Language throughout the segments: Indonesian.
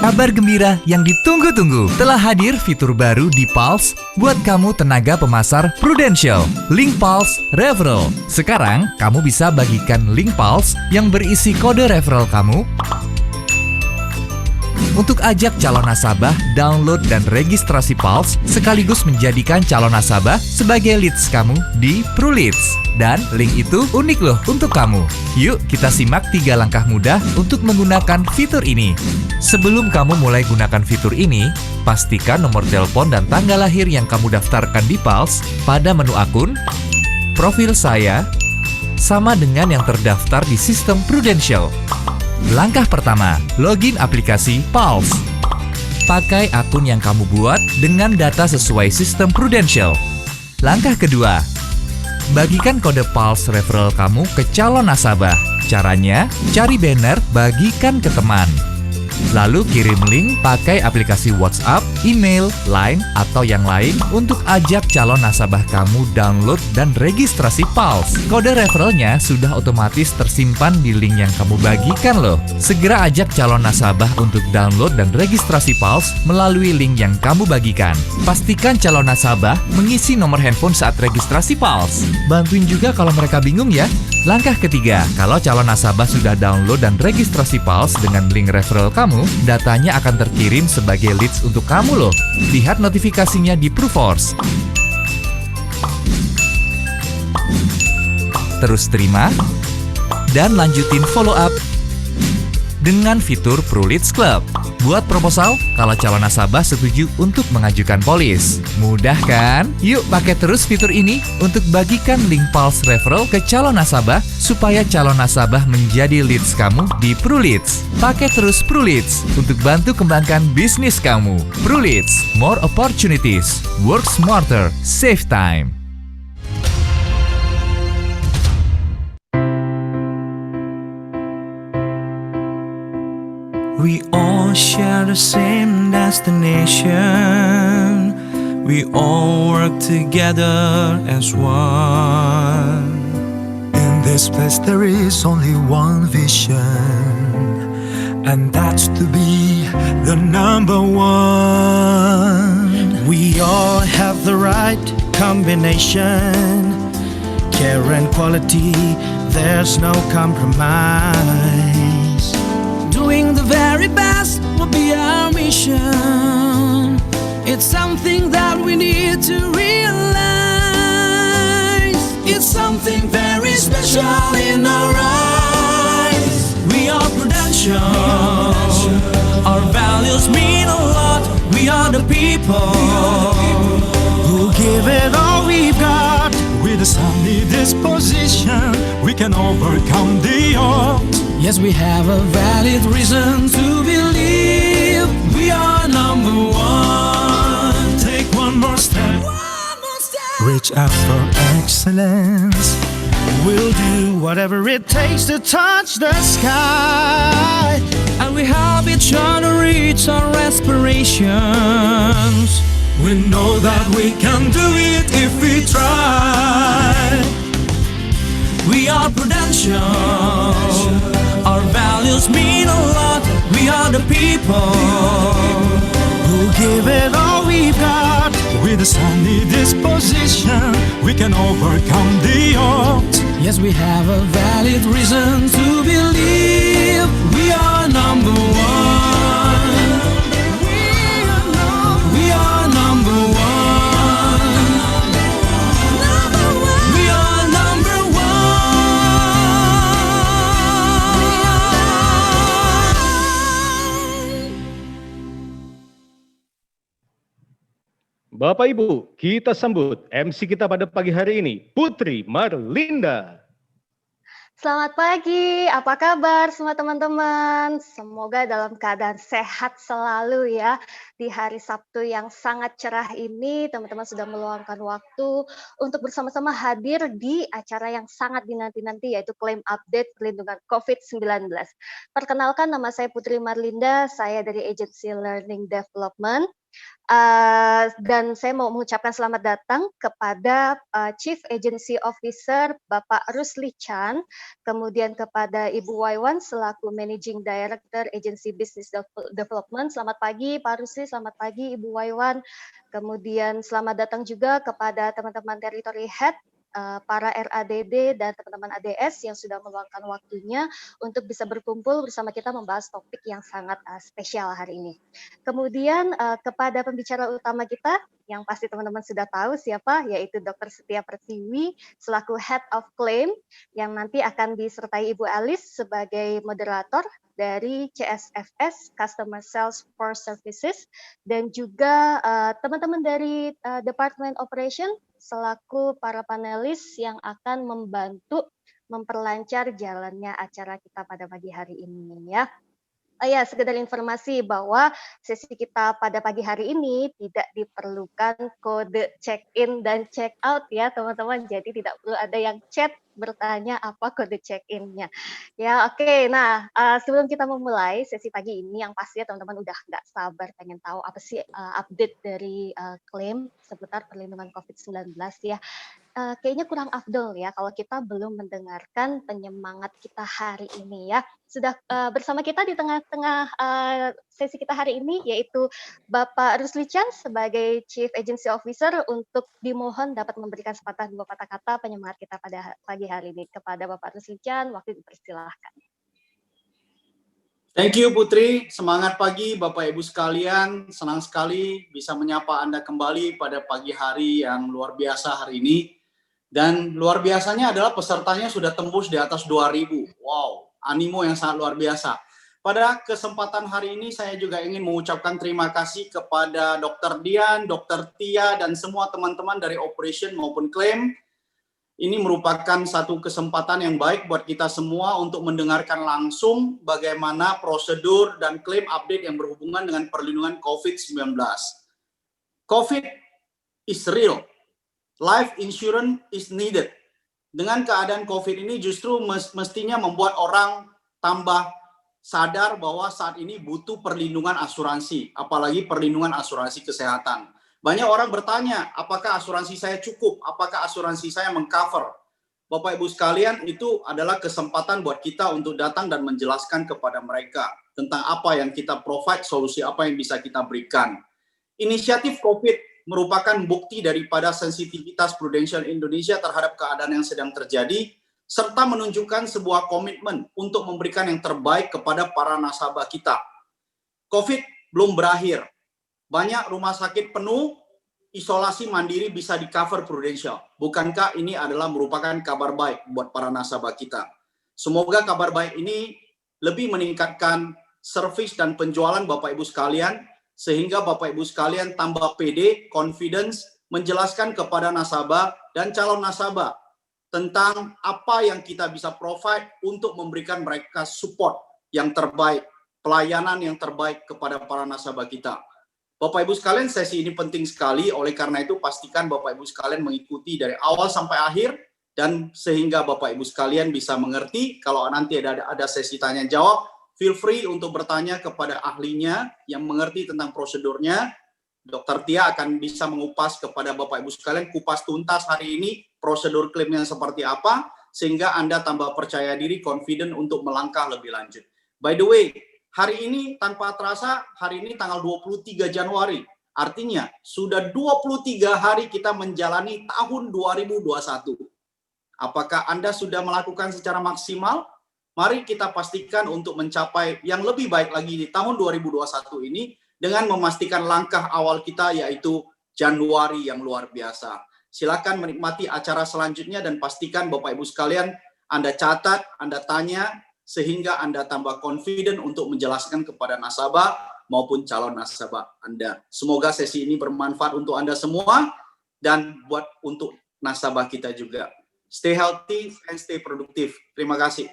Kabar gembira yang ditunggu-tunggu. Telah hadir fitur baru di Pulse buat kamu tenaga pemasar Prudential. Link Pulse Referral. Sekarang, kamu bisa bagikan link Pulse yang berisi kode referral kamu untuk ajak calon nasabah download dan registrasi Pulse sekaligus menjadikan calon nasabah sebagai leads kamu di PruLeads. Dan link itu unik loh untuk kamu. Yuk kita simak 3 langkah mudah untuk menggunakan fitur ini. Sebelum kamu mulai gunakan fitur ini, pastikan nomor telepon dan tanggal lahir yang kamu daftarkan di Pulse pada menu akun, profil saya, sama dengan yang terdaftar di sistem Prudential. Langkah pertama, login aplikasi Pulse. Pakai akun yang kamu buat dengan data sesuai sistem Prudential. Langkah kedua, bagikan kode Pulse referral kamu ke calon nasabah. Caranya, cari banner, bagikan ke teman. Lalu kirim link pakai aplikasi WhatsApp, email, Line, atau yang lain untuk ajak calon nasabah kamu download dan registrasi Pulse. Kode referralnya sudah otomatis tersimpan di link yang kamu bagikan loh. Segera ajak calon nasabah untuk download dan registrasi Pulse melalui link yang kamu bagikan. Pastikan calon nasabah mengisi nomor handphone saat registrasi Pulse. Bantuin juga kalau mereka bingung ya. Langkah ketiga, kalau calon nasabah sudah download dan registrasi Pulse dengan link referral kamu, datanya akan terkirim sebagai leads untuk kamu loh. Lihat notifikasinya di PruForce. Terus terima, dan lanjutin follow up dengan fitur PruLeads Club. Buat proposal kalau calon nasabah setuju untuk mengajukan polis. Mudah kan? Yuk pakai terus fitur ini untuk bagikan link Pulse referral ke calon nasabah supaya calon nasabah menjadi leads kamu di PruLeads. Pakai terus PruLeads untuk bantu kembangkan bisnis kamu. PruLeads, more opportunities. Work smarter, save time. We all share the same destination. We all work together as one. In this place there is only one vision, and that's to be the number one. We all have the right combination. Care and quality, there's no compromise. Doing the very best will be our mission. It's something that we need to realize. It's something very special in our eyes. We are Prudential. Our values mean a lot. We are the people who give it all we've got. With a sunny disposition, we can overcome the odds. Yes, we have a valid reason to believe we are number one. Take one more step. Reach out for excellence. We'll do whatever it takes to touch the sky. And we help each other reach our aspirations. We know that we can do it if we try. We are Prudential. Our values mean a lot. We are the people who give it all we've got. With a sunny disposition, we can overcome the odds. Yes, we have a valid reason to believe we are number one. We are number one. We are number one. Bapak Ibu, kita sambut MC kita pada pagi hari ini, Putri Marlinda. Selamat pagi, apa kabar semua teman-teman? Semoga dalam keadaan sehat selalu ya. Di hari Sabtu yang sangat cerah ini, teman-teman sudah meluangkan waktu untuk bersama-sama hadir di acara yang sangat dinanti-nanti, yaitu Klaim Update Perlindungan COVID-19. Perkenalkan, nama saya Putri Marlinda, saya dari Agency Learning Development. Dan saya mau mengucapkan selamat datang kepada Chief Agency Officer Bapak Rusli Chan, kemudian kepada Ibu Waiwan selaku Managing Director Agency Business Development. Selamat pagi Pak Rusli, selamat pagi Ibu Waiwan. Kemudian selamat datang juga kepada teman-teman Territory Head, para RADD dan teman-teman ADS yang sudah meluangkan waktunya untuk bisa berkumpul bersama kita membahas topik yang sangat spesial hari ini. Kemudian kepada pembicara utama kita yang pasti teman-teman sudah tahu siapa, yaitu Dr. Setia Pertiwi selaku Head of Claim yang nanti akan disertai Ibu Alice sebagai moderator dari CSFS Customer Sales Force Services dan juga teman-teman dari Department Operation selaku para panelis yang akan membantu memperlancar jalannya acara kita pada pagi hari ini ya. Ya, sekedar informasi bahwa sesi kita pada pagi hari ini tidak diperlukan kode check-in dan check-out ya teman-teman. Jadi tidak perlu ada yang chat bertanya apa kode check-in-nya. Ya, oke. Nah, sebelum kita memulai sesi pagi ini yang pasti teman-teman udah nggak sabar pengen tahu apa sih update dari klaim seputar perlindungan COVID-19 ya. Kayaknya kurang afdol ya kalau kita belum mendengarkan penyemangat kita hari ini ya. Sudah bersama kita di tengah-tengah sesi kita hari ini yaitu Bapak Rusli Chan sebagai Chief Agency Officer untuk dimohon dapat memberikan sepatah dua patah kata penyemangat kita pada pagi hari ini. Kepada Bapak Rusli Chan, waktu dipersilahkan. Thank you Putri, semangat pagi Bapak Ibu sekalian, senang sekali bisa menyapa Anda kembali pada pagi hari yang luar biasa hari ini. Dan luar biasanya adalah pesertanya sudah tembus di atas 2.000. Wow, animo yang sangat luar biasa. Pada kesempatan hari ini saya juga ingin mengucapkan terima kasih kepada Dr. Dian, Dr. Tia, dan semua teman-teman dari Operation maupun Claim. Ini merupakan satu kesempatan yang baik buat kita semua untuk mendengarkan langsung bagaimana prosedur dan klaim update yang berhubungan dengan perlindungan COVID-19. COVID is real. Life insurance is needed. Dengan keadaan COVID ini justru mestinya membuat orang tambah sadar bahwa saat ini butuh perlindungan asuransi, apalagi perlindungan asuransi kesehatan. Banyak orang bertanya, apakah asuransi saya cukup? Apakah asuransi saya mengcover? Bapak Ibu sekalian, itu adalah kesempatan buat kita untuk datang dan menjelaskan kepada mereka tentang apa yang kita provide, solusi apa yang bisa kita berikan. Inisiatif COVID merupakan bukti daripada sensitivitas Prudential Indonesia terhadap keadaan yang sedang terjadi, serta menunjukkan sebuah komitmen untuk memberikan yang terbaik kepada para nasabah kita. COVID belum berakhir. Banyak rumah sakit penuh, isolasi mandiri bisa di-cover Prudential. Bukankah ini adalah merupakan kabar baik buat para nasabah kita? Semoga kabar baik ini lebih meningkatkan servis dan penjualan Bapak Ibu sekalian, sehingga Bapak Ibu sekalian tambah pede, confidence, menjelaskan kepada nasabah dan calon nasabah tentang apa yang kita bisa provide untuk memberikan mereka support yang terbaik, pelayanan yang terbaik kepada para nasabah kita. Bapak Ibu sekalian, sesi ini penting sekali, oleh karena itu pastikan Bapak Ibu sekalian mengikuti dari awal sampai akhir, dan sehingga Bapak Ibu sekalian bisa mengerti. Kalau nanti ada sesi tanya jawab, feel free untuk bertanya kepada ahlinya yang mengerti tentang prosedurnya. Dr. Tia akan bisa mengupas kepada Bapak Ibu sekalian, kupas tuntas hari ini prosedur klaimnya seperti apa, sehingga Anda tambah percaya diri, confident untuk melangkah lebih lanjut. By the way, hari ini tanpa terasa, hari ini tanggal 23 Januari. Artinya, sudah 23 hari kita menjalani tahun 2021. Apakah Anda sudah melakukan secara maksimal? Mari kita pastikan untuk mencapai yang lebih baik lagi di tahun 2021 ini dengan memastikan langkah awal kita yaitu Januari yang luar biasa. Silakan menikmati acara selanjutnya dan pastikan Bapak Ibu sekalian Anda catat, Anda tanya, sehingga Anda tambah confident untuk menjelaskan kepada nasabah maupun calon nasabah Anda. Semoga sesi ini bermanfaat untuk Anda semua dan buat untuk nasabah kita juga. Stay healthy and stay produktif. Terima kasih.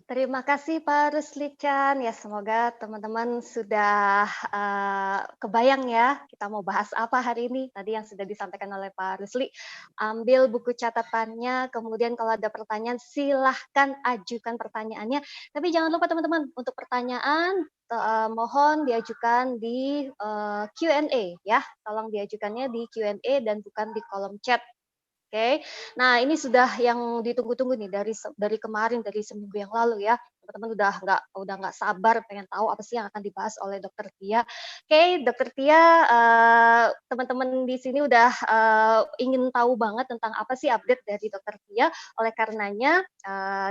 Terima kasih Pak Rusli Chan. Ya, semoga teman-teman sudah kebayang ya kita mau bahas apa hari ini. Tadi yang sudah disampaikan oleh Pak Rusli. Ambil buku catatannya, kemudian kalau ada pertanyaan silahkan ajukan pertanyaannya. Tapi jangan lupa teman-teman, untuk pertanyaan mohon diajukan di Q&A ya. Tolong diajukannya di Q&A dan bukan di kolom chat. Oke, nah ini sudah yang ditunggu-tunggu nih dari kemarin, dari seminggu yang lalu ya. Teman-teman udah nggak sabar pengen tahu apa sih yang akan dibahas oleh Dokter Tia. Oke, Dokter Tia, teman-teman di sini udah ingin tahu banget tentang apa sih update dari Dokter Tia. Oleh karenanya,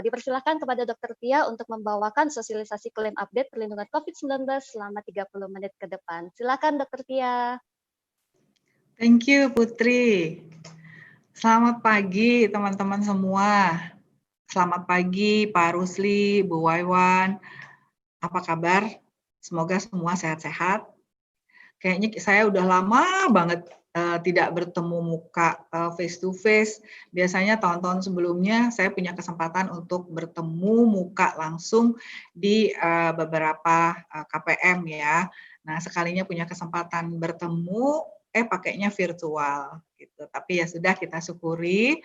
dipersilahkan kepada Dokter Tia untuk membawakan sosialisasi klaim update perlindungan COVID-19 selama 30 menit ke depan. Silakan Dokter Tia. Thank you, Putri. Selamat pagi, teman-teman semua. Selamat pagi, Pak Rusli, Bu Waiwan. Apa kabar? Semoga semua sehat-sehat. Kayaknya saya udah lama banget tidak bertemu muka face to face. Biasanya tahun-tahun sebelumnya saya punya kesempatan untuk bertemu muka langsung di beberapa KPM ya. Nah, sekalinya punya kesempatan bertemu, pakainya virtual gitu. Tapi ya sudah, kita syukuri.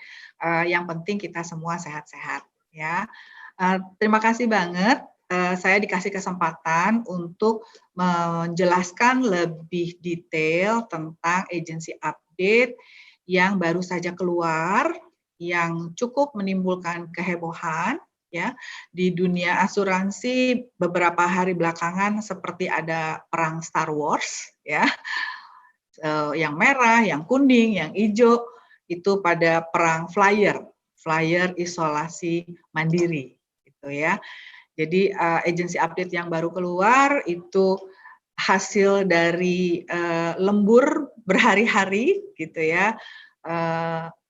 Yang penting kita semua sehat-sehat ya. Terima kasih banget. Saya dikasih kesempatan untuk menjelaskan lebih detail tentang agency update yang baru saja keluar, yang cukup menimbulkan kehebohan ya di dunia asuransi beberapa hari belakangan, seperti ada perang Star Wars ya. Yang merah, yang kuning, yang hijau itu pada perang flyer isolasi mandiri gitu ya. Jadi agency update yang baru keluar itu hasil dari lembur berhari-hari gitu ya.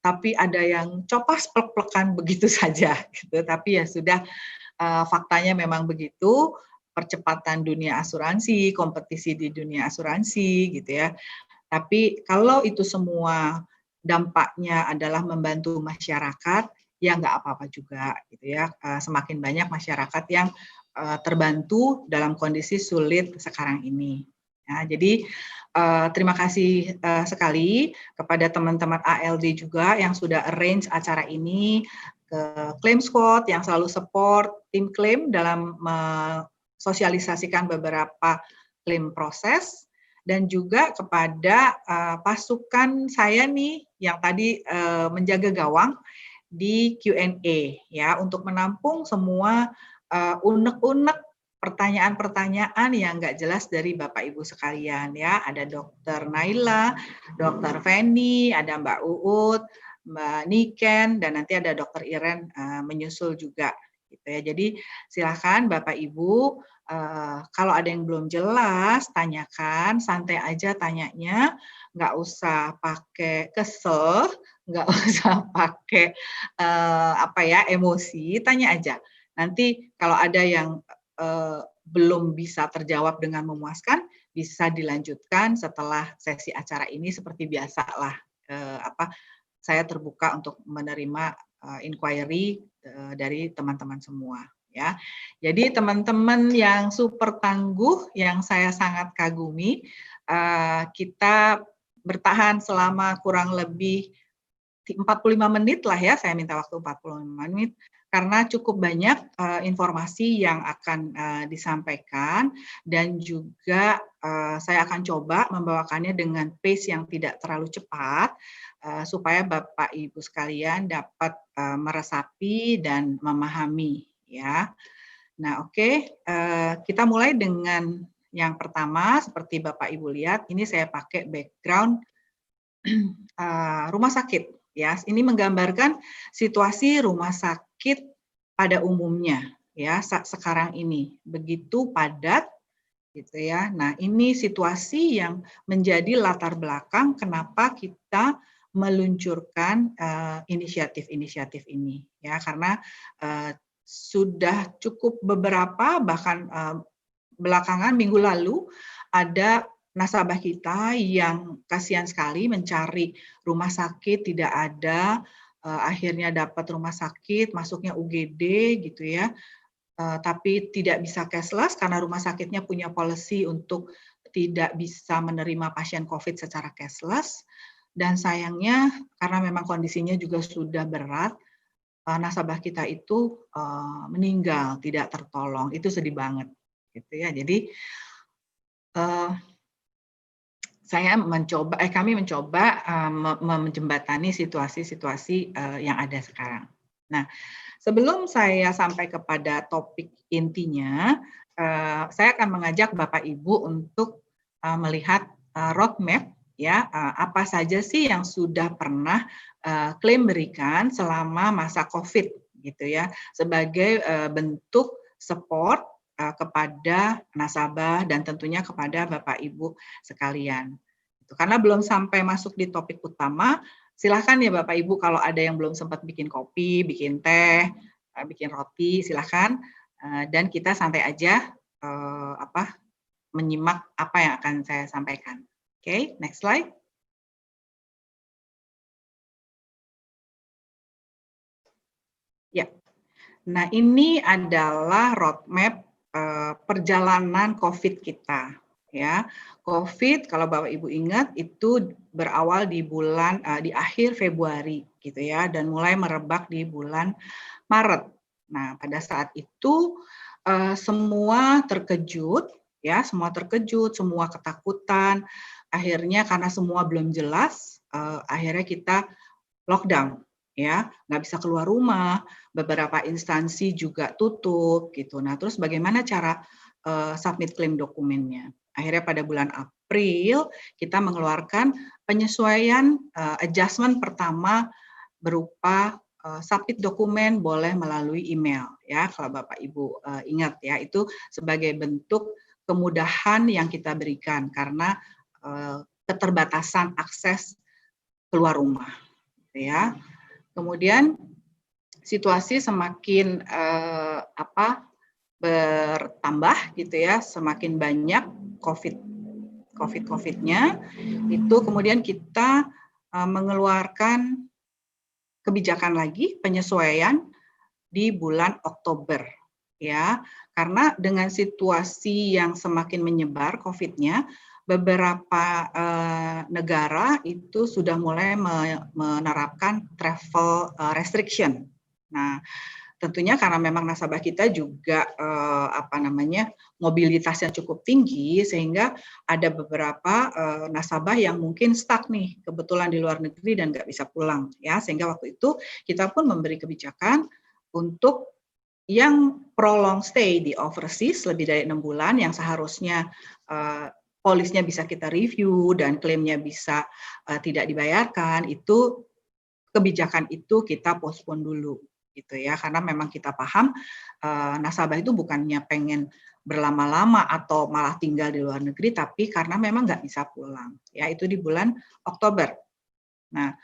Tapi ada yang copas plek-plekan begitu saja gitu. Tapi ya sudah, faktanya memang begitu, percepatan dunia asuransi, kompetisi di dunia asuransi gitu ya. Tapi kalau itu semua dampaknya adalah membantu masyarakat, ya nggak apa-apa juga gitu ya. Semakin banyak masyarakat yang terbantu dalam kondisi sulit sekarang ini. Ya, jadi terima kasih sekali kepada teman-teman ALD juga yang sudah arrange acara ini, ke Claim Squad yang selalu support tim klaim dalam mensosialisasikan beberapa klaim proses, dan juga kepada pasukan saya nih yang tadi menjaga gawang di Q&A ya, untuk menampung semua unek-unek pertanyaan-pertanyaan yang nggak jelas dari Bapak Ibu sekalian ya. Ada Dr. Naila, Dr. Feni, ada Mbak Uut, Mbak Niken, dan nanti ada Dr. Iren menyusul juga gitu ya. Jadi silakan Bapak Ibu, kalau ada yang belum jelas, tanyakan, santai aja tanyanya, nggak usah pakai kesel, nggak usah pakai emosi, tanya aja. Nanti kalau ada yang belum bisa terjawab dengan memuaskan, bisa dilanjutkan setelah sesi acara ini. Seperti biasa lah, saya terbuka untuk menerima inquiry dari teman-teman semua. Ya, jadi teman-teman yang super tangguh, yang saya sangat kagumi, kita bertahan selama kurang lebih 45 menit lah ya, saya minta waktu 45 menit, karena cukup banyak informasi yang akan disampaikan, dan juga saya akan coba membawakannya dengan pace yang tidak terlalu cepat, supaya Bapak Ibu sekalian dapat meresapi dan memahami. Ya, nah oke, kita mulai dengan yang pertama. Seperti Bapak Ibu lihat, ini saya pakai background rumah sakit. Ya, ini menggambarkan situasi rumah sakit pada umumnya. Ya, sekarang ini begitu padat, gitu ya. Nah, ini situasi yang menjadi latar belakang kenapa kita meluncurkan inisiatif-inisiatif ini. Ya, karena sudah cukup beberapa, bahkan belakangan minggu lalu ada nasabah kita yang kasihan sekali mencari rumah sakit, tidak ada, akhirnya dapat rumah sakit, masuknya UGD gitu ya. tapi tidak bisa cashless karena rumah sakitnya punya policy untuk tidak bisa menerima pasien COVID secara cashless. Dan sayangnya karena memang kondisinya juga sudah berat, nasabah kita itu meninggal, tidak tertolong. Itu sedih banget, gitu ya. Jadi kami mencoba menjembatani situasi-situasi yang ada sekarang. Nah, sebelum saya sampai kepada topik intinya, saya akan mengajak Bapak Ibu untuk melihat roadmap ya, apa saja sih yang sudah pernah klaim berikan selama masa COVID gitu ya, sebagai bentuk support kepada nasabah dan tentunya kepada Bapak Ibu sekalian. Karena belum sampai masuk di topik utama, silahkan ya Bapak Ibu kalau ada yang belum sempat bikin kopi, bikin teh, bikin roti, silahkan. Dan kita santai aja menyimak apa yang akan saya sampaikan. Oke, next slide. Ya, nah ini adalah roadmap perjalanan COVID kita. Ya, COVID kalau Bapak Ibu ingat itu berawal di akhir Februari gitu ya, dan mulai merebak di bulan Maret. Nah, pada saat itu semua terkejut, ya, semua ketakutan. Akhirnya karena semua belum jelas, akhirnya kita lockdown, ya, nggak bisa keluar rumah, beberapa instansi juga tutup gitu. Nah, terus bagaimana cara submit klaim dokumennya? Akhirnya pada bulan April kita mengeluarkan penyesuaian adjustment pertama berupa submit dokumen boleh melalui email ya, kalau Bapak Ibu ingat ya, itu sebagai bentuk kemudahan yang kita berikan karena keterbatasan akses keluar rumah ya. Kemudian situasi semakin bertambah gitu ya, semakin banyak COVID-nya, itu kemudian kita mengeluarkan kebijakan lagi penyesuaian di bulan Oktober ya, karena dengan situasi yang semakin menyebar COVID-nya, beberapa negara itu sudah mulai menerapkan travel restriction. Nah, tentunya karena memang nasabah kita juga mobilitasnya cukup tinggi, sehingga ada beberapa nasabah yang mungkin stuck nih kebetulan di luar negeri dan nggak bisa pulang ya, sehingga waktu itu kita pun memberi kebijakan untuk yang prolong stay di overseas lebih dari 6 bulan yang seharusnya polisnya bisa kita review dan klaimnya bisa tidak dibayarkan, itu kebijakan itu kita postpone dulu gitu ya, karena memang kita paham nasabah itu bukannya pengen berlama-lama atau malah tinggal di luar negeri, tapi karena memang nggak bisa pulang ya, itu di bulan Oktober. Nah,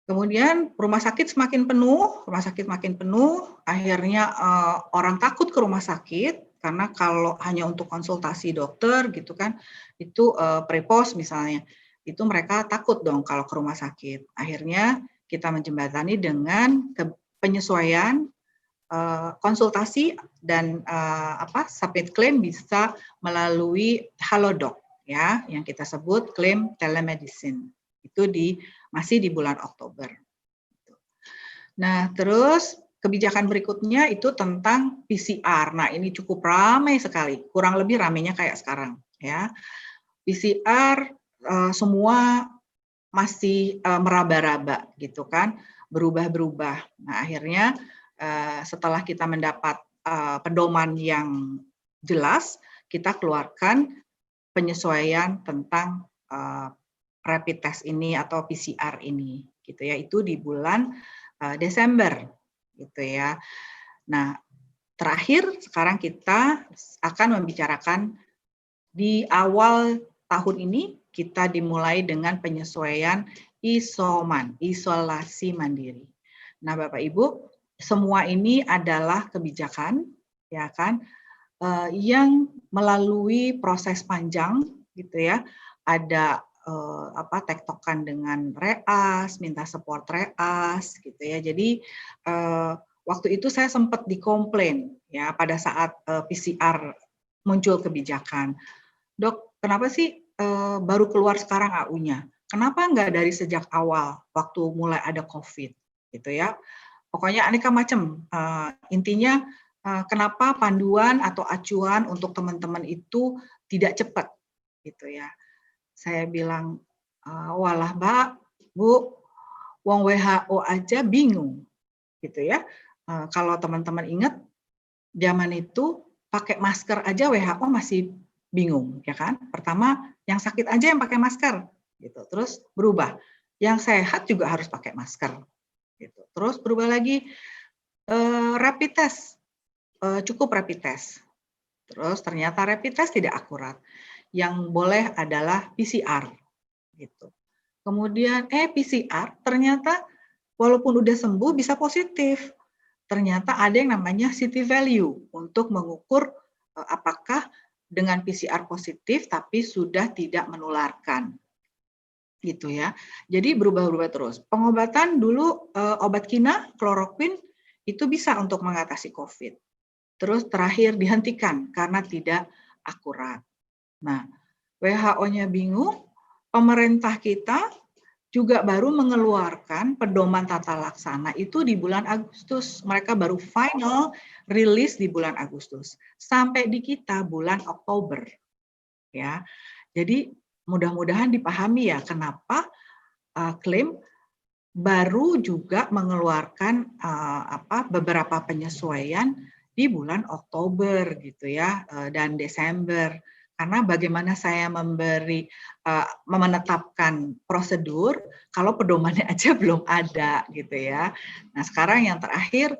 kemudian rumah sakit makin penuh, akhirnya orang takut ke rumah sakit karena kalau hanya untuk konsultasi dokter gitu kan, itu pre-pos misalnya, itu mereka takut dong kalau ke rumah sakit. Akhirnya kita menjembatani dengan penyesuaian konsultasi dan submit klaim bisa melalui Halodoc ya, yang kita sebut klaim telemedicine. Itu masih di bulan Oktober. Nah, terus kebijakan berikutnya itu tentang PCR. Nah, ini cukup ramai sekali, kurang lebih ramainya kayak sekarang ya. PCR semua masih meraba-raba gitu kan, berubah-berubah. Nah, akhirnya setelah kita mendapat pedoman yang jelas, kita keluarkan penyesuaian tentang rapid test ini atau PCR ini gitu ya, itu di bulan Desember gitu ya. Nah, terakhir sekarang kita akan membicarakan di awal tahun ini kita dimulai dengan penyesuaian isoman, isolasi mandiri. Nah, Bapak Ibu, semua ini adalah kebijakan ya kan yang melalui proses panjang gitu ya. Ada tektokan dengan REAS, minta support REAS gitu ya. Jadi waktu itu saya sempat dikomplain ya pada saat PCR muncul kebijakan. Dok, kenapa sih baru keluar sekarang AU-nya? Kenapa nggak dari sejak awal waktu mulai ada COVID gitu ya? Pokoknya aneka macam. Intinya kenapa panduan atau acuan untuk teman-teman itu tidak cepat gitu ya? Saya bilang, walah Mbak, Bu, wong WHO aja bingung gitu ya. Kalau teman-teman ingat, zaman itu pakai masker aja WHO masih bingung, ya kan? Pertama, yang sakit aja yang pakai masker, gitu. Terus berubah, yang sehat juga harus pakai masker, gitu. Terus berubah lagi, rapid test, cukup rapid test. Terus ternyata rapid test tidak akurat. Yang boleh adalah PCR, gitu. Kemudian PCR ternyata walaupun udah sembuh bisa positif. Ternyata ada yang namanya city value untuk mengukur apakah dengan PCR positif tapi sudah tidak menularkan. Gitu ya. Jadi berubah-ubah terus. Pengobatan dulu obat kina, kloroquine itu bisa untuk mengatasi COVID. Terus terakhir dihentikan karena tidak akurat. Nah, WHO-nya bingung, pemerintah kita juga baru mengeluarkan pedoman tata laksana itu di bulan Agustus. Mereka baru final rilis di bulan Agustus. Sampai di kita bulan Oktober. Ya. Jadi mudah-mudahan dipahami ya kenapa klaim baru juga mengeluarkan beberapa penyesuaian di bulan Oktober gitu ya dan Desember. Karena bagaimana saya menetapkan prosedur kalau pedomannya aja belum ada gitu ya. Nah sekarang yang terakhir,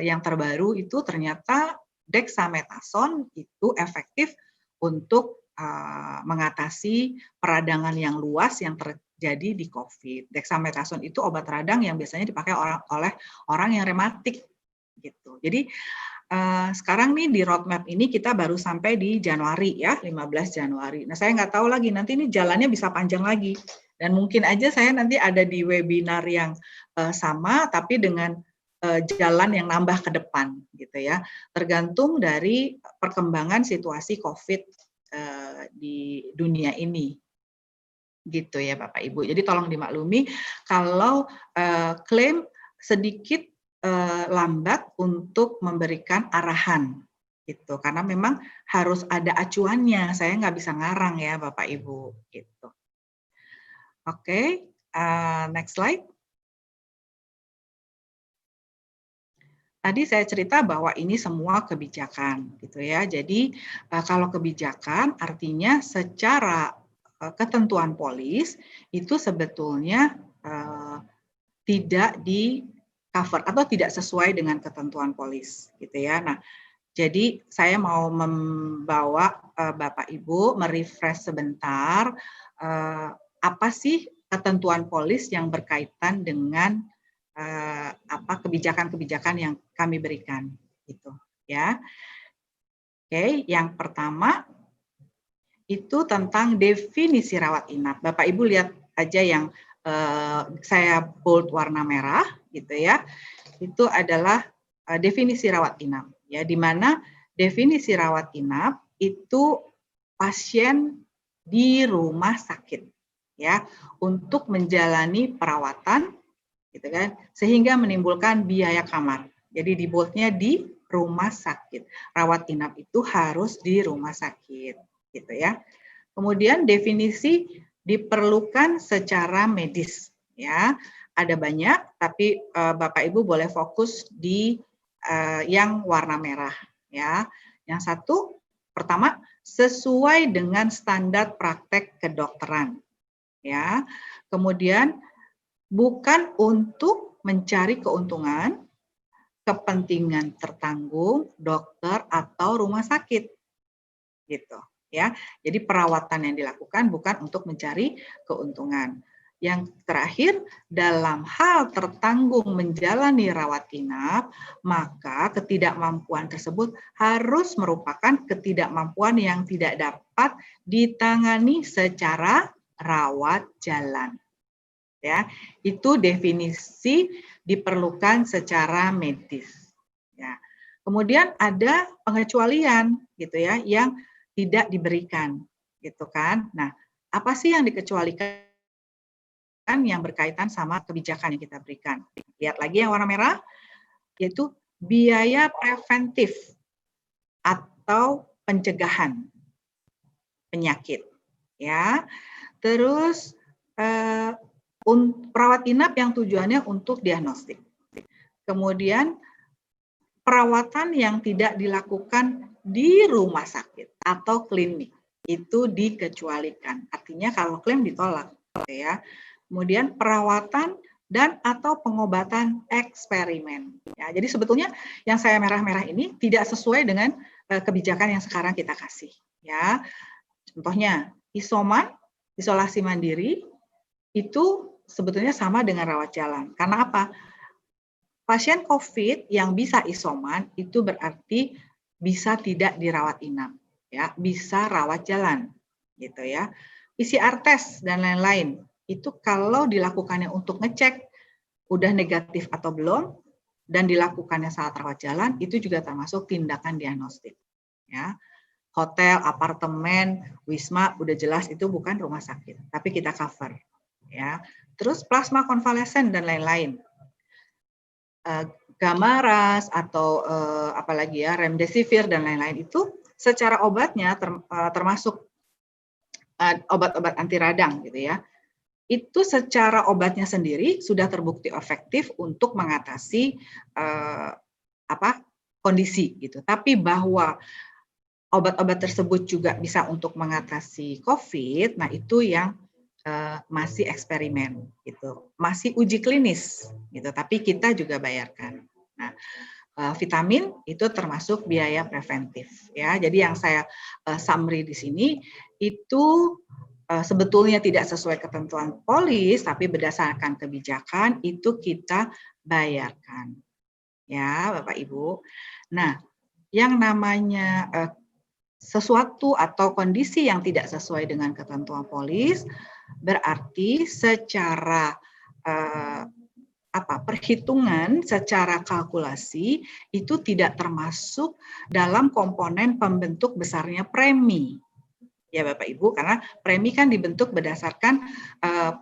yang terbaru itu ternyata dexamethasone itu efektif untuk mengatasi peradangan yang luas yang terjadi di COVID. Dexamethasone itu obat radang yang biasanya dipakai oleh orang yang rematik gitu. Jadi sekarang nih di roadmap ini kita baru sampai di Januari ya, 15 Januari. Nah saya nggak tahu lagi nanti ini jalannya bisa panjang lagi. Dan mungkin aja saya nanti ada di webinar yang sama tapi dengan jalan yang nambah ke depan gitu ya. Tergantung dari perkembangan situasi COVID di dunia ini. Gitu ya Bapak Ibu. Jadi tolong dimaklumi kalau klaim sedikit lambat untuk memberikan arahan gitu karena memang harus ada acuannya, saya nggak bisa ngarang ya Bapak Ibu gitu. Oke, next slide. Tadi saya cerita bahwa ini semua kebijakan gitu ya. Jadi kalau kebijakan artinya secara ketentuan polis itu sebetulnya tidak di cover atau tidak sesuai dengan ketentuan polis gitu ya. Nah, jadi saya mau membawa Bapak Ibu merefresh sebentar apa sih ketentuan polis yang berkaitan dengan kebijakan-kebijakan yang kami berikan gitu ya. Oke, yang pertama itu tentang definisi rawat inap. Bapak Ibu lihat aja yang saya bold warna merah gitu ya. Itu adalah definisi rawat inap ya, di mana definisi rawat inap itu pasien di rumah sakit ya untuk menjalani perawatan gitu kan sehingga menimbulkan biaya kamar. Jadi di boldnya di rumah sakit. Rawat inap itu harus di rumah sakit gitu ya. Kemudian definisi diperlukan secara medis ya. Ada banyak tapi Bapak Ibu boleh fokus di yang warna merah ya. Yang satu pertama sesuai dengan standar praktek kedokteran ya. Kemudian bukan untuk mencari keuntungan, kepentingan tertanggung dokter atau rumah sakit gitu ya. Jadi perawatan yang dilakukan bukan untuk mencari keuntungan. Yang terakhir, dalam hal tertanggung menjalani rawat inap, maka ketidakmampuan tersebut harus merupakan ketidakmampuan yang tidak dapat ditangani secara rawat jalan. ya. Itu definisi diperlukan secara medis. Ya. Kemudian ada pengecualian gitu ya yang tidak diberikan gitu kan. Nah, apa sih yang dikecualikan yang berkaitan sama kebijakan yang kita berikan? Lihat lagi yang warna merah, yaitu biaya preventif atau pencegahan penyakit, ya. Terus perawat inap yang tujuannya untuk diagnostik. Kemudian perawatan yang tidak dilakukan di rumah sakit atau klinik itu dikecualikan. Artinya kalau klaim ditolak, ya. Kemudian perawatan dan atau pengobatan eksperimen. Ya, jadi sebetulnya yang saya merah-merah ini tidak sesuai dengan kebijakan yang sekarang kita kasih. Ya, contohnya isoman, isolasi mandiri itu sebetulnya sama dengan rawat jalan. Karena apa? Pasien COVID yang bisa isoman itu berarti bisa tidak dirawat inap, ya, bisa rawat jalan, gitu ya. PCR test dan lain-lain itu kalau dilakukannya untuk ngecek udah negatif atau belum dan dilakukannya saat rawat jalan itu juga termasuk tindakan diagnostik, ya. Hotel, apartemen, wisma udah jelas itu bukan rumah sakit, tapi kita cover, ya. Terus plasma konvalesen dan lain-lain. Gamma ras atau apalagi ya remdesivir dan lain-lain itu secara obatnya termasuk obat-obat anti radang gitu ya. Itu secara obatnya sendiri sudah terbukti efektif untuk mengatasi kondisi gitu. Tapi bahwa obat-obat tersebut juga bisa untuk mengatasi COVID, nah itu yang masih eksperimen gitu, masih uji klinis gitu, tapi kita juga bayarkan. Nah, vitamin itu termasuk biaya preventif ya. Jadi yang saya summary di sini itu sebetulnya tidak sesuai ketentuan polis, tapi berdasarkan kebijakan itu kita bayarkan ya Bapak Ibu. Nah, yang namanya sesuatu atau kondisi yang tidak sesuai dengan ketentuan polis berarti secara perhitungan, secara kalkulasi itu tidak termasuk dalam komponen pembentuk besarnya premi. Ya Bapak Ibu, karena premi kan dibentuk berdasarkan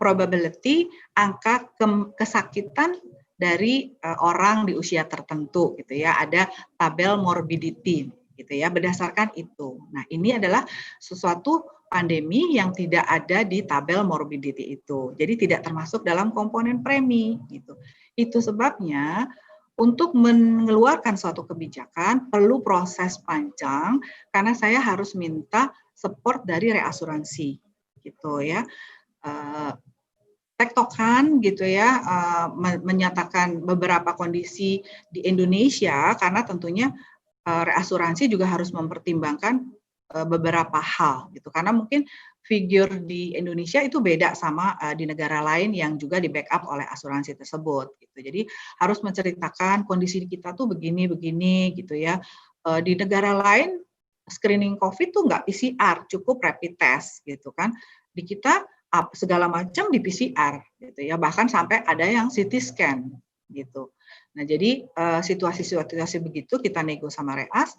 probability angka kesakitan dari orang di usia tertentu gitu ya, ada tabel morbidity gitu ya, berdasarkan itu. Nah, ini adalah sesuatu pandemi yang tidak ada di tabel morbidity itu. Jadi tidak termasuk dalam komponen premi gitu. Itu sebabnya untuk mengeluarkan suatu kebijakan perlu proses panjang karena saya harus minta support dari reasuransi gitu ya. Tektokan gitu ya, menyatakan beberapa kondisi di Indonesia karena tentunya reasuransi juga harus mempertimbangkan beberapa hal gitu, karena mungkin figur di Indonesia itu beda sama di negara lain yang juga di backup oleh asuransi tersebut gitu. Jadi harus menceritakan kondisi kita tuh begini gitu ya. Di negara lain screening COVID tuh nggak PCR, cukup rapid test gitu kan. Di kita segala macam di PCR gitu ya, bahkan sampai ada yang CT scan gitu. Nah, jadi situasi-situasi begitu kita nego sama Reas,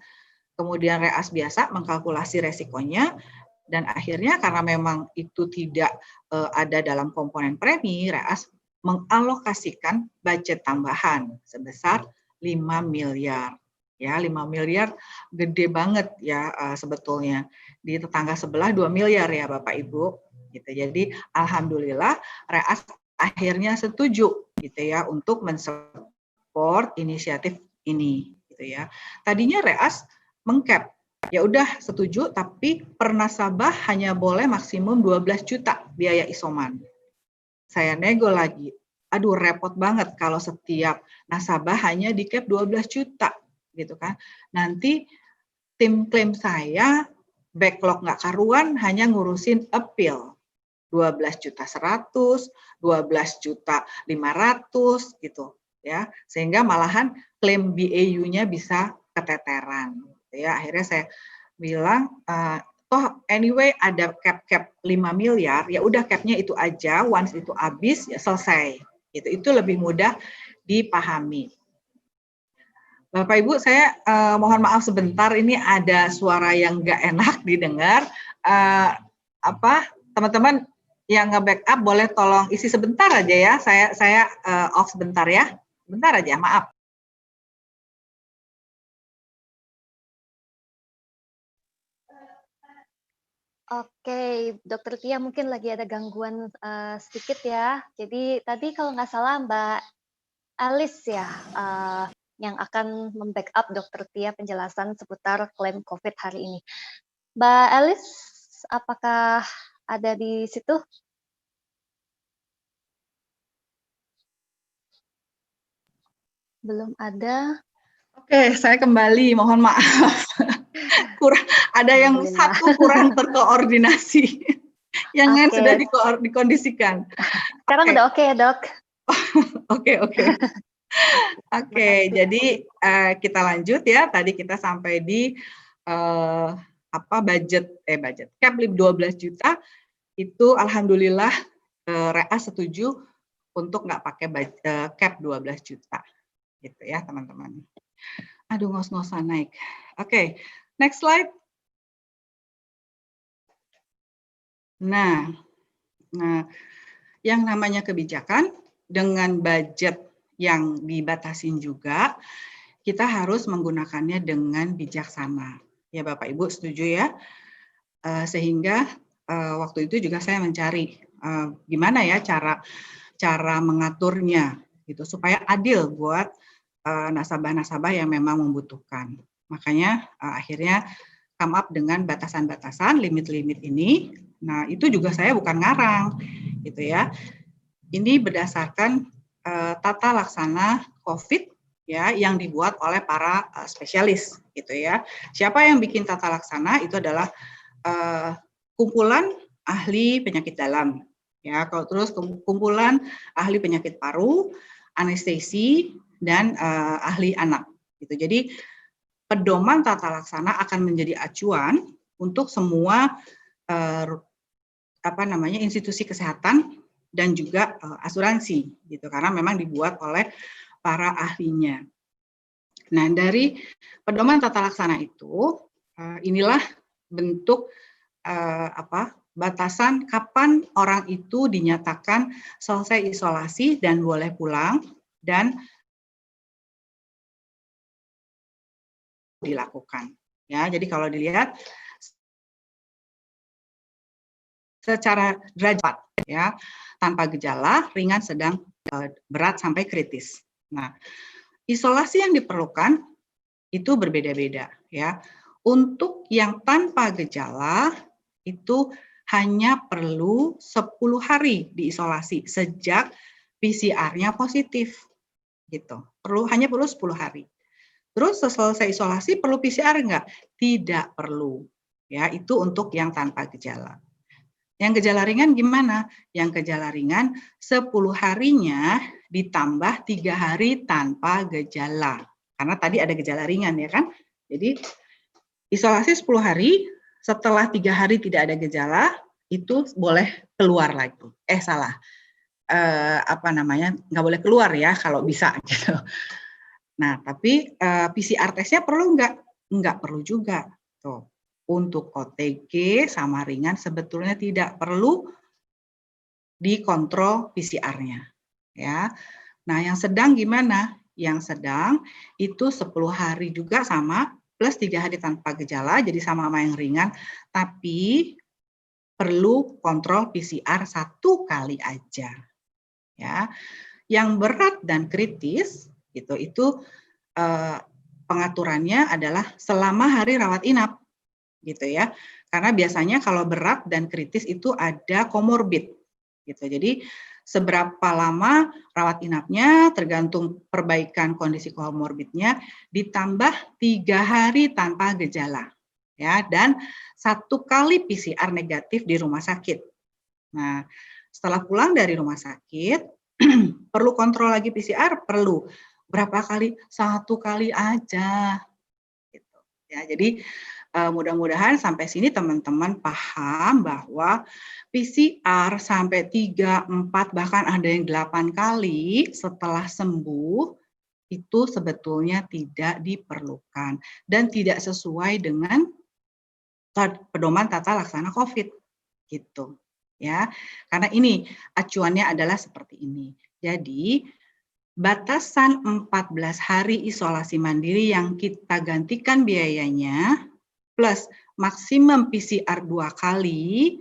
kemudian Reas biasa mengkalkulasi resikonya, dan akhirnya karena memang itu tidak ada dalam komponen premi, Reas mengalokasikan budget tambahan sebesar 5 miliar. Ya, 5 miliar gede banget ya sebetulnya. Di tetangga sebelah 2 miliar ya Bapak Ibu. Gitu. Jadi alhamdulillah Reas akhirnya setuju gitu ya untuk mensupport inisiatif ini gitu ya. Tadinya Reas mengcap, ya udah setuju tapi per nasabah hanya boleh maksimum 12 juta biaya isoman. Saya nego lagi. Aduh repot banget kalau setiap nasabah hanya di cap 12 juta gitu kan. Nanti tim klaim saya backlog nggak karuan hanya ngurusin appeal. 12 juta 100, 12 juta 500 gitu ya. Sehingga malahan klaim BAU-nya bisa keteteran. Ya, akhirnya saya bilang toh anyway ada cap 5 miliar, ya udah capnya itu aja, once itu habis ya selesai. Itu lebih mudah dipahami. Bapak Ibu, saya mohon maaf sebentar, ini ada suara yang nggak enak didengar. Teman-teman yang nge-backup boleh tolong isi sebentar aja ya. Saya off sebentar ya. Bentar aja, maaf. Oke, Dokter Tia mungkin lagi ada gangguan sedikit ya. Jadi tadi kalau nggak salah Mbak Alice ya yang akan membackup Dokter Tia penjelasan seputar klaim COVID hari ini. Mbak Alice, apakah ada di situ? Belum ada. Oke, saya kembali, mohon maaf. Ada yang satu kurang terkoordinasi. Yang lain sudah dikondisikan. Sekarang udah oke ya, Dok? Oke. Oke, jadi kita lanjut ya. Tadi kita sampai di budget cap 12 juta itu alhamdulillah REA setuju untuk nggak pakai cap 12 juta gitu ya teman-teman. Aduh, ngos-ngosan naik. Oke, next slide. Nah, yang namanya kebijakan dengan budget yang dibatasin juga, kita harus menggunakannya dengan bijaksana. Ya Bapak Ibu setuju ya? Sehingga waktu itu juga saya mencari gimana ya cara mengaturnya gitu supaya adil buat nasabah-nasabah yang memang membutuhkan. Makanya akhirnya come up dengan batasan-batasan, limit-limit ini. Nah, itu juga saya bukan ngarang gitu ya. Ini berdasarkan tata laksana COVID ya yang dibuat oleh para spesialis gitu ya. Siapa yang bikin tata laksana itu adalah kumpulan ahli penyakit dalam ya. Kalau terus kumpulan ahli penyakit paru, anestesi dan ahli anak gitu. Jadi pedoman tata laksana akan menjadi acuan untuk semua institusi kesehatan dan juga asuransi gitu karena memang dibuat oleh para ahlinya. Nah, dari pedoman tata laksana itu inilah bentuk batasan kapan orang itu dinyatakan selesai isolasi dan boleh pulang dan dilakukan. Ya, jadi kalau dilihat secara derajat ya, tanpa gejala, ringan, sedang, berat sampai kritis. Nah, isolasi yang diperlukan itu berbeda-beda ya. Untuk yang tanpa gejala itu hanya perlu 10 hari diisolasi sejak PCR-nya positif gitu. Hanya perlu 10 hari. Terus selesai isolasi perlu PCR enggak? Tidak perlu. Ya, itu untuk yang tanpa gejala. Yang gejala ringan gimana? Yang gejala ringan 10 harinya ditambah 3 hari tanpa gejala. Karena tadi ada gejala ringan ya kan? Jadi isolasi 10 hari, setelah 3 hari tidak ada gejala, itu boleh keluar lagi. Nggak boleh keluar ya kalau bisa gitu. Nah, tapi PCR tesnya perlu nggak? Nggak perlu juga. Tuh. Untuk OTG sama ringan sebetulnya tidak perlu dikontrol PCR-nya. Ya. Nah, yang sedang gimana? Yang sedang itu 10 hari juga sama, plus 3 hari tanpa gejala, jadi sama yang ringan, tapi perlu kontrol PCR 1 kali aja. Ya. Yang berat dan kritis, itu pengaturannya adalah selama hari rawat inap gitu ya, karena biasanya kalau berat dan kritis itu ada komorbid gitu. Jadi seberapa lama rawat inapnya tergantung perbaikan kondisi komorbidnya, ditambah 3 hari tanpa gejala ya, dan 1 kali PCR negatif di rumah sakit. Nah, setelah pulang dari rumah sakit perlu kontrol lagi PCR? Perlu. Berapa kali? 1 kali aja. Gitu. Ya, jadi mudah-mudahan sampai sini teman-teman paham bahwa PCR sampai 3, 4, bahkan ada yang 8 kali setelah sembuh itu sebetulnya tidak diperlukan dan tidak sesuai dengan pedoman tata laksana COVID gitu ya. Karena ini acuannya adalah seperti ini. Jadi batasan 14 hari isolasi mandiri yang kita gantikan biayanya plus maksimum PCR 2 kali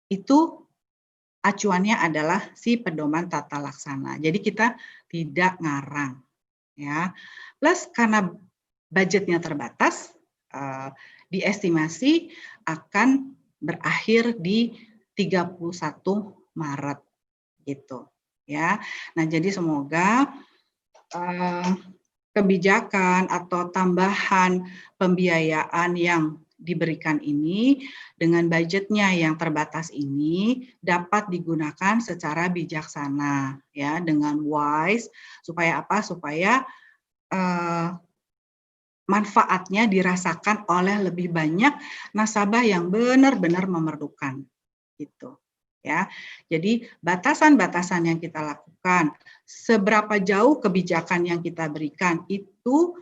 itu acuannya adalah si pedoman tata laksana. Jadi kita tidak ngarang ya. Plus karena budgetnya terbatas, diestimasi akan berakhir di 31 Maret gitu ya. Nah, jadi semoga kebijakan atau tambahan pembiayaan yang diberikan ini dengan budgetnya yang terbatas ini dapat digunakan secara bijaksana ya, dengan wise, supaya apa? Supaya manfaatnya dirasakan oleh lebih banyak nasabah yang benar-benar memerlukan gitu ya. Jadi batasan-batasan yang kita lakukan, seberapa jauh kebijakan yang kita berikan itu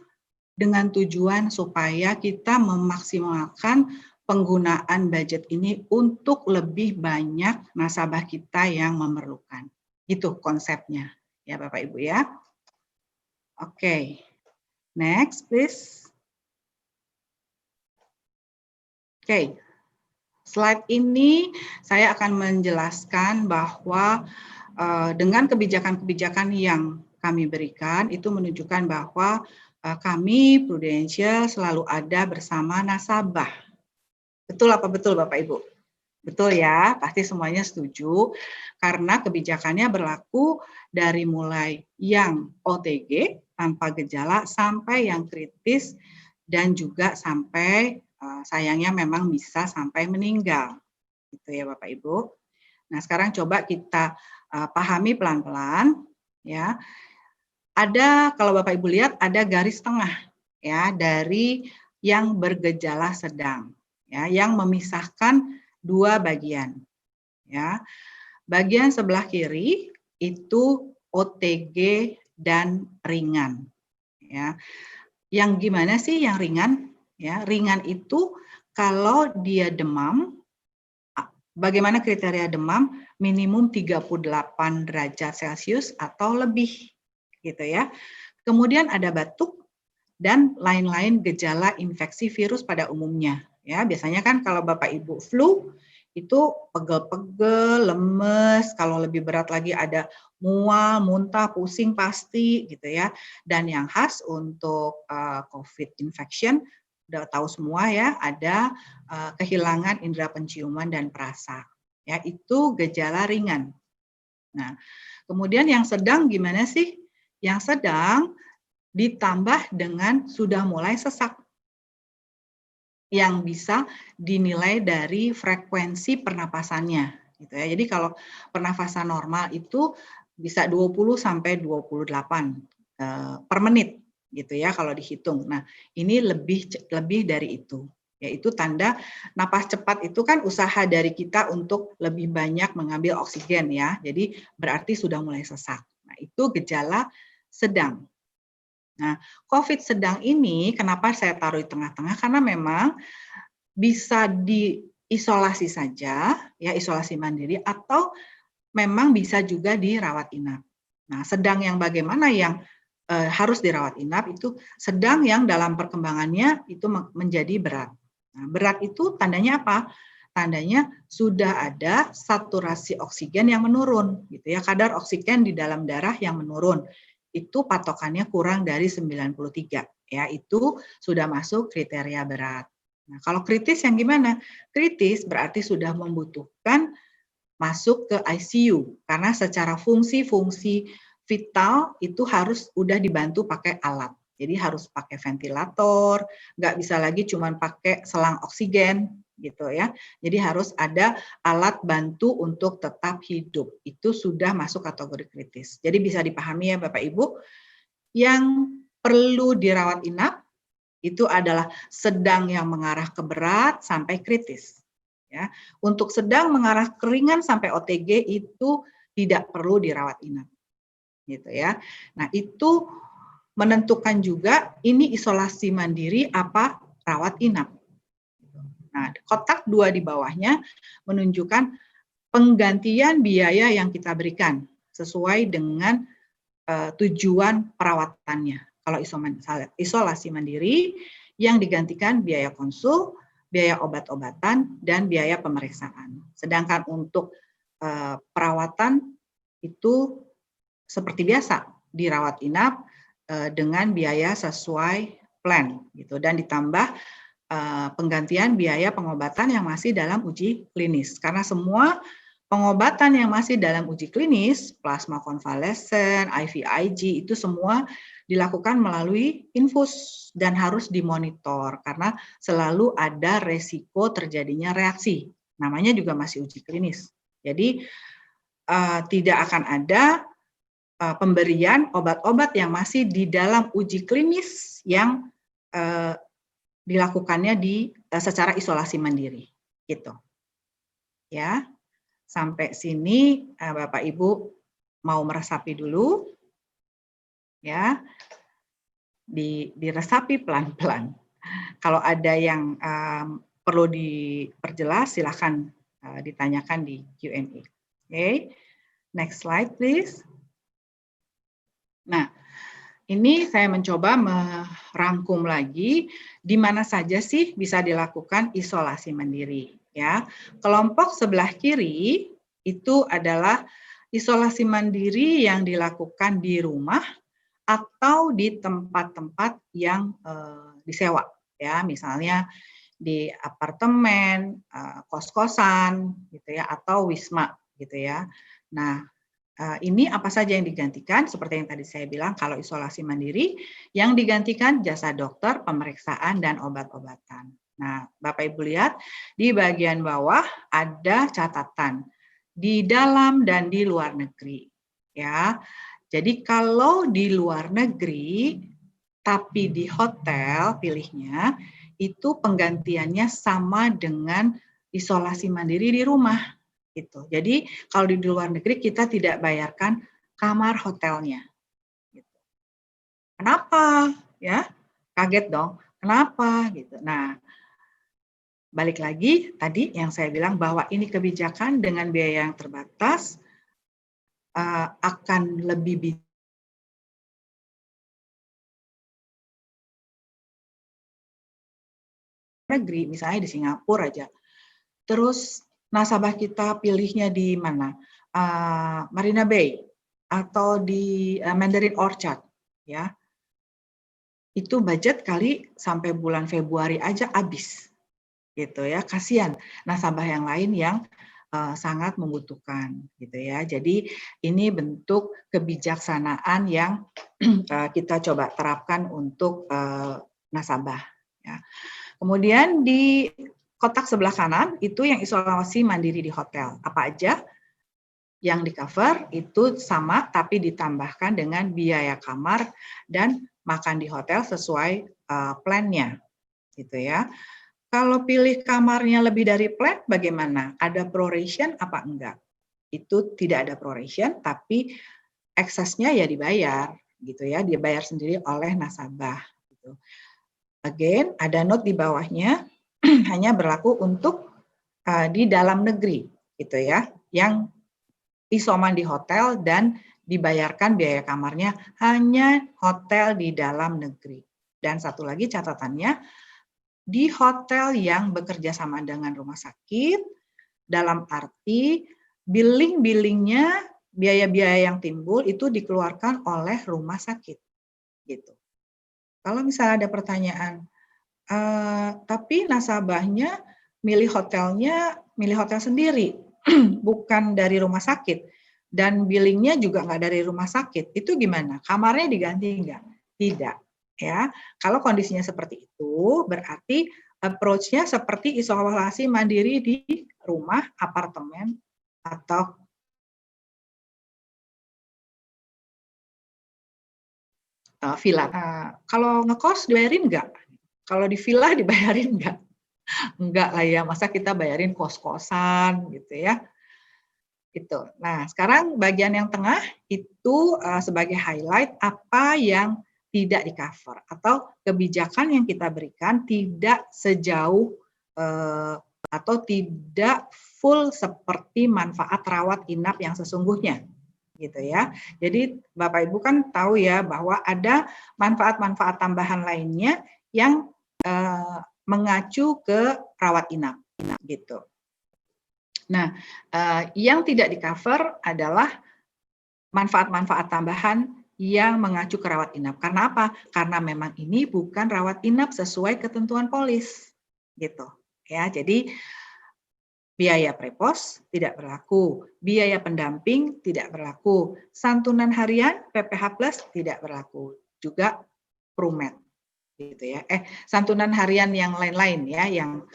dengan tujuan supaya kita memaksimalkan penggunaan budget ini untuk lebih banyak nasabah kita yang memerlukan. Itu konsepnya ya Bapak Ibu ya. Oke. Next please. Oke. Slide ini saya akan menjelaskan bahwa dengan kebijakan-kebijakan yang kami berikan itu menunjukkan bahwa kami Prudential selalu ada bersama nasabah. Betul apa betul Bapak Ibu? Betul ya, pasti semuanya setuju karena kebijakannya berlaku dari mulai yang OTG tanpa gejala sampai yang kritis dan juga sampai sayangnya memang bisa sampai meninggal, gitu ya Bapak Ibu. Nah sekarang coba kita pahami pelan-pelan, ya. Ada kalau Bapak Ibu lihat ada garis tengah, ya, dari yang bergejala sedang, ya, yang memisahkan dua bagian, ya. Bagian sebelah kiri itu OTG dan ringan, ya. Yang gimana sih yang ringan? Ya, ringan itu kalau dia demam, bagaimana kriteria demam? Minimum 38 derajat Celcius atau lebih, gitu ya. Kemudian ada batuk dan lain-lain gejala infeksi virus pada umumnya. Ya, biasanya kan kalau Bapak Ibu flu itu pegel-pegel, lemes, kalau lebih berat lagi ada mual, muntah, pusing pasti, gitu ya. Dan yang khas untuk COVID infection udah tahu semua ya, ada kehilangan indera penciuman dan perasa. Ya, itu gejala ringan. Nah, kemudian yang sedang gimana sih? Yang sedang ditambah dengan sudah mulai sesak. Yang bisa dinilai dari frekuensi pernapasannya, gitu ya. Jadi kalau pernafasan normal itu bisa 20 sampai 28 per menit. Gitu ya kalau dihitung. Nah, ini lebih dari itu. Yaitu tanda napas cepat itu kan usaha dari kita untuk lebih banyak mengambil oksigen ya. Jadi berarti sudah mulai sesak. Nah, itu gejala sedang. Nah, COVID sedang ini kenapa saya taruh di tengah-tengah? Karena memang bisa diisolasi saja, ya isolasi mandiri, atau memang bisa juga dirawat inap. Nah, sedang yang bagaimana yang harus dirawat inap itu sedang yang dalam perkembangannya itu menjadi berat. Nah, berat itu tandanya apa? Tandanya sudah ada saturasi oksigen yang menurun, gitu ya. Kadar oksigen di dalam darah yang menurun. Itu patokannya kurang dari 93, ya. Itu sudah masuk kriteria berat. Nah, kalau kritis yang gimana? Kritis berarti sudah membutuhkan masuk ke ICU karena secara fungsi-fungsi vital itu harus udah dibantu pakai alat. Jadi harus pakai ventilator, nggak bisa lagi cuma pakai selang oksigen gitu ya. Jadi harus ada alat bantu untuk tetap hidup. Itu sudah masuk kategori kritis. Jadi bisa dipahami ya Bapak Ibu, yang perlu dirawat inap Itu adalah sedang yang mengarah ke berat sampai kritis. Ya, untuk sedang mengarah ke ringan sampai OTG itu tidak perlu dirawat inap, gitu ya. Nah itu menentukan juga ini isolasi mandiri apa rawat inap. Nah kotak 2 di bawahnya menunjukkan penggantian biaya yang kita berikan sesuai dengan tujuan perawatannya. Kalau isolasi mandiri yang digantikan biaya konsul, biaya obat-obatan, dan biaya pemeriksaan. Sedangkan untuk perawatan itu seperti biasa dirawat inap dengan biaya sesuai plan gitu dan ditambah penggantian biaya pengobatan yang masih dalam uji klinis karena semua pengobatan yang masih dalam uji klinis, plasma konvalesen, IVIG, itu semua dilakukan melalui infus dan harus dimonitor karena selalu ada resiko terjadinya reaksi. Namanya juga masih uji klinis. Jadi tidak akan ada pemberian obat-obat yang masih di dalam uji klinis yang dilakukannya secara isolasi mandiri. Gitu. Ya. Sampai sini Bapak Ibu mau meresapi dulu, ya, diresapi pelan-pelan. Kalau ada yang perlu diperjelas, silakan ditanyakan di Q&A. Oke, next slide please. Nah, ini saya mencoba merangkum lagi di mana saja sih bisa dilakukan isolasi mandiri. Ya, kelompok sebelah kiri itu adalah isolasi mandiri yang dilakukan di rumah atau di tempat-tempat yang disewa, ya, misalnya di apartemen, kos-kosan, gitu ya, atau wisma, gitu ya. Nah, ini apa saja yang digantikan? Seperti yang tadi saya bilang, kalau isolasi mandiri, yang digantikan jasa dokter, pemeriksaan, dan obat-obatan. Nah, Bapak Ibu lihat di bagian bawah ada catatan di dalam dan di luar negeri. Ya, jadi kalau di luar negeri, tapi di hotel pilihnya itu penggantiannya sama dengan isolasi mandiri di rumah. Gitu. Jadi kalau di luar negeri kita tidak bayarkan kamar hotelnya. Gitu. Kenapa? Ya, kaget dong. Kenapa? Gitu. Nah. Balik lagi, tadi yang saya bilang bahwa ini kebijakan dengan biaya yang terbatas akan lebih negeri, misalnya di Singapura aja. Terus nasabah kita pilihnya di mana? Marina Bay atau di Mandarin Orchard, ya. Itu budget kali sampai bulan Februari aja habis. Gitu ya, kasihan nasabah yang lain yang sangat membutuhkan gitu ya. Jadi ini bentuk kebijaksanaan yang kita coba terapkan untuk nasabah ya. Kemudian di kotak sebelah kanan itu yang isolasi mandiri di hotel. Apa aja yang di cover itu sama tapi ditambahkan dengan biaya kamar dan makan di hotel sesuai plan-nya gitu ya. Kalau pilih kamarnya lebih dari plan, bagaimana? Ada proration apa enggak? Itu tidak ada proration, tapi eksesnya ya dibayar, gitu ya, dibayar sendiri oleh nasabah. Gitu. Again, ada note di bawahnya, hanya berlaku untuk di dalam negeri, gitu ya, yang isoman di hotel dan dibayarkan biaya kamarnya hanya hotel di dalam negeri. Dan satu lagi catatannya, di hotel yang bekerja sama dengan rumah sakit, dalam arti billing-billingnya, biaya-biaya yang timbul itu dikeluarkan oleh rumah sakit. Gitu. Kalau misalnya ada pertanyaan, tapi nasabahnya milih hotel sendiri, bukan dari rumah sakit, dan billingnya juga nggak dari rumah sakit, itu gimana? Kamarnya diganti nggak? Tidak. Ya, kalau kondisinya seperti itu, berarti approach-nya seperti isolasi mandiri di rumah, apartemen, atau villa. Kalau ngekos dibayarin nggak? Kalau di villa dibayarin nggak? Enggak lah ya, masa kita bayarin kos-kosan gitu ya. Gitu. Nah, sekarang bagian yang tengah itu sebagai highlight apa yang tidak di-cover atau kebijakan yang kita berikan tidak sejauh atau tidak full seperti manfaat rawat inap yang sesungguhnya. Gitu ya. Jadi Bapak Ibu kan tahu ya bahwa ada manfaat-manfaat tambahan lainnya yang mengacu ke rawat inap gitu. Nah, yang tidak di-cover adalah manfaat-manfaat tambahan yang mengacu ke rawat inap. Karena apa? Karena memang ini bukan rawat inap sesuai ketentuan polis. Gitu. Ya, jadi biaya prepos tidak berlaku, biaya pendamping tidak berlaku, santunan harian PPh Plus tidak berlaku, juga Prumet. Gitu ya. Santunan harian yang lain-lain ya, yang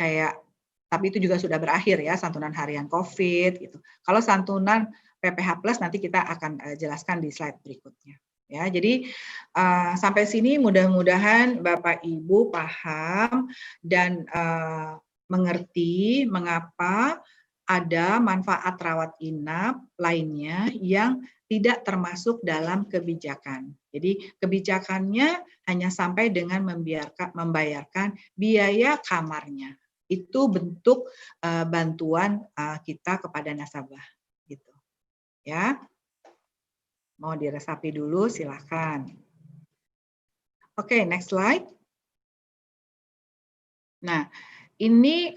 kayak, tapi itu juga sudah berakhir ya, santunan harian COVID gitu. Kalau santunan PPh Plus nanti kita akan jelaskan di slide berikutnya. Ya, jadi sampai sini mudah-mudahan Bapak Ibu paham dan mengerti mengapa ada manfaat rawat inap lainnya yang tidak termasuk dalam kebijakan. Jadi kebijakannya hanya sampai dengan membayarkan biaya kamarnya. Itu bentuk bantuan kita kepada nasabah, gitu. Ya, mau diresapi dulu, silakan. Oke, next slide. Nah, ini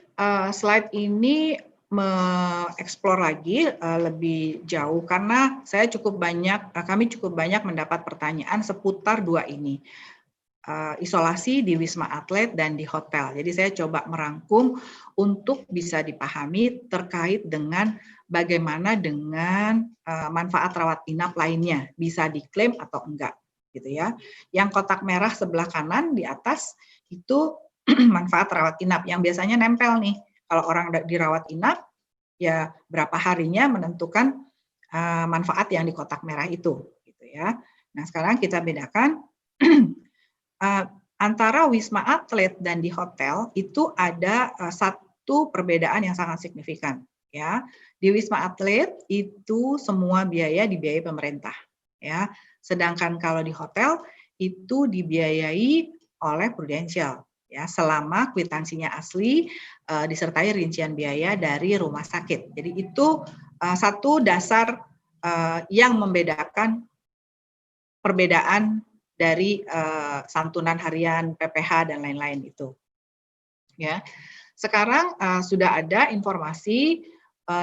slide ini mengeksplor lagi lebih jauh karena kami cukup banyak mendapat pertanyaan seputar dua ini. Isolasi di Wisma Atlet dan di hotel. Jadi saya coba merangkum untuk bisa dipahami terkait dengan bagaimana dengan manfaat rawat inap lainnya, bisa diklaim atau enggak, gitu ya. Yang kotak merah sebelah kanan di atas itu manfaat rawat inap yang biasanya nempel nih. Kalau orang dirawat inap, ya berapa harinya menentukan manfaat yang di kotak merah itu, gitu ya. Nah sekarang kita bedakan. Antara Wisma Atlet dan di hotel itu ada satu perbedaan yang sangat signifikan. Ya, di Wisma Atlet itu semua biaya dibiayai pemerintah. Ya, sedangkan kalau di hotel itu dibiayai oleh Prudential. Ya, selama kwitansinya asli disertai rincian biaya dari rumah sakit. Jadi itu satu dasar yang membedakan perbedaan dari santunan harian, PPh dan lain-lain itu. Ya. Sekarang sudah ada informasi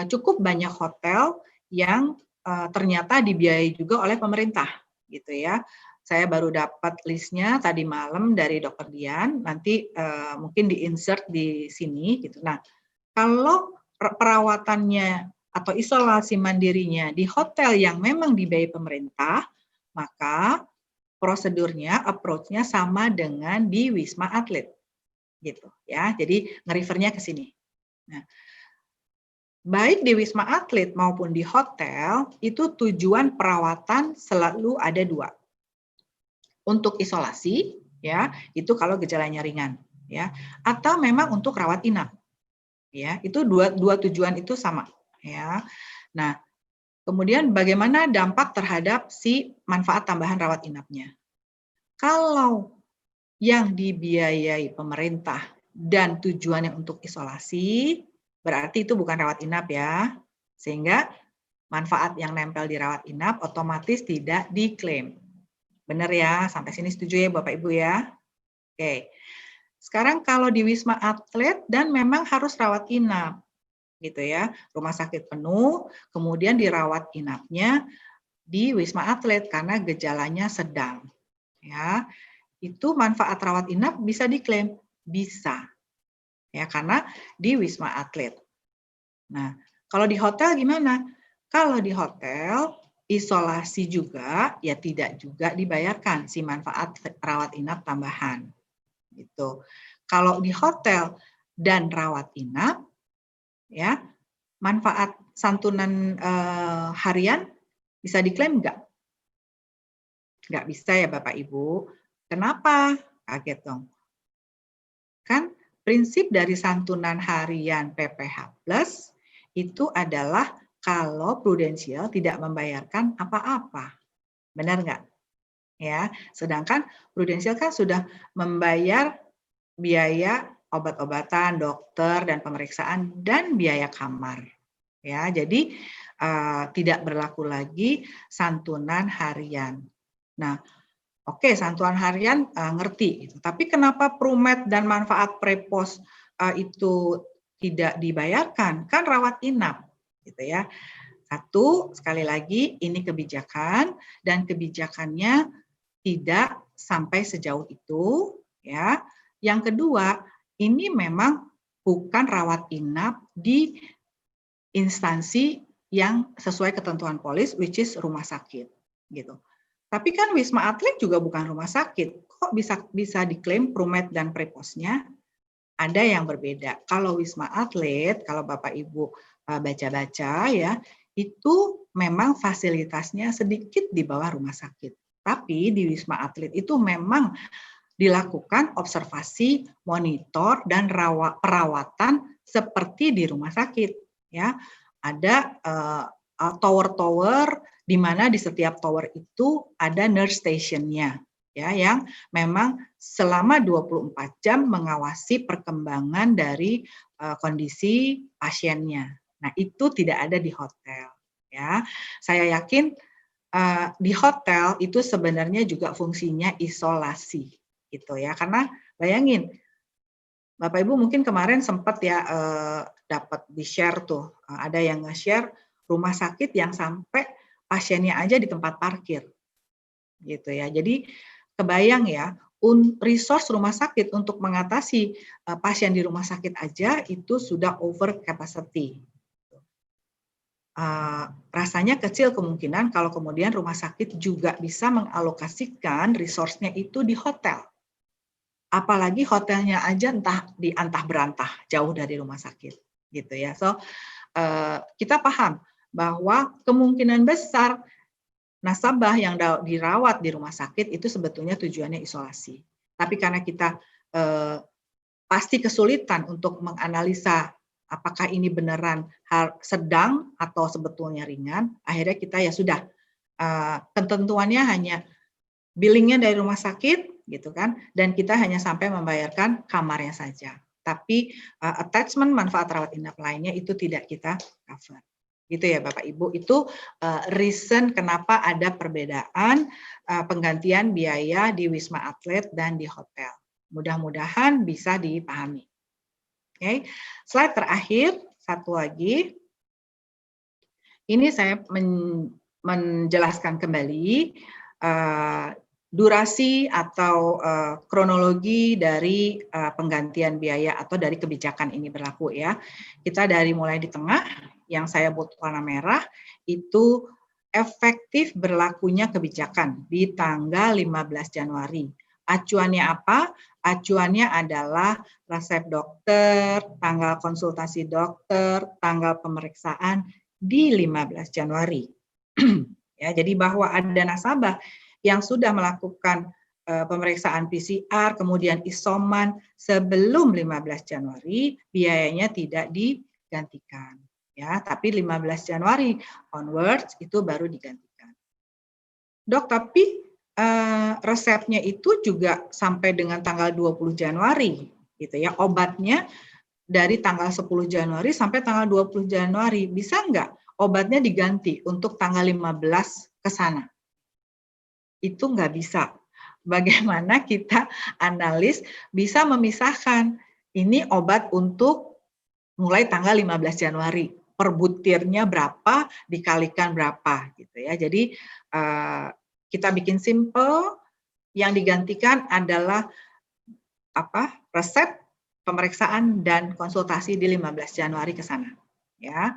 cukup banyak hotel yang ternyata dibiayai juga oleh pemerintah, gitu ya. Saya baru dapat listnya tadi malam dari Dr. Dian, nanti mungkin di-insert di sini gitu. Nah, kalau perawatannya atau isolasi mandirinya di hotel yang memang dibiayai pemerintah, maka prosedurnya, approach-nya sama dengan di Wisma Atlet, gitu ya. Jadi nge-refer-nya ke sini. Nah, baik di Wisma Atlet maupun di hotel itu tujuan perawatan selalu ada dua. Untuk isolasi, ya itu kalau gejalanya ringan, ya, atau memang untuk rawat inap, ya itu dua tujuan itu sama, ya. Nah. Kemudian bagaimana dampak terhadap si manfaat tambahan rawat inapnya? Kalau yang dibiayai pemerintah dan tujuannya untuk isolasi, berarti itu bukan rawat inap ya. Sehingga manfaat yang nempel di rawat inap otomatis tidak diklaim. Benar ya? Sampai sini setuju ya Bapak Ibu ya? Oke. Sekarang kalau di Wisma Atlet dan memang harus rawat inap. Gitu ya, rumah sakit penuh, kemudian dirawat inapnya di Wisma Atlet karena gejalanya sedang. Ya, itu manfaat rawat inap bisa diklaim, bisa. Ya, karena di Wisma Atlet. Nah, kalau di hotel gimana? Kalau di hotel isolasi juga ya tidak juga dibayarkan si manfaat rawat inap tambahan. Gitu. Kalau di hotel dan rawat inap ya, manfaat santunan harian bisa diklaim enggak? Enggak bisa ya Bapak Ibu. Kenapa? Kaget dong. Kan prinsip dari santunan harian PPh Plus itu adalah kalau prudensial tidak membayarkan apa-apa. Benar nggak? Ya, sedangkan prudensial kan sudah membayar biaya obat-obatan, dokter dan pemeriksaan dan biaya kamar. Ya, jadi tidak berlaku lagi santunan harian. Nah, oke, santunan harian ngerti. Gitu. Tapi kenapa Prumed dan manfaat prepos itu tidak dibayarkan? Kan rawat inap, gitu ya. Satu, sekali lagi ini kebijakan dan kebijakannya tidak sampai sejauh itu, ya. Yang kedua, ini memang bukan rawat inap di instansi yang sesuai ketentuan polis, which is rumah sakit, gitu. Tapi kan Wisma Atlet juga bukan rumah sakit. Kok bisa diklaim Prumed dan Preposnya? Ada yang berbeda. Kalau Wisma Atlet, kalau Bapak Ibu baca-baca ya, itu memang fasilitasnya sedikit di bawah rumah sakit. Tapi di Wisma Atlet itu memang dilakukan observasi, monitor, dan perawatan seperti di rumah sakit. Ya, ada tower-tower di mana di setiap tower itu ada nurse station-nya, ya, yang memang selama 24 jam mengawasi perkembangan dari kondisi pasiennya. Nah, itu tidak ada di hotel. Ya, saya yakin di hotel itu sebenarnya juga fungsinya isolasi, gitu ya. Karena bayangin, Bapak Ibu mungkin kemarin sempat ya dapat di-share tuh, ada yang nge-share rumah sakit yang sampai pasiennya aja di tempat parkir, gitu ya. Jadi kebayang ya, resource rumah sakit untuk mengatasi pasien di rumah sakit aja itu sudah over capacity. Rasanya kecil kemungkinan kalau kemudian rumah sakit juga bisa mengalokasikan resource-nya itu di hotel. Apalagi hotelnya aja antah berantah jauh dari rumah sakit, gitu ya. So kita paham bahwa kemungkinan besar nasabah yang dirawat di rumah sakit itu sebetulnya tujuannya isolasi. Tapi karena kita pasti kesulitan untuk menganalisa apakah ini beneran sedang atau sebetulnya ringan, akhirnya kita ya sudah ketentuannya hanya billingnya dari rumah sakit, gitu kan, dan kita hanya sampai membayarkan kamarnya saja. Tapi attachment manfaat rawat inap lainnya itu tidak kita cover. Gitu ya Bapak Ibu, itu reason kenapa ada perbedaan penggantian biaya di Wisma Atlet dan di hotel. Mudah-mudahan bisa dipahami. Oke, slide terakhir, satu lagi. Ini saya menjelaskan kembali durasi atau kronologi dari penggantian biaya atau dari kebijakan ini berlaku ya. Kita dari mulai di tengah, yang saya buat warna merah, itu efektif berlakunya kebijakan di tanggal 15 Januari. Acuannya apa? Acuannya adalah resep dokter, tanggal konsultasi dokter, tanggal pemeriksaan di 15 Januari. Ya, jadi bahwa ada nasabah yang sudah melakukan pemeriksaan PCR, kemudian isoman sebelum 15 Januari, biayanya tidak digantikan. Ya, tapi 15 Januari onwards itu baru digantikan. Dok, tapi resepnya itu juga sampai dengan tanggal 20 Januari, gitu ya. Obatnya dari tanggal 10 Januari sampai tanggal 20 Januari, bisa nggak obatnya diganti untuk tanggal 15 ke sana? Itu nggak bisa. Bagaimana kita analis bisa memisahkan ini obat untuk mulai tanggal 15 Januari, per butirnya berapa dikalikan berapa, gitu ya. Jadi kita bikin simple, yang digantikan adalah resep, pemeriksaan dan konsultasi di 15 Januari ke sana, ya.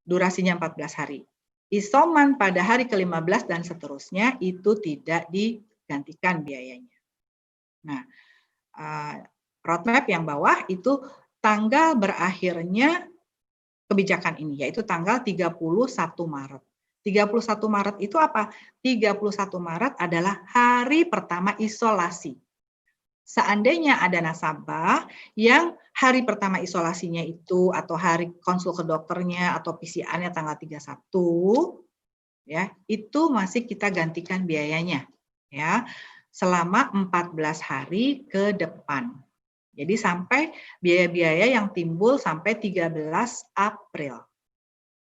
Durasinya 14 hari. Isoman pada hari ke-15 dan seterusnya itu tidak digantikan biayanya. Nah, roadmap yang bawah itu tanggal berakhirnya kebijakan ini, yaitu tanggal 31 Maret. 31 Maret itu apa? 31 Maret adalah hari pertama isolasi. Seandainya ada nasabah yang hari pertama isolasinya itu atau hari konsul ke dokternya atau PCR-nya tanggal 31, ya, itu masih kita gantikan biayanya, ya, selama 14 hari ke depan. Jadi sampai biaya-biaya yang timbul sampai 13 April.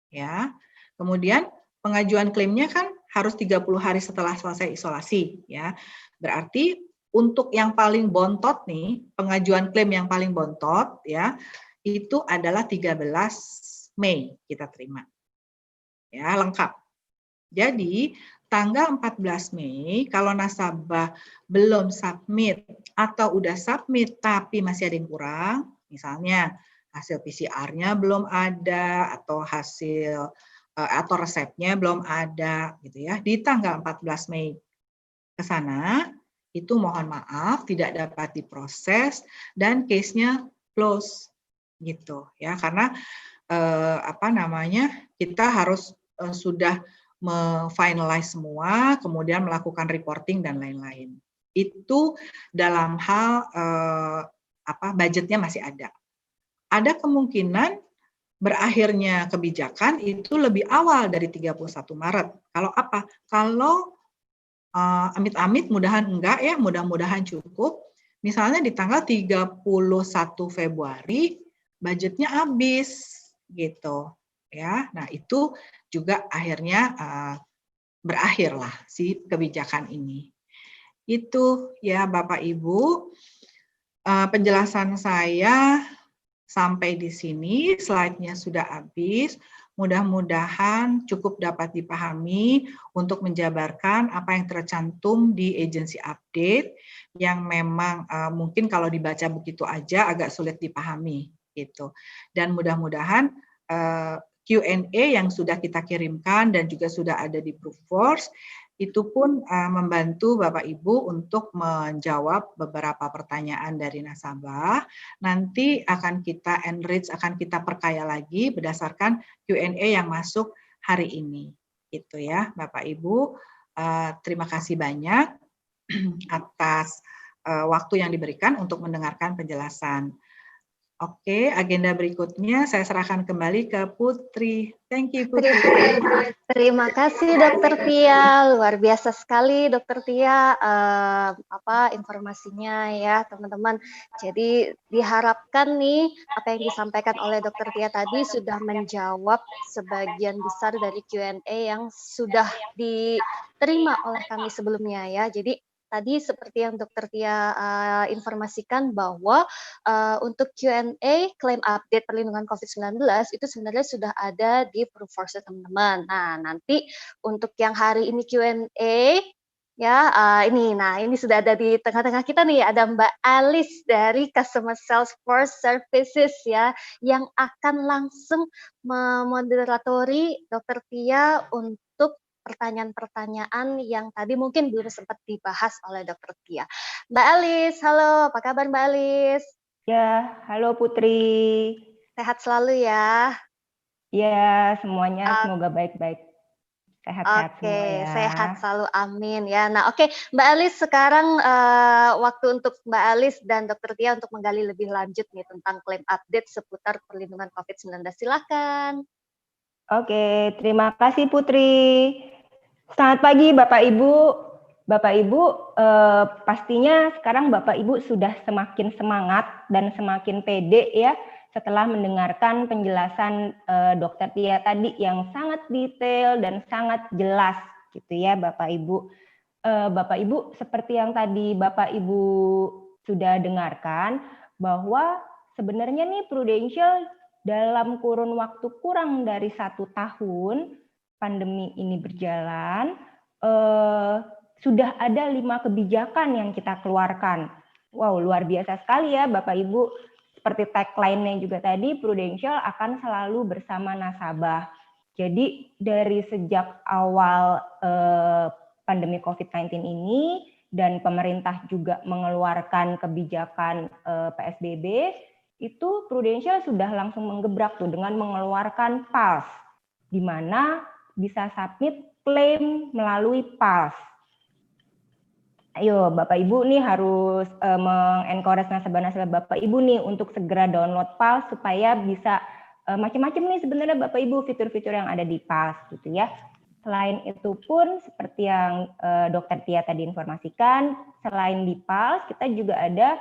Ya. Kemudian pengajuan klaimnya kan harus 30 hari setelah selesai isolasi, ya. Berarti untuk yang paling bontot nih, pengajuan klaim yang paling bontot, ya, itu adalah 13 Mei kita terima. Ya, lengkap. Jadi, tanggal 14 Mei, kalau nasabah belum submit atau udah submit tapi masih ada yang kurang, misalnya hasil PCR-nya belum ada atau hasil atau resepnya belum ada, gitu ya, di tanggal 14 Mei ke sana, itu mohon maaf tidak dapat diproses dan case-nya close, gitu ya, karena kita harus sudah finalize semua, kemudian melakukan reporting dan lain-lain. Itu dalam hal budgetnya masih ada. Ada kemungkinan berakhirnya kebijakan itu lebih awal dari 31 Maret. Kalau apa? Kalau amit-amit, mudahan enggak ya, mudah-mudahan cukup. Misalnya di tanggal 31 Februari budgetnya habis gitu ya. Nah, itu juga akhirnya berakhirlah si kebijakan ini. Itu ya Bapak Ibu, penjelasan saya sampai di sini, slide-nya sudah habis. Mudah-mudahan cukup dapat dipahami untuk menjabarkan apa yang tercantum di agency update yang memang mungkin kalau dibaca begitu aja agak sulit dipahami gitu. Dan mudah-mudahan Q&A yang sudah kita kirimkan dan juga sudah ada di Proofforce itu pun membantu Bapak Ibu untuk menjawab beberapa pertanyaan dari nasabah. Nanti akan kita enrich, akan kita perkaya lagi berdasarkan Q&A yang masuk hari ini. Itu ya Bapak Ibu. Terima kasih banyak atas waktu yang diberikan untuk mendengarkan penjelasan. Oke, agenda berikutnya saya serahkan kembali ke Putri. Thank you, Putri. Terima kasih, Dokter Tia. Luar biasa sekali, Dokter Tia, informasinya ya, teman-teman. Jadi diharapkan nih apa yang disampaikan oleh Dokter Tia tadi sudah menjawab sebagian besar dari Q&A yang sudah diterima oleh kami sebelumnya ya. Jadi tadi seperti yang Dokter Tia informasikan bahwa untuk Q&A klaim update perlindungan COVID-19 itu sebenarnya sudah ada di Proofforce teman-teman. Nah, nanti untuk yang hari ini Q&A ya ini sudah ada di tengah-tengah kita nih, ada Mbak Alice dari Customer Salesforce Services ya yang akan langsung memoderatori Dokter Tia untuk pertanyaan-pertanyaan yang tadi mungkin belum sempat dibahas oleh Dokter Tia. Mbak Alice, halo, apa kabar Mbak Alice? Ya, halo Putri. Sehat selalu ya. Ya, semuanya semoga baik-baik. Sehat-sehat semua ya. Sehat selalu, amin ya. Nah, oke, Mbak Alice, sekarang waktu untuk Mbak Alice dan Dokter Tia untuk menggali lebih lanjut nih tentang klaim update seputar perlindungan COVID-19. Silakan. Oke, terima kasih Putri. Selamat pagi Bapak Ibu. Bapak Ibu, pastinya sekarang Bapak Ibu sudah semakin semangat dan semakin pede ya setelah mendengarkan penjelasan Dokter Tia tadi yang sangat detail dan sangat jelas gitu ya Bapak Ibu. Bapak Ibu, seperti yang tadi Bapak Ibu sudah dengarkan bahwa sebenarnya nih Prudential dalam kurun waktu kurang dari 1 tahun pandemi ini berjalan, sudah ada 5 kebijakan yang kita keluarkan. Wow, luar biasa sekali ya Bapak Ibu. Seperti tagline-nya juga tadi, Prudential akan selalu bersama nasabah. Jadi dari sejak awal pandemi COVID-19 ini, dan pemerintah juga mengeluarkan kebijakan PSBB, itu Prudential sudah langsung menggebrak tuh dengan mengeluarkan PALS, di mana bisa submit klaim melalui PALS. Ayo Bapak Ibu nih harus mengencourage nasabah-nasabah Bapak Ibu nih untuk segera download PALS supaya bisa macam-macam nih sebenarnya Bapak Ibu fitur-fitur yang ada di PALS gitu ya. Selain itu pun seperti yang Dokter Tia tadi informasikan, selain di PALS kita juga ada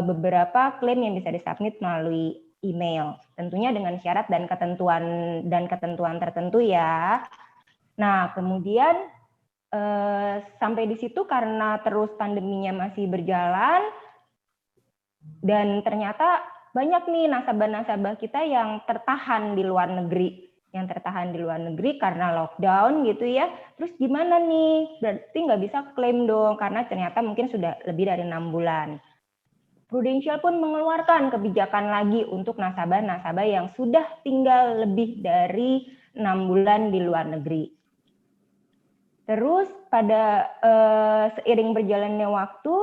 beberapa klaim yang bisa disubmit melalui email, tentunya dengan syarat dan ketentuan tertentu ya. Nah, kemudian sampai di situ karena terus pandeminya masih berjalan dan ternyata banyak nih nasabah-nasabah kita yang tertahan di luar negeri, karena lockdown gitu ya. Terus gimana nih? Berarti nggak bisa klaim dong karena ternyata mungkin sudah lebih dari 6 bulan. Prudential pun mengeluarkan kebijakan lagi untuk nasabah-nasabah yang sudah tinggal lebih dari 6 bulan di luar negeri. Terus pada seiring berjalannya waktu,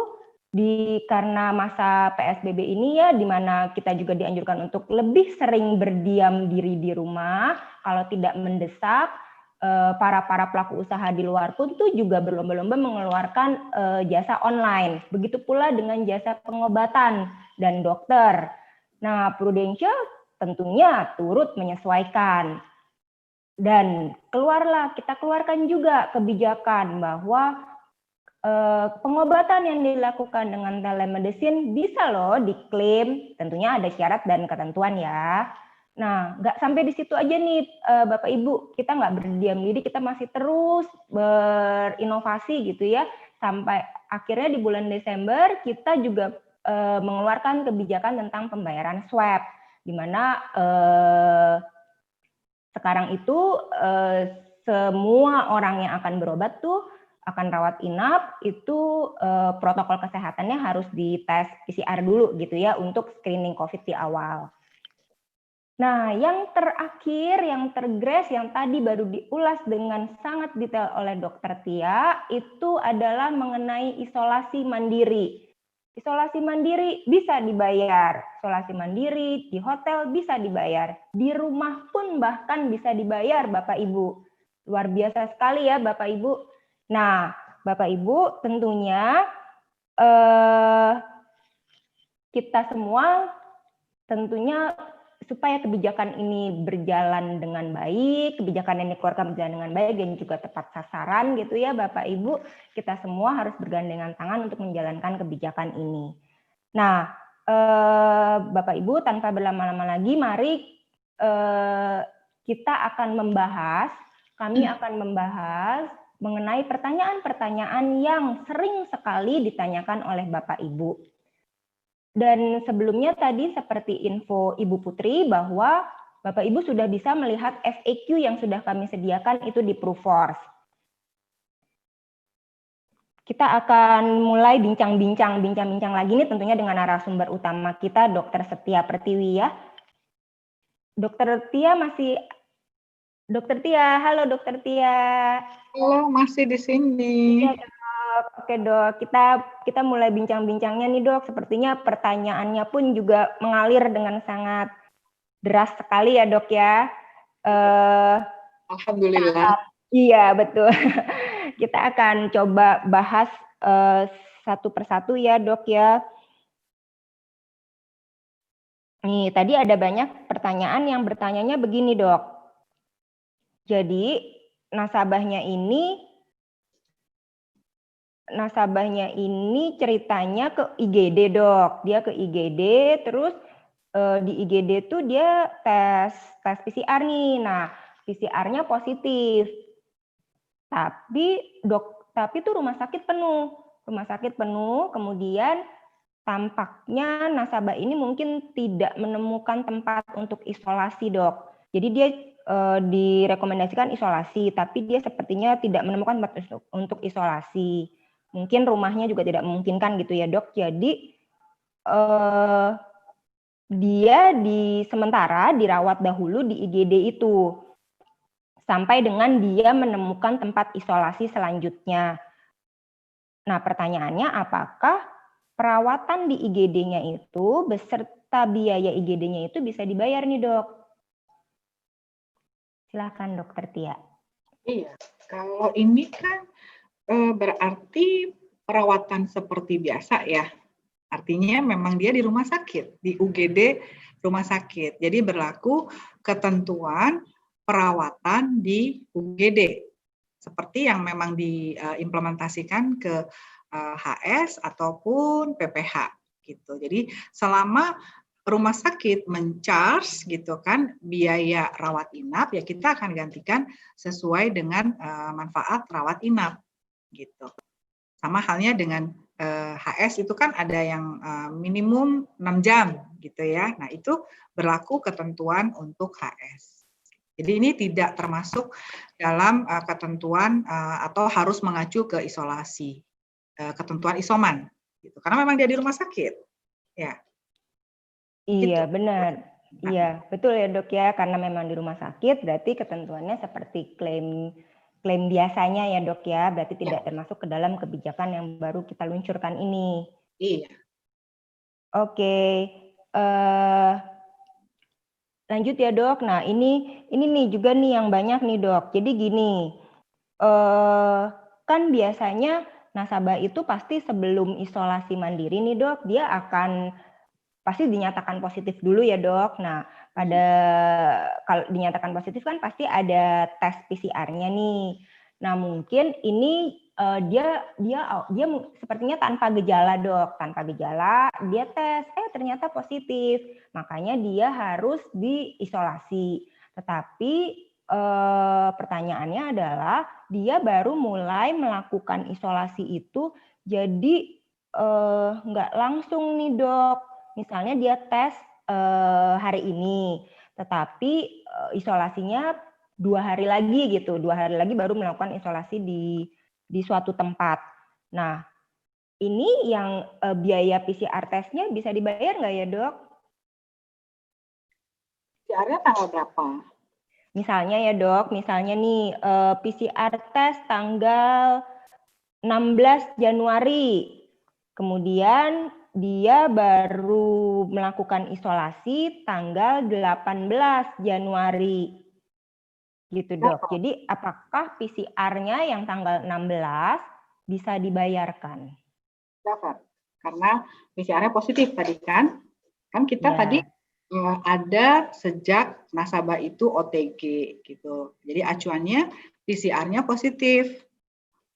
karena masa PSBB ini ya, di mana kita juga dianjurkan untuk lebih sering berdiam diri di rumah, kalau tidak mendesak, para pelaku usaha di luar pun tuh juga berlomba-lomba mengeluarkan jasa online. Begitu pula dengan jasa pengobatan dan dokter. Nah, Prudential tentunya turut menyesuaikan. Dan kita keluarkan juga kebijakan bahwa pengobatan yang dilakukan dengan telemedicine bisa loh diklaim, tentunya ada syarat dan ketentuan ya. Nah, nggak sampai di situ aja nih Bapak Ibu, kita nggak berdiam diri, kita masih terus berinovasi gitu ya, sampai akhirnya di bulan Desember kita juga mengeluarkan kebijakan tentang pembayaran swab, di mana sekarang itu semua orang yang akan berobat tuh akan rawat inap itu protokol kesehatannya harus dites PCR dulu gitu ya untuk screening COVID di awal. Nah, yang terakhir, yang tergres, yang tadi baru diulas dengan sangat detail oleh Dokter Tia itu adalah mengenai isolasi mandiri. Isolasi mandiri bisa dibayar, isolasi mandiri di hotel bisa dibayar, di rumah pun bahkan bisa dibayar Bapak Ibu. Luar biasa sekali ya Bapak Ibu. Nah, Bapak Ibu tentunya kita semua tentunya supaya kebijakan ini berjalan dengan baik, kebijakan yang dikeluarkan berjalan dengan baik dan juga tepat sasaran gitu ya Bapak Ibu, kita semua harus bergandengan tangan untuk menjalankan kebijakan ini. Nah, Bapak Ibu tanpa berlama-lama lagi, mari kita akan kami akan membahas mengenai pertanyaan-pertanyaan yang sering sekali ditanyakan oleh Bapak Ibu. Dan sebelumnya tadi seperti info Ibu Putri bahwa Bapak Ibu sudah bisa melihat FAQ yang sudah kami sediakan itu di Proofforce. Kita akan mulai bincang-bincang lagi nih tentunya dengan narasumber utama kita Dr. Setia Pertiwi ya. Dr. Tia, halo Dr. Tia. Halo, masih di sini. Ya, Oke Dok, kita mulai bincang-bincangnya nih Dok. Sepertinya pertanyaannya pun juga mengalir dengan sangat deras sekali ya Dok ya. Alhamdulillah. Iya betul. Kita akan coba bahas satu persatu ya Dok ya. Nih tadi ada banyak pertanyaan yang bertanyanya begini Dok. Jadi nasabahnya ini ceritanya ke IGD Dok. Dia ke IGD terus di IGD tuh dia tes PCR nih. Nah, PCR-nya positif. Tapi tuh rumah sakit penuh. Kemudian tampaknya nasabah ini mungkin tidak menemukan tempat untuk isolasi, Dok. Jadi dia direkomendasikan isolasi, tapi dia sepertinya tidak menemukan tempat untuk isolasi. Mungkin rumahnya juga tidak memungkinkan gitu ya Dok. Jadi dia sementara dirawat dahulu di IGD itu sampai dengan dia menemukan tempat isolasi selanjutnya. Nah pertanyaannya apakah perawatan di IGD-nya itu beserta biaya IGD-nya itu bisa dibayar nih Dok? Silakan Dokter Tia. Iya, kalau ini kan berarti perawatan seperti biasa ya. Artinya memang dia di rumah sakit, di UGD rumah sakit. Jadi berlaku ketentuan perawatan di UGD seperti yang memang diimplementasikan ke HS ataupun PPH gitu. Jadi selama rumah sakit men-charge gitu kan biaya rawat inap, ya kita akan gantikan sesuai dengan manfaat rawat inap gitu. Sama halnya dengan HS itu kan ada yang minimum 6 jam gitu ya. Nah, itu berlaku ketentuan untuk HS. Jadi ini tidak termasuk dalam ketentuan atau harus mengacu ke isolasi, ketentuan isoman gitu. Karena memang dia di rumah sakit. Ya. Iya, Gitu. benar. Nah. Iya, betul ya dok ya, karena memang di rumah sakit berarti ketentuannya seperti klaim biasanya ya dok ya, berarti tidak termasuk ke dalam kebijakan yang baru kita luncurkan ini. Iya. Oke, lanjut ya dok. Nah ini nih juga nih yang banyak nih dok. Jadi gini, kan biasanya nasabah itu pasti sebelum isolasi mandiri nih dok, dia akan pasti dinyatakan positif dulu ya dok. Nah, kalau dinyatakan positif kan pasti ada tes PCR-nya nih. Nah, mungkin ini dia sepertinya tanpa gejala dok, tanpa gejala dia tes, ternyata positif. Makanya dia harus diisolasi. Tetapi pertanyaannya adalah dia baru mulai melakukan isolasi itu, jadi nggak langsung nih dok. Misalnya dia tes hari ini, tetapi isolasinya 2 hari lagi gitu, 2 hari lagi baru melakukan isolasi di suatu tempat. Nah, ini yang biaya PCR tesnya bisa dibayar nggak ya dok? PCR-nya tanggal berapa? Misalnya ya dok, misalnya nih PCR tes tanggal 16 Januari, kemudian dia baru melakukan isolasi tanggal 18 Januari. Gitu dok. Jadi apakah PCR-nya yang tanggal 16 bisa dibayarkan? Dapat. Karena PCR-nya positif tadi kan. Kan kita tadi ada sejak nasabah itu OTG gitu. Jadi acuannya PCR-nya positif.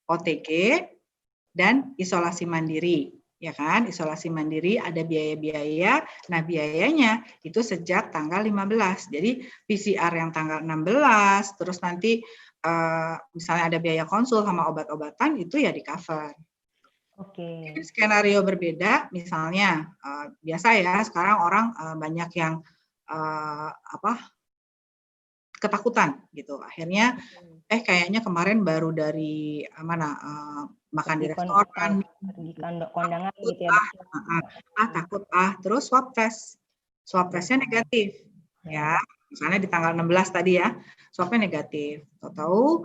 OTG dan isolasi mandiri. Ya kan, isolasi mandiri ada biaya-biaya. Nah, biayanya itu sejak tanggal 15. Jadi PCR yang tanggal 16, terus nanti misalnya ada biaya konsul sama obat-obatan itu ya di cover. Oke. Skenario berbeda, misalnya biasa ya sekarang orang banyak yang ketakutan gitu. Akhirnya kayaknya kemarin baru dari makan di restoran, di kondangan gitu ya. Takut terus swab testnya negatif ya, misalnya di tanggal 16 tadi ya, swabnya negatif, tahu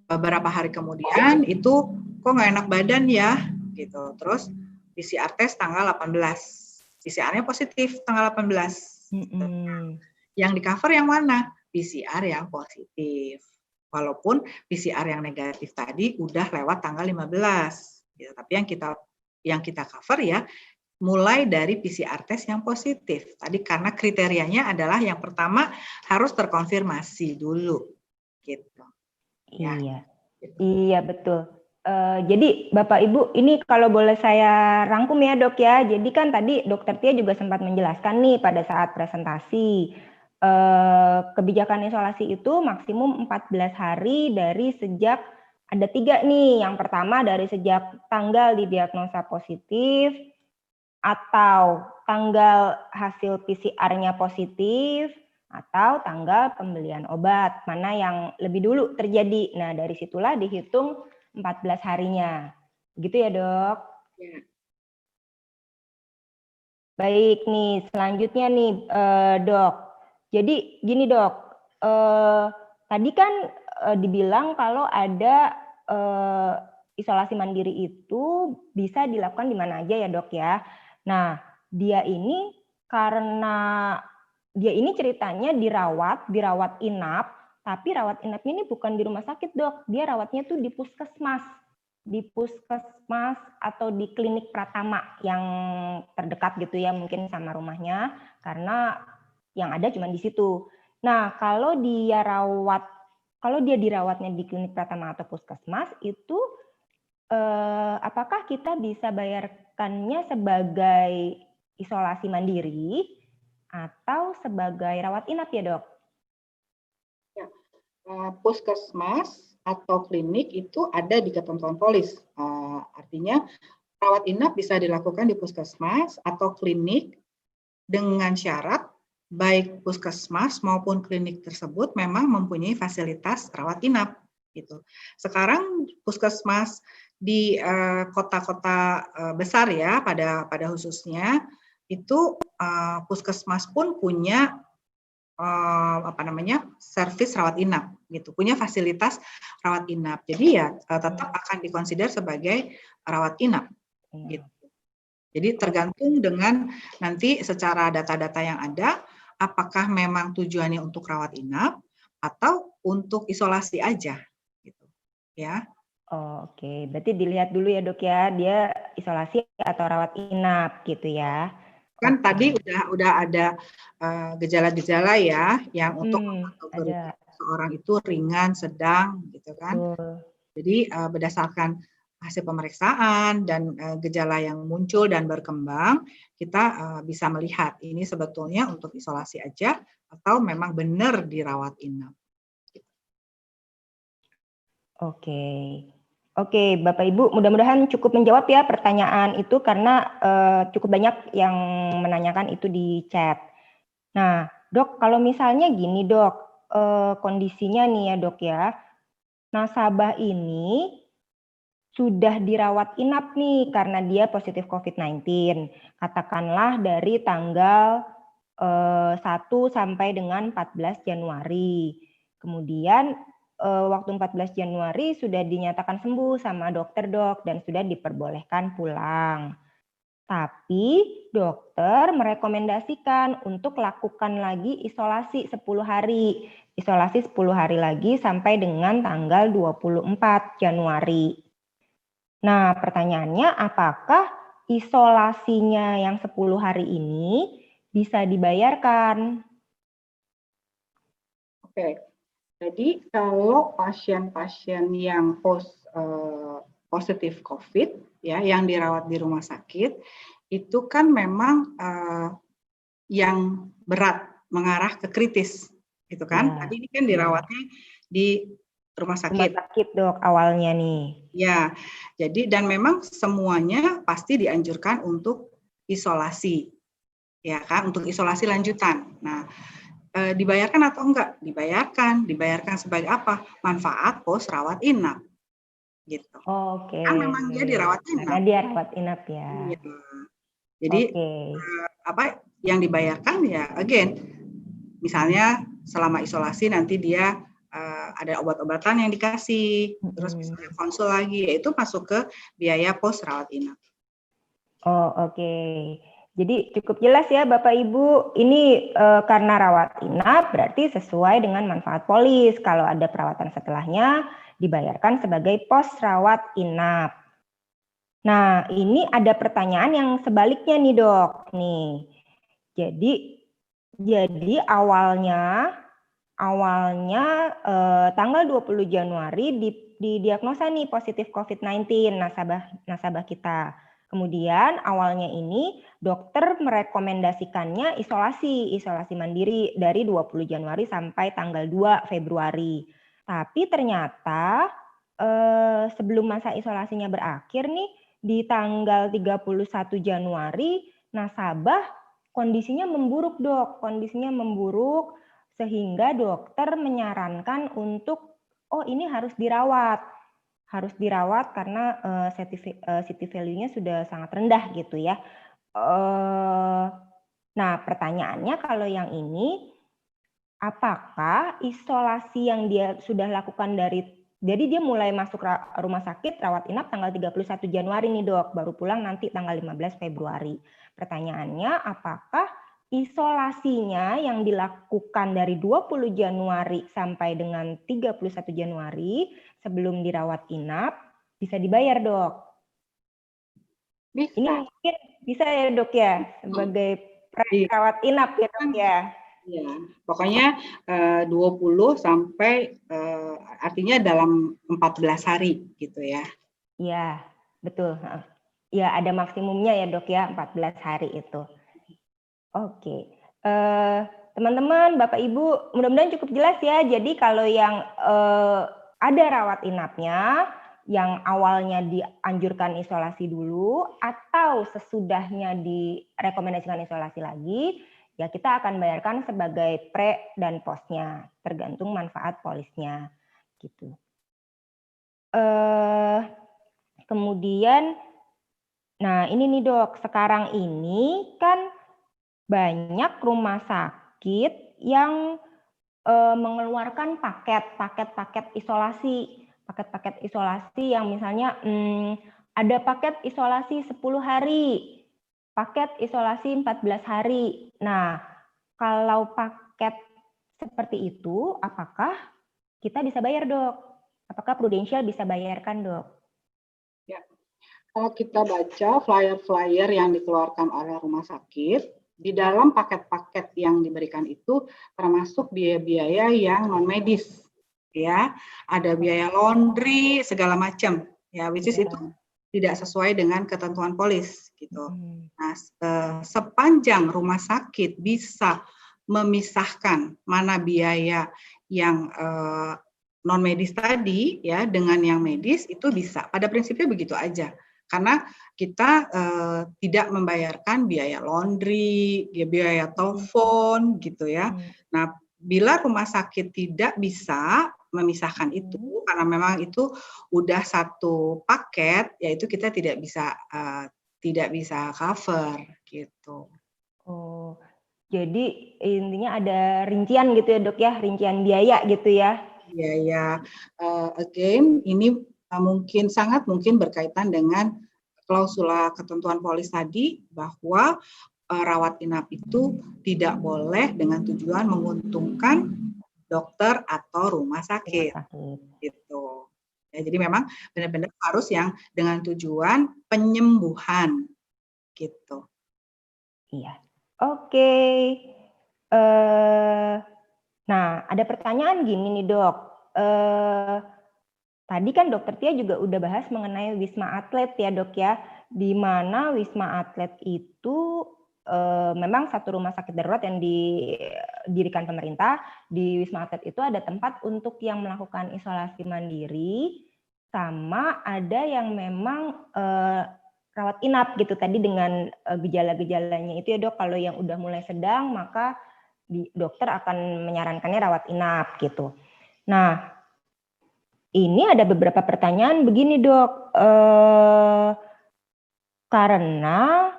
beberapa hari kemudian itu kok nggak enak badan ya gitu, terus PCR tes tanggal 18, PCR-nya positif tanggal 18. Yang di cover yang mana? PCR yang positif. Walaupun PCR yang negatif tadi udah lewat tanggal 15. Ya, tapi yang kita cover ya mulai dari PCR tes yang positif. Tadi karena kriterianya adalah yang pertama harus terkonfirmasi dulu. Gitu. Iya. Iya, betul. Jadi Bapak Ibu, ini kalau boleh saya rangkum ya dok ya. Jadi kan tadi Dokter Tia juga sempat menjelaskan nih pada saat presentasi. Kebijakan isolasi itu maksimum 14 hari dari sejak ada 3 nih. Yang pertama dari sejak tanggal didiagnosa positif atau tanggal hasil PCR-nya positif atau tanggal pembelian obat. Mana yang lebih dulu terjadi. Nah, dari situlah dihitung 14 harinya. Gitu ya, Dok? Ya. Baik nih, selanjutnya nih, Dok. Jadi gini dok, tadi kan dibilang kalau ada isolasi mandiri itu bisa dilakukan di mana aja ya dok ya. Nah dia ini karena dia ini ceritanya dirawat inap tapi rawat inapnya ini bukan di rumah sakit, Dok. Dia rawatnya tuh di puskesmas. Di puskesmas atau di klinik Pratama yang terdekat gitu ya, mungkin sama rumahnya, karena yang ada cuma di situ. Nah, kalau dia dirawatnya di klinik Pratama atau puskesmas, itu apakah kita bisa bayarkannya sebagai isolasi mandiri atau sebagai rawat inap ya, Dok? Puskesmas atau klinik itu ada di ketentuan polis. Artinya rawat inap bisa dilakukan di puskesmas atau klinik dengan syarat baik puskesmas maupun klinik tersebut memang mempunyai fasilitas rawat inap. Gitu. Sekarang puskesmas di kota-kota besar ya pada khususnya itu puskesmas pun punya servis rawat inap gitu, punya fasilitas rawat inap. Jadi ya tetap akan dikonsider sebagai rawat inap gitu. Jadi tergantung dengan nanti secara data-data yang ada apakah memang tujuannya untuk rawat inap atau untuk isolasi aja gitu ya. Oh, oke. Berarti dilihat dulu ya, Dok ya, dia isolasi atau rawat inap gitu ya. Kan tadi udah ada gejala-gejala ya yang untuk kategori seorang itu ringan, sedang gitu kan. Jadi berdasarkan hasil pemeriksaan dan gejala yang muncul dan berkembang, kita bisa melihat ini sebetulnya untuk isolasi aja atau memang benar dirawat inap. Oke, Bapak Ibu, mudah-mudahan cukup menjawab ya pertanyaan itu karena cukup banyak yang menanyakan itu di chat. Nah, Dok, kalau misalnya gini, Dok, kondisinya nih ya, Dok ya, nasabah ini sudah dirawat inap nih karena dia positif COVID-19. Katakanlah dari tanggal 1 sampai dengan 14 Januari. Kemudian waktu 14 Januari sudah dinyatakan sembuh sama dokter, Dok, dan sudah diperbolehkan pulang. Tapi dokter merekomendasikan untuk lakukan lagi isolasi 10 hari. Isolasi 10 hari lagi sampai dengan tanggal 24 Januari. Nah, pertanyaannya apakah isolasinya yang 10 hari ini bisa dibayarkan? Oke. Jadi kalau pasien-pasien yang positif COVID ya, yang dirawat di rumah sakit, itu kan memang yang berat mengarah ke kritis, gitu kan? Tadi ini kan dirawatnya di rumah sakit. Rumah sakit, Dok, awalnya nih. Ya, jadi dan memang semuanya pasti dianjurkan untuk isolasi, ya kan? Untuk isolasi lanjutan. Nah, dibayarkan atau enggak? Dibayarkan sebagai apa? Manfaat pos rawat inap, gitu. Oke. Kan memang dia dirawat inap. Karena dia rawat inap ya. Iya. Jadi apa yang dibayarkan ya, again, misalnya selama isolasi nanti dia ada obat-obatan yang dikasih, terus misalnya konsul lagi, yaitu masuk ke biaya pos rawat inap. Oh, oke. Jadi cukup jelas ya Bapak Ibu, ini karena rawat inap berarti sesuai dengan manfaat polis. Kalau ada perawatan setelahnya dibayarkan sebagai pos rawat inap. Nah, ini ada pertanyaan yang sebaliknya nih, Dok. Nih. Jadi awalnya tanggal 20 Januari didiagnosa nih positif COVID-19 nasabah kita. Kemudian awalnya ini dokter merekomendasikannya isolasi mandiri dari 20 Januari sampai tanggal 2 Februari. Tapi ternyata sebelum masa isolasinya berakhir nih di tanggal 31 Januari nasabah kondisinya memburuk, Dok. Kondisinya memburuk sehingga dokter menyarankan untuk ini harus dirawat. Harus dirawat karena CT value-nya sudah sangat rendah gitu ya. Nah, pertanyaannya kalau yang ini, apakah isolasi yang dia sudah lakukan jadi dia mulai masuk rumah sakit rawat inap tanggal 31 Januari nih, Dok, baru pulang nanti tanggal 15 Februari. Pertanyaannya, apakah isolasinya yang dilakukan dari 20 Januari sampai dengan 31 Januari sebelum dirawat inap bisa dibayar, Dok. Bisa. Ini mungkin bisa ya, Dok ya, sebagai rawat inap ya, Dok ya. Ya, pokoknya 20 sampai artinya dalam 14 hari gitu ya. Iya, betul. Ya, ada maksimumnya ya, Dok ya, 14 hari itu. Oke, teman-teman, Bapak Ibu, mudah-mudahan cukup jelas ya. Jadi kalau yang ada rawat inapnya, yang awalnya dianjurkan isolasi dulu, atau sesudahnya direkomendasikan isolasi lagi, ya kita akan bayarkan sebagai pre dan postnya, tergantung manfaat polisnya, gitu. Kemudian, nah ini nih Dok, sekarang ini kan banyak rumah sakit yang mengeluarkan paket-paket isolasi, paket-paket isolasi yang misalnya ada paket isolasi 10 hari, paket isolasi 14 hari. Nah, kalau paket seperti itu, apakah kita bisa bayar, Dok? Apakah Prudential bisa bayarkan, Dok? Ya, kalau kita baca flyer-flyer yang dikeluarkan oleh rumah sakit, di dalam paket-paket yang diberikan itu termasuk biaya-biaya yang non medis, ya, ada biaya laundry segala macam, ya, which is itu tidak sesuai dengan ketentuan polis, gitu. Nah, sepanjang rumah sakit bisa memisahkan mana biaya yang non medis tadi, ya, dengan yang medis itu bisa. Pada prinsipnya begitu aja. Karena kita tidak membayarkan biaya laundry, biaya telepon, gitu ya. Nah, bila rumah sakit tidak bisa memisahkan itu, karena memang itu udah satu paket, yaitu kita tidak bisa cover, gitu. Oh, jadi intinya ada rincian gitu ya, Dok ya, rincian biaya gitu ya? Biaya, again, ini sangat mungkin berkaitan dengan klausula ketentuan polis tadi bahwa rawat inap itu tidak boleh dengan tujuan menguntungkan dokter atau rumah sakit. Gitu. Ya, jadi memang benar-benar harus yang dengan tujuan penyembuhan gitu. Iya. Oke. Nah, ada pertanyaan gini nih, Dok. Tadi kan Dokter Tia juga udah bahas mengenai Wisma Atlet ya, Dok ya, di mana Wisma Atlet itu memang satu rumah sakit darurat yang didirikan pemerintah. Di Wisma Atlet itu ada tempat untuk yang melakukan isolasi mandiri, sama ada yang memang rawat inap gitu tadi dengan gejala-gejalanya itu ya, Dok. Kalau yang udah mulai sedang, maka dokter akan menyarankannya rawat inap gitu. Nah, ini ada beberapa pertanyaan begini, Dok. Karena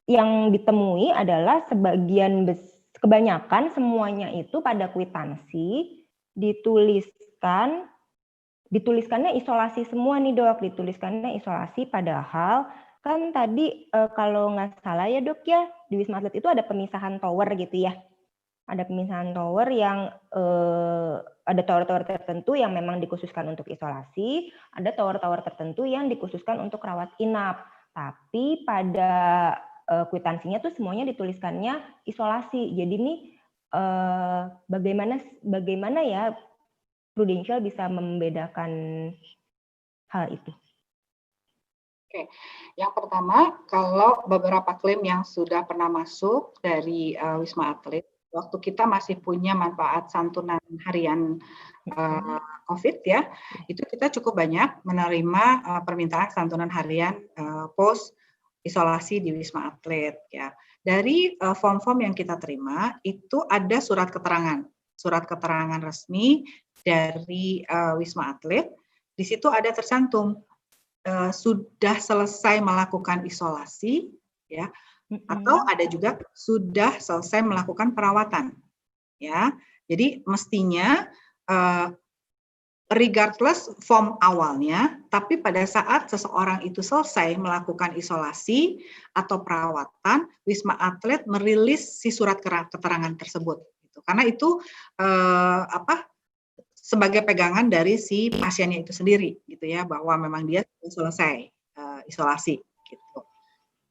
yang ditemui adalah kebanyakan semuanya itu pada kwitansi dituliskannya isolasi semua nih, Dok. Dituliskannya isolasi, padahal kan tadi kalau nggak salah ya, Dok ya, di Wisma Atlet itu ada pemisahan tower gitu ya. Ada pemisahan tower yang ada tower-tower tertentu yang memang dikhususkan untuk isolasi, ada tower-tower tertentu yang dikhususkan untuk rawat inap. Tapi pada kwitansinya tuh semuanya dituliskannya isolasi. Jadi nih bagaimana ya Prudential bisa membedakan hal itu? Oke, yang pertama, kalau beberapa klaim yang sudah pernah masuk dari Wisma Atlet, waktu kita masih punya manfaat santunan harian COVID ya, itu kita cukup banyak menerima permintaan santunan harian pos isolasi di Wisma Atlet ya. Dari form-form yang kita terima itu ada surat keterangan resmi dari Wisma Atlet. Di situ ada tercantum sudah selesai melakukan isolasi, ya, atau ada juga sudah selesai melakukan perawatan, ya. Jadi mestinya regardless form awalnya, tapi pada saat seseorang itu selesai melakukan isolasi atau perawatan, Wisma Atlet merilis si surat keterangan tersebut. Karena itu sebagai pegangan dari si pasiennya itu sendiri, gitu ya, bahwa memang dia selesai isolasi. Gitu.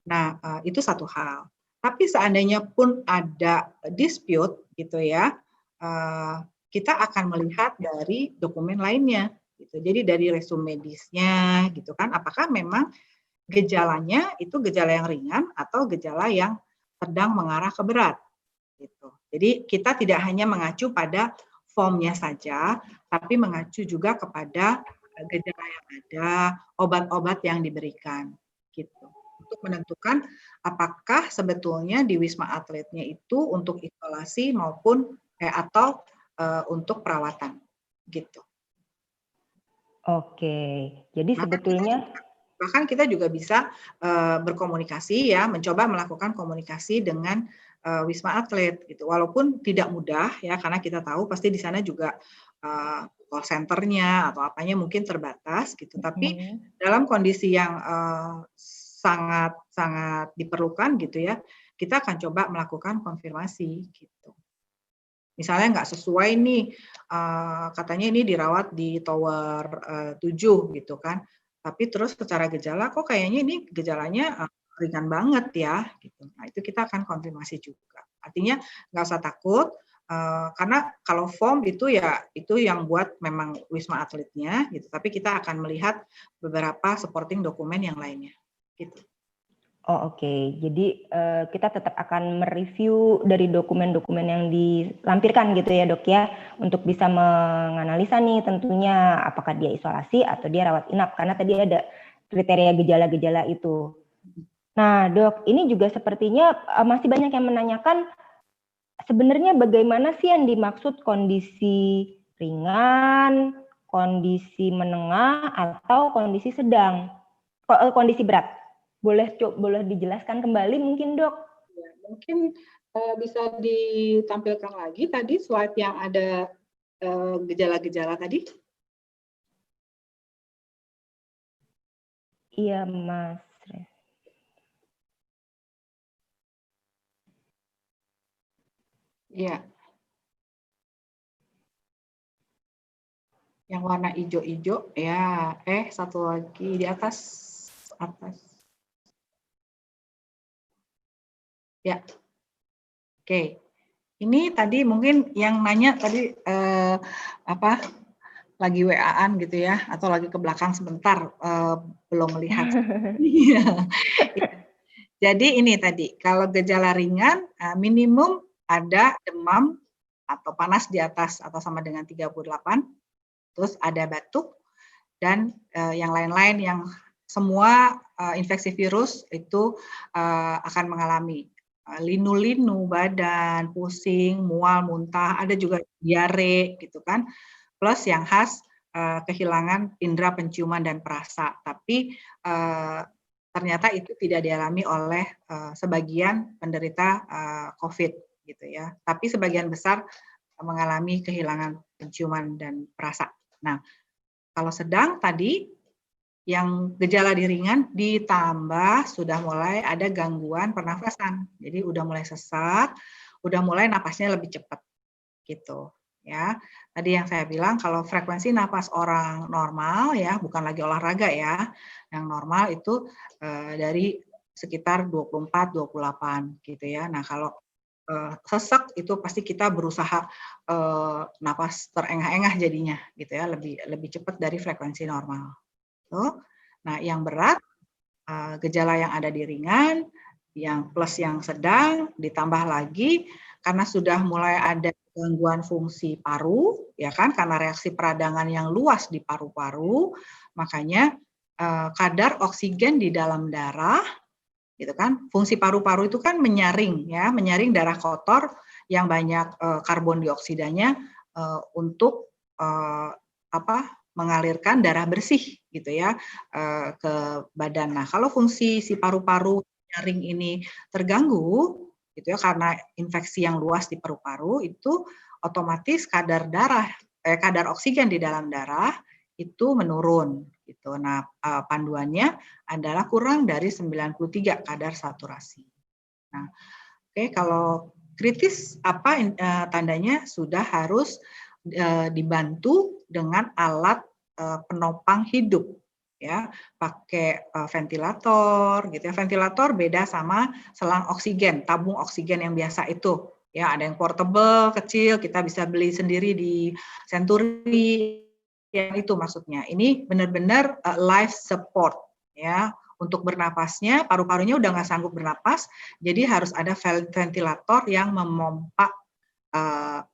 Nah, itu satu hal. Tapi seandainya pun ada dispute, gitu ya, kita akan melihat dari dokumen lainnya, gitu. Jadi dari resume medisnya, gitu kan, apakah memang gejalanya itu gejala yang ringan atau gejala yang sedang mengarah ke berat, gitu. Jadi kita tidak hanya mengacu pada formnya saja, tapi mengacu juga kepada gejala yang ada, obat-obat yang diberikan, gitu. Untuk menentukan apakah sebetulnya di Wisma Atletnya itu untuk isolasi maupun atau untuk perawatan, gitu. Oke, jadi sebetulnya bahkan kita juga bisa berkomunikasi ya, mencoba melakukan komunikasi dengan Wisma Atlet gitu. Walaupun tidak mudah ya, karena kita tahu pasti di sana juga call center-nya atau apanya mungkin terbatas gitu. Tapi dalam kondisi yang sangat diperlukan gitu ya, kita akan coba melakukan konfirmasi gitu. Misalnya nggak sesuai nih, katanya ini dirawat di tower 7 gitu kan, tapi terus secara gejala kok kayaknya ini gejalanya ringan banget ya, gitu. Nah itu kita akan konfirmasi juga. Artinya nggak usah takut, karena kalau form itu ya itu yang buat memang Wisma Atletnya, gitu. Tapi kita akan melihat beberapa supporting dokumen yang lainnya, gitu. Oh oke, jadi kita tetap akan mereview dari dokumen-dokumen yang dilampirkan gitu ya dok ya, untuk bisa menganalisa nih tentunya apakah dia isolasi atau dia rawat inap, karena tadi ada kriteria gejala-gejala itu. Nah dok, ini juga sepertinya masih banyak yang menanyakan sebenarnya bagaimana sih yang dimaksud kondisi ringan, kondisi menengah, atau kondisi sedang, kondisi berat. Boleh dijelaskan kembali mungkin dok? Ya, mungkin bisa ditampilkan lagi tadi slide yang ada gejala-gejala tadi. Iya Mas. Iya. Yang warna hijau-hijau ya. Satu lagi di atas. Ya, oke. Ini tadi mungkin yang nanya tadi lagi WA-an gitu ya, atau lagi ke belakang sebentar belum melihat. Jadi ini tadi kalau gejala ringan minimum ada demam atau panas di atas atau sama dengan 38, terus ada batuk dan yang lain-lain yang semua infeksi virus itu akan mengalami linu-linu badan, pusing, mual, muntah, ada juga diare gitu kan. Plus yang khas kehilangan indera penciuman dan perasa. Tapi ternyata itu tidak dialami oleh sebagian penderita COVID gitu ya. Tapi sebagian besar mengalami kehilangan penciuman dan perasa. Nah, kalau sedang tadi yang gejala di ringan ditambah sudah mulai ada gangguan pernafasan. Jadi udah mulai sesak, udah mulai napasnya lebih cepat gitu ya. Tadi yang saya bilang kalau frekuensi napas orang normal ya, bukan lagi olahraga ya. Yang normal itu dari sekitar 24-28 gitu ya. Nah, kalau sesak itu pasti kita berusaha napas terengah-engah jadinya gitu ya, lebih cepat dari frekuensi normal. Nah, yang berat, gejala yang ada di ringan, yang plus yang sedang, ditambah lagi karena sudah mulai ada gangguan fungsi paru, ya kan, karena reaksi peradangan yang luas di paru-paru, makanya kadar oksigen di dalam darah, gitu kan, fungsi paru-paru itu kan menyaring, ya, menyaring darah kotor yang banyak karbon dioksidanya untuk mengalirkan darah bersih gitu ya ke badan. Nah, kalau fungsi si paru-paru nyaring ini terganggu gitu ya karena infeksi yang luas di paru-paru itu otomatis kadar darah kadar oksigen di dalam darah itu menurun gitu. Nah, panduannya adalah kurang dari 93 kadar saturasi. Nah, oke, kalau kritis apa tandanya? Sudah harus dibantu dengan alat penopang hidup, ya, pakai ventilator gitu ya. Ventilator beda sama selang oksigen, tabung oksigen yang biasa itu. Ya, ada yang portable kecil, kita bisa beli sendiri di Century. Yang itu maksudnya. Ini benar-benar life support, ya. Untuk bernapasnya, paru-parunya udah nggak sanggup bernapas, jadi harus ada ventilator yang memompa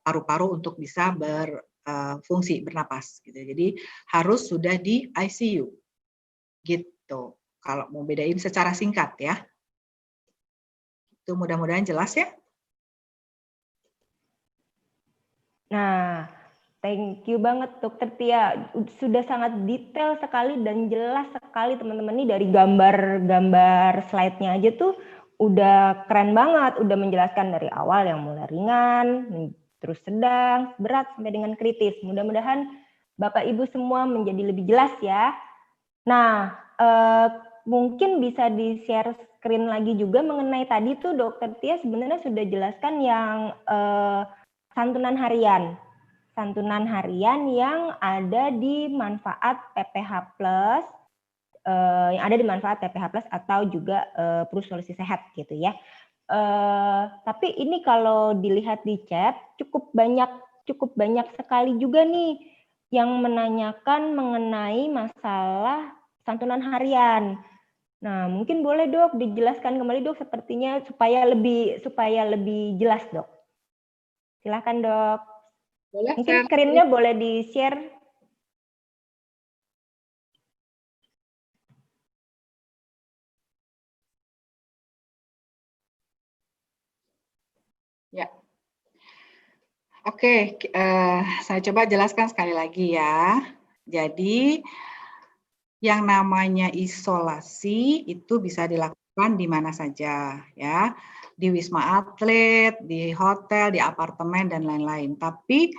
paru-paru untuk bisa berfungsi bernapas. Gitu. Jadi harus sudah di ICU, gitu. Kalau mau bedain secara singkat ya. Itu mudah-mudahan jelas ya. Nah, thank you banget Dokter Tia. Sudah sangat detail sekali dan jelas sekali teman-teman nih, dari gambar-gambar slide-nya aja tuh udah keren banget, udah menjelaskan dari awal yang mulai ringan, terus sedang, berat sampai dengan kritis. Mudah-mudahan Bapak Ibu semua menjadi lebih jelas ya. Nah, mungkin bisa di-share screen lagi juga mengenai tadi tuh Dokter Tia sebenarnya sudah jelaskan yang santunan harian yang ada di manfaat PPH Plus, atau juga Perlu Solusi Sehat gitu ya. Tapi ini kalau dilihat di chat cukup banyak sekali juga nih yang menanyakan mengenai masalah santunan harian. Nah, mungkin boleh Dok dijelaskan kembali Dok, sepertinya supaya lebih jelas Dok. Silakan Dok. Boleh, mungkin screen-nya boleh di-share. Ya. Oke, saya coba jelaskan sekali lagi ya. Jadi, yang namanya isolasi itu bisa dilakukan di mana saja ya. Di Wisma Atlet, di hotel, di apartemen, dan lain-lain. Tapi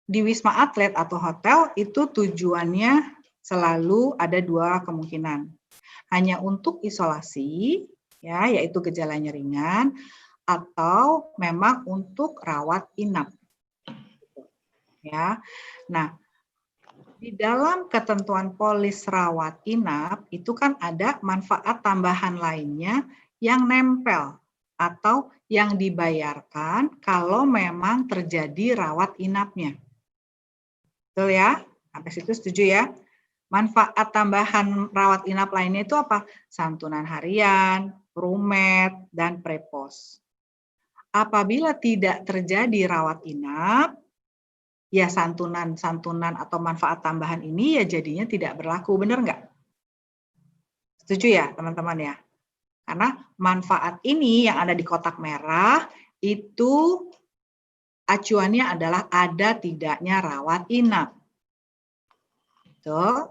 di Wisma Atlet atau hotel itu tujuannya selalu ada dua kemungkinan. Hanya untuk isolasi, ya, yaitu gejalanya ringan, atau memang untuk rawat inap. Ya, nah di dalam ketentuan polis rawat inap itu kan ada manfaat tambahan lainnya yang nempel atau yang dibayarkan kalau memang terjadi rawat inapnya. Betul ya? Sampai situ setuju ya? Manfaat tambahan rawat inap lainnya itu apa? Santunan harian, rumet, dan prepos. Apabila tidak terjadi rawat inap, ya santunan atau manfaat tambahan ini ya jadinya tidak berlaku, benar nggak? Setuju ya teman-teman ya? Karena manfaat ini yang ada di kotak merah itu acuannya adalah ada tidaknya rawat inap. Tuh,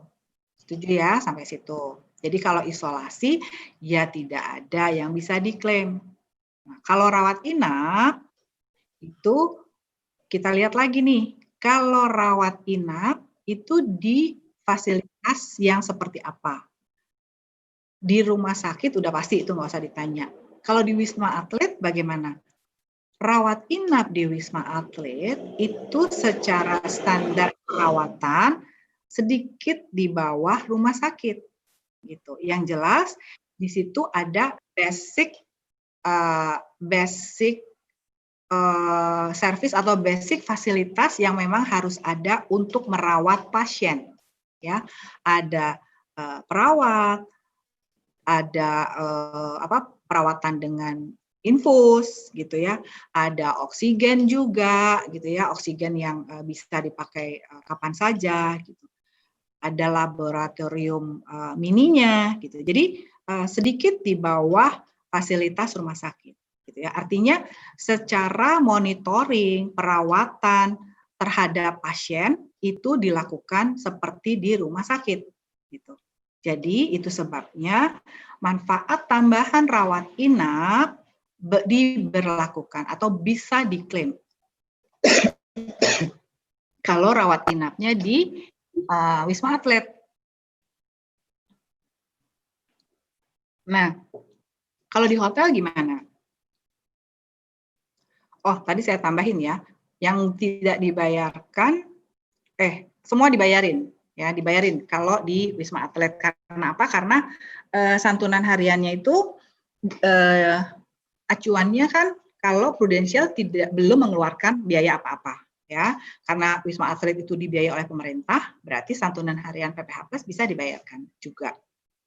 setuju ya sampai situ. Jadi kalau isolasi ya tidak ada yang bisa diklaim. Nah, kalau rawat inap itu kita lihat lagi nih. Kalau rawat inap itu di fasilitas yang seperti apa? Di rumah sakit udah pasti itu nggak usah ditanya. Kalau di Wisma Atlet bagaimana? Rawat inap di Wisma Atlet itu secara standar perawatan sedikit di bawah rumah sakit. Gitu. Yang jelas di situ ada basic service atau basic fasilitas yang memang harus ada untuk merawat pasien. Ya, ada perawat, ada perawatan dengan infus gitu ya, ada oksigen juga gitu ya, oksigen yang bisa dipakai kapan saja gitu. Ada laboratorium mininya gitu. Jadi sedikit di bawah fasilitas rumah sakit gitu ya. Artinya secara monitoring perawatan terhadap pasien itu dilakukan seperti di rumah sakit gitu. Jadi itu sebabnya manfaat tambahan rawat inap diberlakukan atau bisa diklaim. kalau rawat inapnya di Wisma Atlet. Nah, kalau di hotel gimana? Oh, tadi saya tambahin ya, yang tidak dibayarkan, semua dibayarin, ya dibayarin kalau di Wisma Atlet. Karena apa? Karena santunan hariannya itu acuannya kan kalau Prudential belum mengeluarkan biaya apa-apa, ya. Karena Wisma Atlet itu dibiayai oleh pemerintah, berarti santunan harian PPH Plus bisa dibayarkan juga.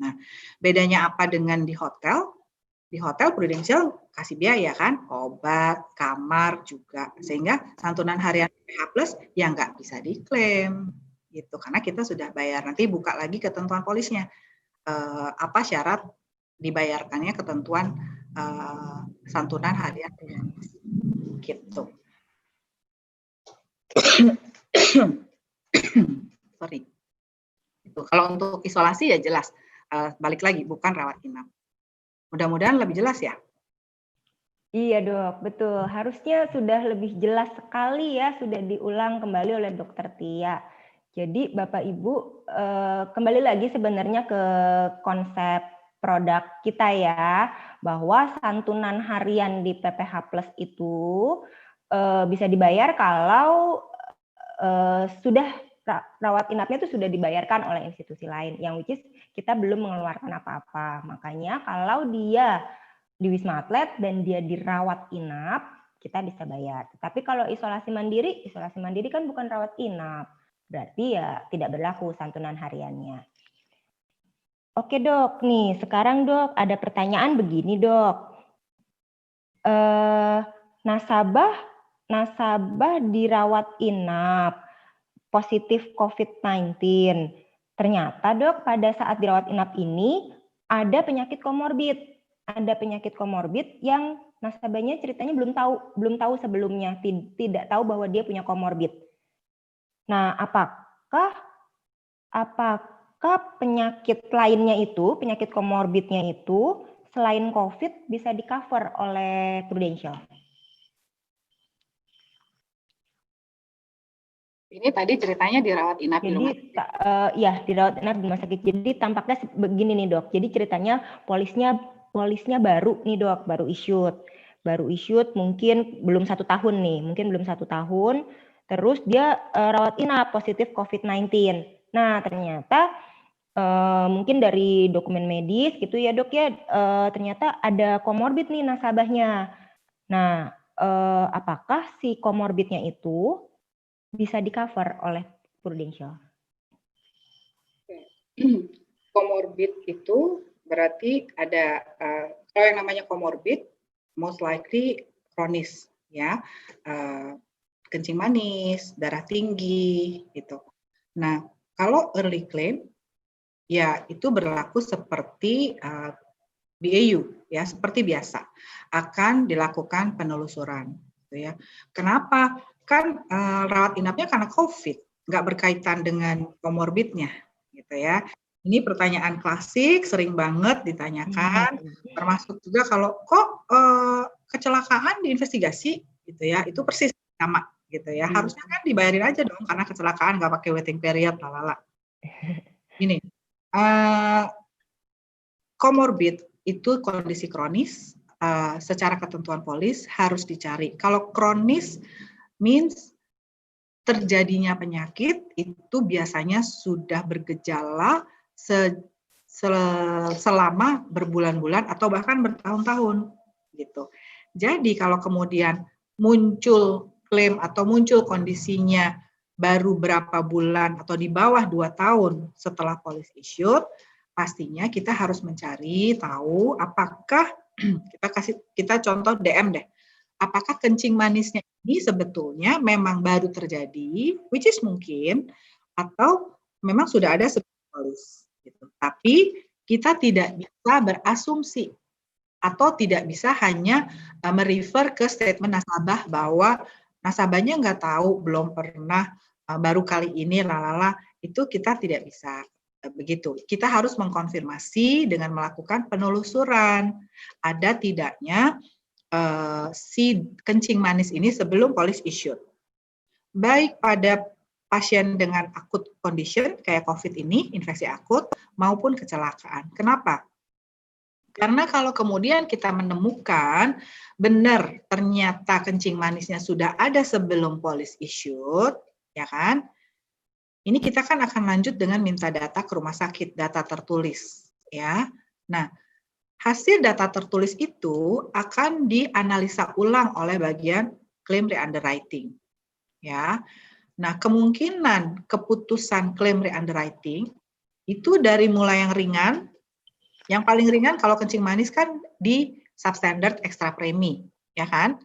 Nah, bedanya apa dengan di hotel? Di hotel Prudential kasih biaya kan, obat, kamar juga, sehingga santunan harian PPH Plus yang nggak bisa diklaim gitu, karena kita sudah bayar. Nanti buka lagi ketentuan polisnya, apa syarat dibayarkannya ketentuan santunan harian gitu. Sorry. Itu kalau untuk isolasi ya jelas, balik lagi bukan rawat inap. Mudah-mudahan lebih jelas ya. Iya dok, betul. Harusnya sudah lebih jelas sekali ya, sudah diulang kembali oleh Dokter Tia. Jadi Bapak Ibu kembali lagi sebenarnya ke konsep produk kita ya, bahwa santunan harian di PPH Plus itu bisa dibayar kalau sudah rawat inapnya itu sudah dibayarkan oleh institusi lain, yang which is kita belum mengeluarkan apa-apa. Makanya kalau dia di Wisma Atlet dan dia dirawat inap, kita bisa bayar. Tapi kalau isolasi mandiri kan bukan rawat inap. Berarti ya tidak berlaku santunan hariannya. Oke dok, nih sekarang dok ada pertanyaan begini dok. Nasabah dirawat inap, positif COVID-19. Ternyata dok pada saat dirawat inap ini ada penyakit komorbid. Ada penyakit komorbid yang nasabahnya ceritanya belum tahu sebelumnya, tidak tahu bahwa dia punya komorbid. Nah, apakah penyakit lainnya itu, penyakit komorbidnya itu selain COVID bisa di-cover oleh Prudential? Ini tadi ceritanya dirawat inap di rumah sakit. Ya, dirawat inap di rumah sakit. Jadi tampaknya begini nih dok. Jadi ceritanya polisnya baru nih dok, baru issued mungkin belum 1 tahun nih, terus dia rawat inap positif COVID-19. Nah ternyata mungkin dari dokumen medis gitu ya dok ya, ternyata ada komorbid nih nasabahnya. Nah apakah si komorbidnya itu bisa di-cover oleh Prudential? Komorbid itu berarti ada kalau yang namanya komorbid most likely kronis ya, kencing manis, darah tinggi gitu. Nah kalau early claim ya itu berlaku seperti BAU ya, seperti biasa akan dilakukan penelusuran gitu ya. Kenapa? Kan rawat inapnya karena COVID, nggak berkaitan dengan komorbidnya gitu ya. Ini pertanyaan klasik, sering banget ditanyakan, termasuk juga kalau kok kecelakaan diinvestigasi gitu ya, itu persis sama gitu ya. Harusnya kan dibayarin aja dong karena kecelakaan nggak pakai waiting period, lalala. Ini komorbid itu kondisi kronis, secara ketentuan polis harus dicari. Kalau kronis means terjadinya penyakit itu biasanya sudah bergejala selama berbulan-bulan atau bahkan bertahun-tahun gitu. Jadi kalau kemudian muncul klaim atau muncul kondisinya baru berapa bulan atau di bawah 2 tahun setelah policy issued, pastinya kita harus mencari tahu apakah kita contoh DM deh. Apakah kencing manisnya ini sebetulnya memang baru terjadi, which is mungkin, atau memang sudah ada sebelum polis. Gitu. Tapi kita tidak bisa berasumsi atau tidak bisa hanya merefer ke statement nasabah bahwa nasabahnya nggak tahu, belum pernah, baru kali ini, lalala, itu kita tidak bisa begitu. Kita harus mengkonfirmasi dengan melakukan penelusuran. Ada tidaknya si kencing manis ini sebelum policy issued. Baik pada pasien dengan akut condition kayak COVID ini, infeksi akut, maupun kecelakaan. Kenapa? Karena kalau kemudian kita menemukan benar ternyata kencing manisnya sudah ada sebelum polis issued, ya kan? Ini kita kan akan lanjut dengan minta data ke rumah sakit, data tertulis, ya. Nah, hasil data tertulis itu akan dianalisa ulang oleh bagian claim re-underwriting, ya. Nah, kemungkinan keputusan claim re-underwriting itu dari mulai yang ringan. Yang paling ringan kalau kencing manis kan di substandard extra premi, ya kan?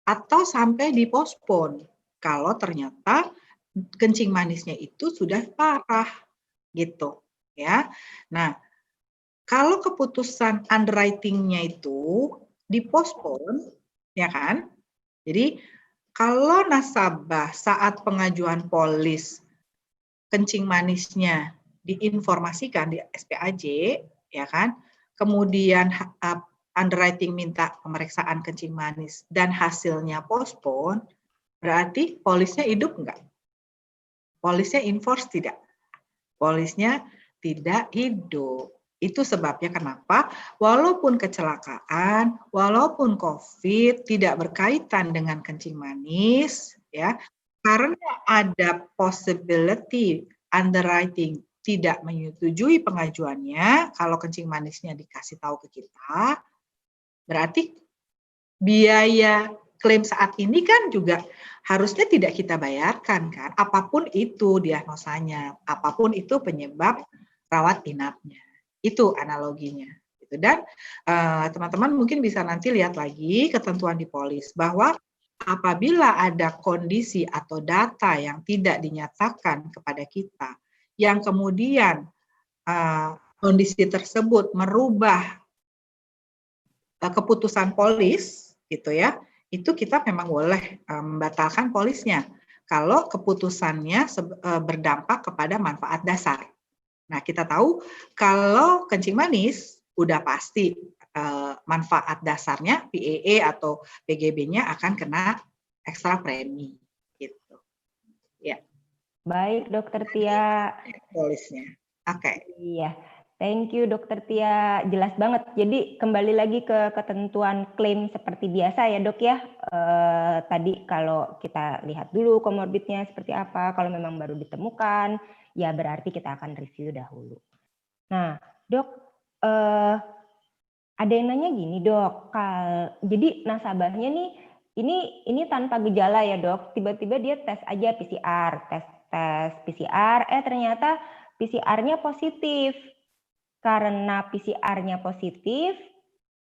Atau sampai di postpone kalau ternyata kencing manisnya itu sudah parah, gitu, ya. Nah, kalau keputusan underwriting-nya itu di postpone, ya kan? Jadi kalau nasabah saat pengajuan polis kencing manisnya diinformasikan di SPAJ, ya kan? Kemudian underwriting minta pemeriksaan kencing manis dan hasilnya postpone, berarti polisnya hidup enggak? Polisnya enforce tidak? Polisnya tidak hidup. Itu sebabnya kenapa walaupun kecelakaan, walaupun COVID tidak berkaitan dengan kencing manis, ya, karena ada possibility underwriting tidak menyetujui pengajuannya, kalau kencing manisnya dikasih tahu ke kita, berarti biaya klaim saat ini kan juga harusnya tidak kita bayarkan kan, apapun itu diagnosanya, apapun itu penyebab rawat inapnya. Itu analoginya. Dan teman-teman mungkin bisa nanti lihat lagi ketentuan di polis bahwa apabila ada kondisi atau data yang tidak dinyatakan kepada kita, yang kemudian kondisi tersebut merubah keputusan polis, gitu ya, itu kita memang boleh membatalkan polisnya kalau keputusannya berdampak kepada manfaat dasar. Nah, kita tahu kalau kencing manis udah pasti manfaat dasarnya PEE atau PGB-nya akan kena ekstra premi, gitu. Ya. Baik, Dokter Tia. Polisnya. Oke. Iya, thank you Dokter Tia. Jelas banget. Jadi kembali lagi ke ketentuan klaim seperti biasa ya Dok ya. Tadi kalau kita lihat dulu komorbidnya seperti apa. Kalau memang baru ditemukan, ya berarti kita akan review dahulu. Nah, Dok, ada yang nanya gini Dok. Jadi nasabahnya nih, ini tanpa gejala ya Dok. Tiba-tiba dia tes aja PCR, tes PCR, ternyata PCR-nya positif. Karena PCR-nya positif,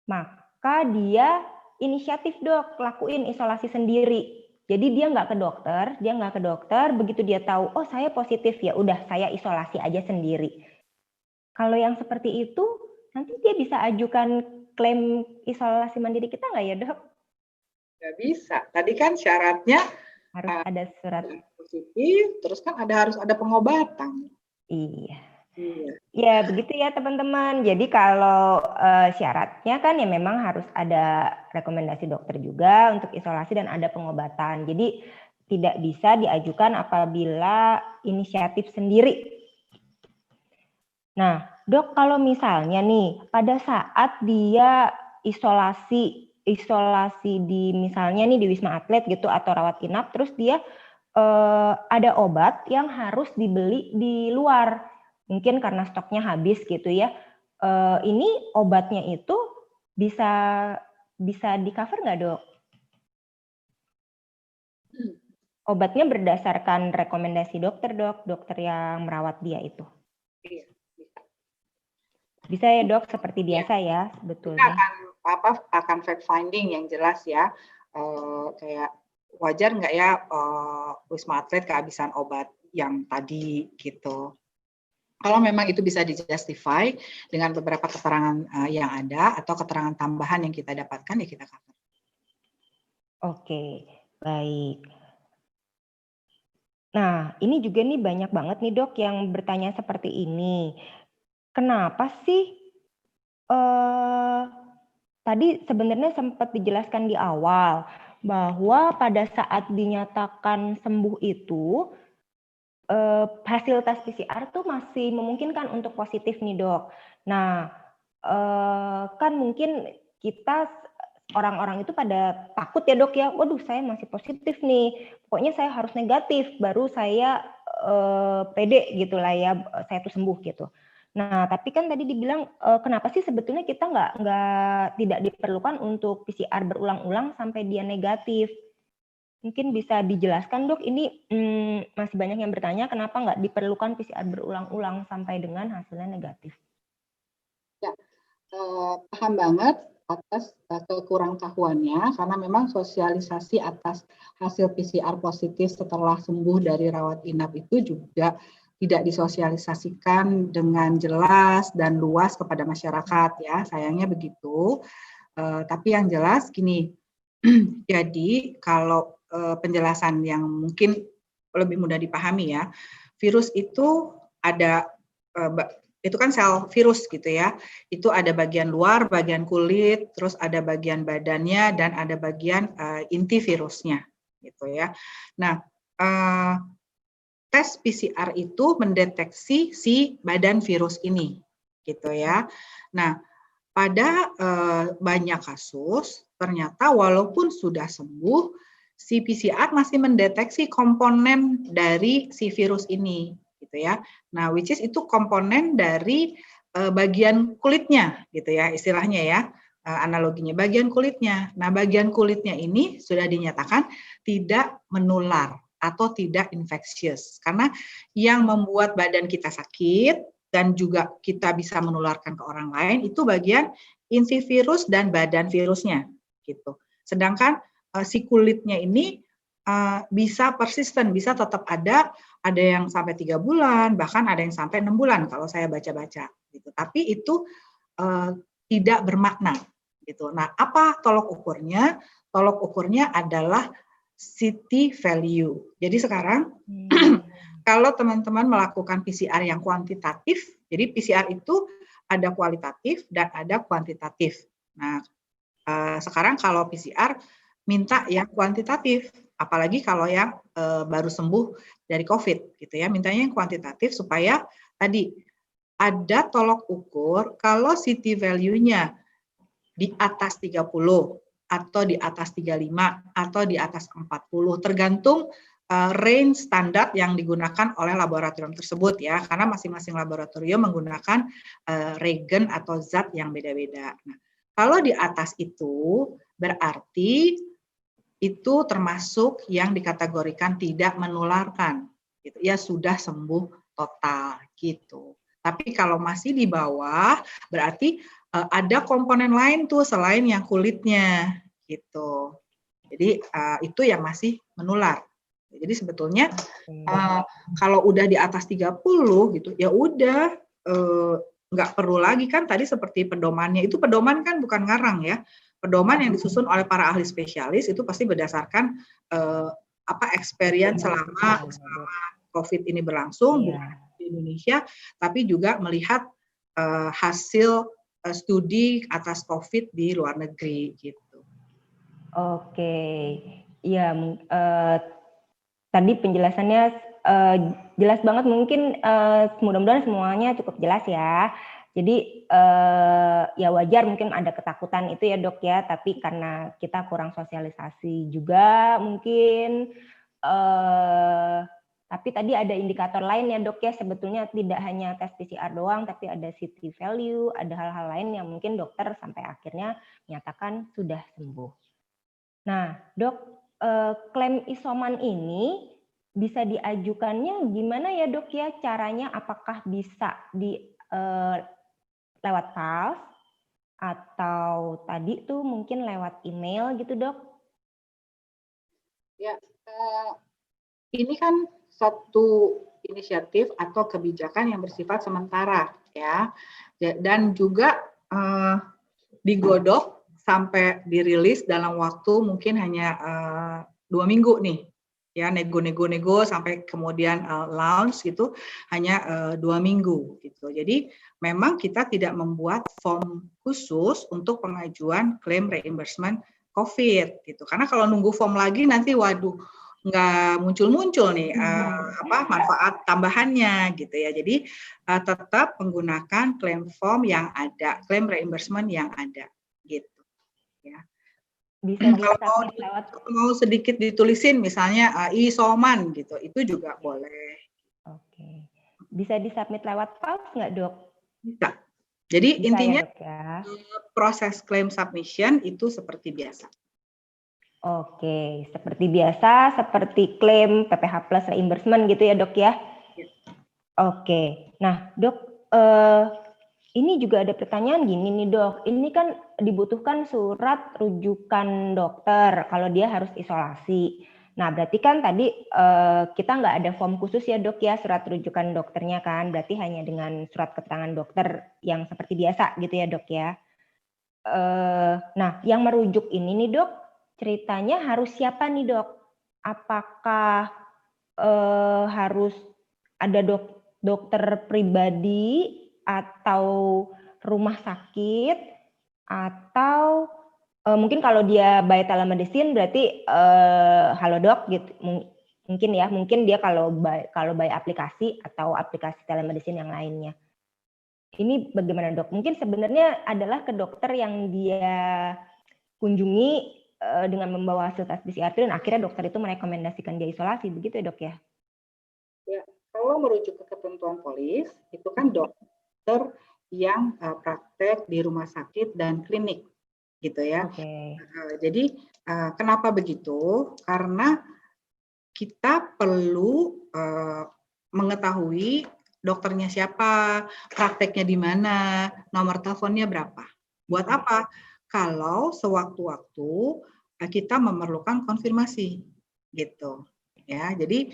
maka dia inisiatif Dok, lakuin isolasi sendiri. Jadi dia nggak ke dokter, begitu dia tahu, oh saya positif, ya udah saya isolasi aja sendiri. Kalau yang seperti itu, nanti dia bisa ajukan klaim isolasi mandiri kita nggak ya Dok? Nggak bisa. Tadi kan syaratnya harus ada surat positif, terus kan harus ada pengobatan. Iya. Ya begitu ya teman-teman. Jadi kalau syaratnya kan ya memang harus ada rekomendasi dokter juga untuk isolasi dan ada pengobatan. Jadi tidak bisa diajukan apabila inisiatif sendiri. Nah, Dok, kalau misalnya nih pada saat dia isolasi di misalnya nih di Wisma Atlet gitu atau rawat inap, terus dia ada obat yang harus dibeli di luar, mungkin karena stoknya habis gitu ya. Ini obatnya itu bisa di cover nggak Dok? Obatnya berdasarkan rekomendasi dokter Dok, dokter yang merawat dia itu. Iya. Bisa ya Dok, seperti biasa ya sebetulnya. Kita akan fact finding yang jelas ya, kayak wajar nggak ya Wisma Atlet kehabisan obat yang tadi gitu. Kalau memang itu bisa dijustify dengan beberapa keterangan yang ada atau keterangan tambahan yang kita dapatkan ya kita cover. Oke, baik. Nah, ini juga nih banyak banget nih Dok yang bertanya seperti ini. Kenapa sih tadi sebenarnya sempat dijelaskan di awal bahwa pada saat dinyatakan sembuh itu hasil tes PCR tuh masih memungkinkan untuk positif nih dok. Nah, kan mungkin kita orang-orang itu pada takut ya dok ya, waduh saya masih positif nih, pokoknya saya harus negatif baru saya pede gitulah ya, saya tuh sembuh gitu. Nah, tapi kan tadi dibilang kenapa sih sebetulnya kita tidak diperlukan untuk PCR berulang-ulang sampai dia negatif? Mungkin bisa dijelaskan dok, ini masih banyak yang bertanya kenapa nggak diperlukan PCR berulang-ulang sampai dengan hasilnya negatif. Ya, paham banget atas kekurang tahuannya, karena memang sosialisasi atas hasil PCR positif setelah sembuh dari rawat inap itu juga tidak disosialisasikan dengan jelas dan luas kepada masyarakat ya, sayangnya begitu. Tapi yang jelas gini, jadi kalau penjelasan yang mungkin lebih mudah dipahami ya, virus itu ada itu kan sel virus gitu ya, itu ada bagian luar, bagian kulit, terus ada bagian badannya dan ada bagian inti virusnya gitu ya. Nah, tes PCR itu mendeteksi si badan virus ini gitu ya. Nah, pada banyak kasus ternyata walaupun sudah sembuh, si PCR masih mendeteksi komponen dari si virus ini, gitu ya. Nah, which is itu komponen dari bagian kulitnya, gitu ya, istilahnya ya, analoginya bagian kulitnya. Nah, bagian kulitnya ini sudah dinyatakan tidak menular atau tidak infeksius, karena yang membuat badan kita sakit dan juga kita bisa menularkan ke orang lain itu bagian inti virus dan badan virusnya, gitu. Sedangkan si kulitnya ini bisa persisten, bisa tetap ada yang sampai 3 bulan, bahkan ada yang sampai 6 bulan kalau saya baca-baca gitu. Tapi itu tidak bermakna gitu. Nah, apa tolok ukurnya? Tolok ukurnya adalah city value. Jadi sekarang kalau teman-teman melakukan PCR yang kuantitatif, jadi PCR itu ada kualitatif dan ada kuantitatif. Nah, sekarang kalau PCR minta yang kuantitatif, apalagi kalau yang baru sembuh dari COVID gitu ya, mintanya yang kuantitatif supaya tadi ada tolok ukur kalau city value-nya di atas 30 atau di atas 35 atau di atas 40 tergantung range standar yang digunakan oleh laboratorium tersebut ya, karena masing-masing laboratorium menggunakan reagen atau zat yang beda-beda. Nah, kalau di atas itu berarti itu termasuk yang dikategorikan tidak menularkan, gitu. Ya sudah sembuh total gitu. Tapi kalau masih di bawah, berarti ada komponen lain tuh selain yang kulitnya, gitu. Jadi itu yang masih menular. Jadi sebetulnya kalau udah di atas 30 gitu, ya udah nggak perlu lagi kan tadi seperti pedomannya. Itu pedoman kan bukan ngarang ya. Pedoman yang disusun oleh para ahli spesialis itu pasti berdasarkan experience selama COVID ini berlangsung di Indonesia, tapi juga melihat hasil studi atas COVID di luar negeri gitu. Oke, ya tadi penjelasannya jelas banget, mungkin mudah-mudahan semuanya cukup jelas ya. Jadi ya wajar mungkin ada ketakutan itu ya dok ya, tapi karena kita kurang sosialisasi juga mungkin. Tapi tadi ada indikator lain ya dok ya, sebetulnya tidak hanya tes PCR doang, tapi ada city value, ada hal-hal lain yang mungkin dokter sampai akhirnya menyatakan sudah sembuh. Nah dok, klaim isoman ini bisa diajukannya gimana ya dok ya caranya? Apakah bisa lewat fax atau tadi tuh mungkin lewat email gitu dok? Ya, ini kan satu inisiatif atau kebijakan yang bersifat sementara ya, dan juga digodok sampai dirilis dalam waktu mungkin hanya 2 minggu nih. Ya, nego sampai kemudian launch gitu hanya 2 minggu gitu. Jadi memang kita tidak membuat form khusus untuk pengajuan klaim reimbursement COVID gitu. Karena kalau nunggu form lagi nanti waduh nggak muncul-muncul nih manfaat tambahannya gitu ya. Jadi tetap menggunakan claim form yang ada, claim reimbursement yang ada gitu ya. Bisa Kalau di-submit lewat. mau sedikit ditulisin misalnya isoman gitu, itu juga boleh. Oke. Bisa di-submit lewat PALS nggak, Dok? Bisa. Jadi Bisa intinya ya, Dok ya. proses claim submission itu seperti biasa. Oke, seperti biasa, seperti klaim PPH plus reimbursement gitu ya, Dok ya. Oke. Nah, Dok, ini juga ada pertanyaan gini nih, Dok. Ini kan dibutuhkan surat rujukan dokter kalau dia harus isolasi. Nah, berarti kan tadi kita nggak ada form khusus ya, Dok ya, surat rujukan dokternya kan. Berarti hanya dengan surat keterangan dokter yang seperti biasa gitu ya, Dok ya. Nah, yang merujuk ini nih, Dok, ceritanya harus siapa nih, Dok? Apakah harus ada dokter pribadi atau rumah sakit, atau mungkin kalau dia by telemedicine berarti halo dok gitu, mungkin dia kalau by aplikasi atau aplikasi telemedicine yang lainnya. Ini bagaimana, Dok? Mungkin sebenarnya adalah ke dokter yang dia kunjungi dengan membawa hasil tes PCR dan akhirnya dokter itu merekomendasikan dia isolasi, begitu ya, Dok ya? Ya, kalau merujuk ke ketentuan polis, itu kan dokter yang praktek di rumah sakit dan klinik, gitu ya. Oke. Jadi kenapa begitu? Karena kita perlu mengetahui dokternya siapa, prakteknya di mana, nomor teleponnya berapa. Buat apa? Kalau sewaktu-waktu kita memerlukan konfirmasi, gitu. Ya, jadi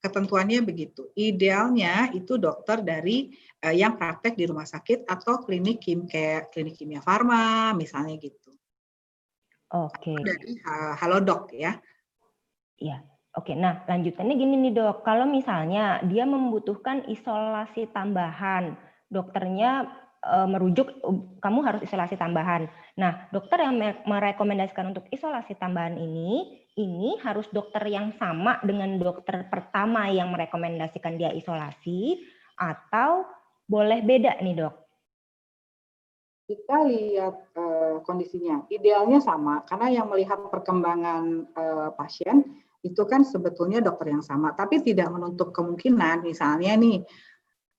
ketentuannya begitu. Idealnya itu dokter dari yang praktek di rumah sakit atau klinik kimia farma, misalnya gitu. Oke. Dari Halodoc ya. Iya. Oke, nah lanjutannya gini nih, Dok. Kalau misalnya dia membutuhkan isolasi tambahan, dokternya merujuk kamu harus isolasi tambahan. Nah, dokter yang merekomendasikan untuk isolasi tambahan ini harus dokter yang sama dengan dokter pertama yang merekomendasikan dia isolasi, atau boleh beda nih, Dok? Kita lihat kondisinya. Idealnya sama, karena yang melihat perkembangan pasien itu kan sebetulnya dokter yang sama, tapi tidak menutup kemungkinan misalnya nih,